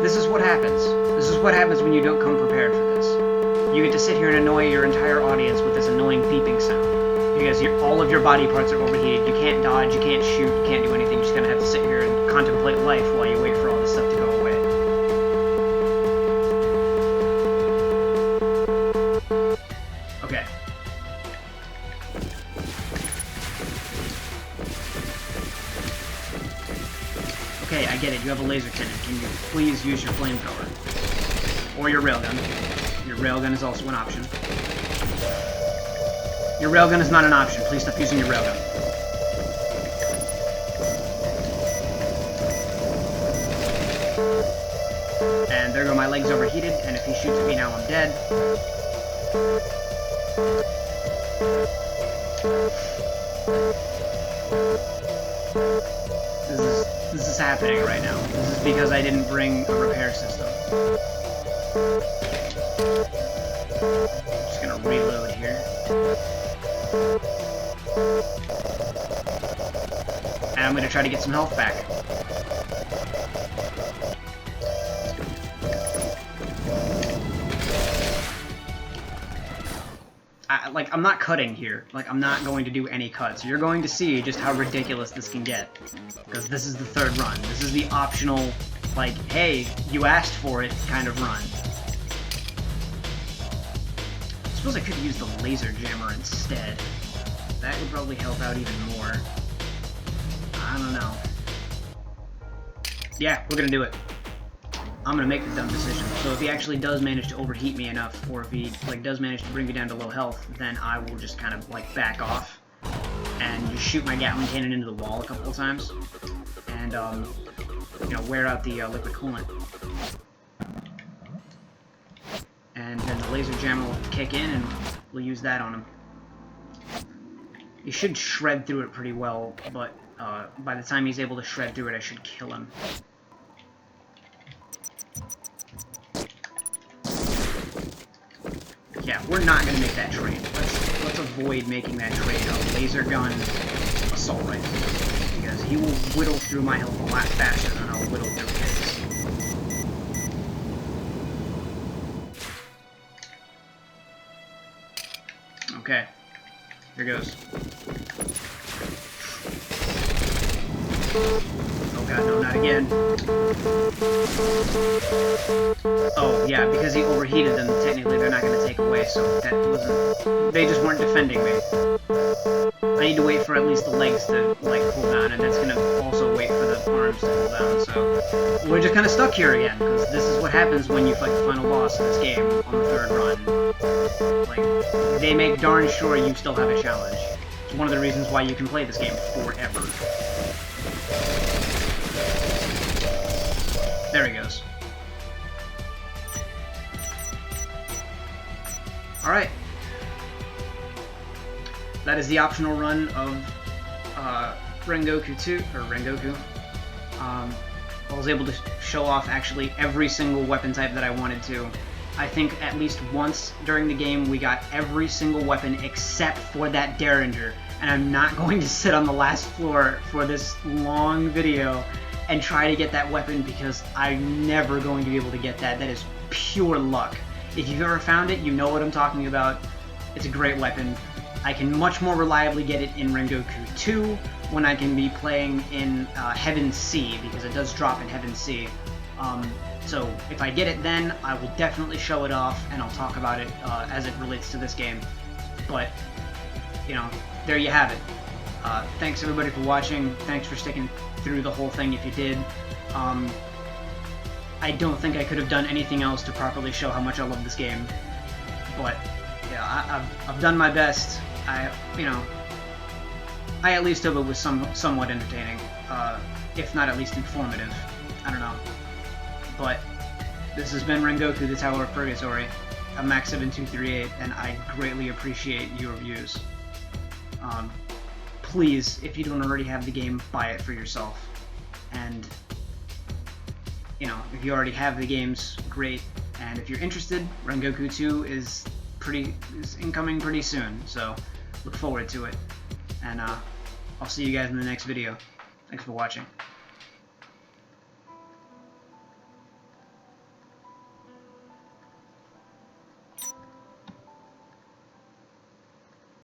This is what happens. This is what happens when you don't come prepared for this. You get to sit here and annoy your entire audience with this annoying beeping sound. Because all of your body parts are overheated. You can't dodge, you can't shoot, you can't do anything. You're just gonna have to sit here and contemplate life while you wait for all this stuff to go away. Okay. Okay, I get it. You have a laser cannon. Can you please use your flamethrower? Or your railgun. Your railgun is also an option. Your railgun is not an option. Please stop using your railgun. And there go my legs overheated, and if he shoots at me now, I'm dead. This is happening right now. This is because I didn't bring a repair system. Just gonna reload here. And I'm gonna try to get some health back. I'm not cutting here. Like, I'm not going to do any cuts. You're going to see just how ridiculous this can get. Because this is the third run. This is the optional, like, hey, you asked for it kind of run. I suppose I could use the laser jammer instead. That would probably help out even more. I don't know. Yeah, we're gonna do it. I'm gonna make the dumb decision. So if he actually does manage to overheat me enough, or if he like does manage to bring me down to low health, then I will just kind of like back off and just shoot my Gatling cannon into the wall a couple of times, and you know, wear out the liquid coolant. And then the laser jammer will kick in, and we'll use that on him. He should shred through it pretty well, but by the time he's able to shred through it, I should kill him. Yeah, we're not going to make that trade. Let's avoid making that trade of laser gun assault rifle, because he will whittle through my health a lot faster than I'll whittle through his. Okay, here goes. Oh god, no, not again. Oh, yeah, because he overheated them, technically they're not going to take away, so that wasn't... They just weren't defending me. I need to wait for at least the legs to, like, cool down, and that's going to also wait for the arms to cool down, so... We're just kind of stuck here again, because this is what happens when you fight the final boss in this game on the third run. Like, they make darn sure you still have a challenge. It's one of the reasons why you can play this game forever. There he goes. Alright. That is the optional run of Rengoku 2, or Rengoku. I was able to show off actually every single weapon type that I wanted to. I think at least once during the game we got every single weapon except for that Derringer. And I'm not going to sit on the last floor for this long video and try to get that weapon because I'm never going to be able to get that. That is pure luck. If you've ever found it, you know what I'm talking about. It's a great weapon. I can much more reliably get it in Rengoku 2 when I can be playing in H.E.A.V.E.N, because it does drop in H.E.A.V.E.N. So if I get it then, I will definitely show it off and I'll talk about it as it relates to this game. But, you know, there you have it. Thanks everybody for watching. Thanks for sticking through the whole thing if you did. I don't think I could have done anything else to properly show how much I love this game. But yeah, I've done my best. I at least hope it was somewhat entertaining, if not at least informative. I don't know. But this has been Rengoku, the Tower of Purgatory. I'm Max7238, and I greatly appreciate your views. Please, if you don't already have the game, buy it for yourself. And, you know, if you already have the games, great. And if you're interested, Rengoku 2 is incoming pretty soon, so look forward to it. and I'll see you guys in the next video. Thanks for watching.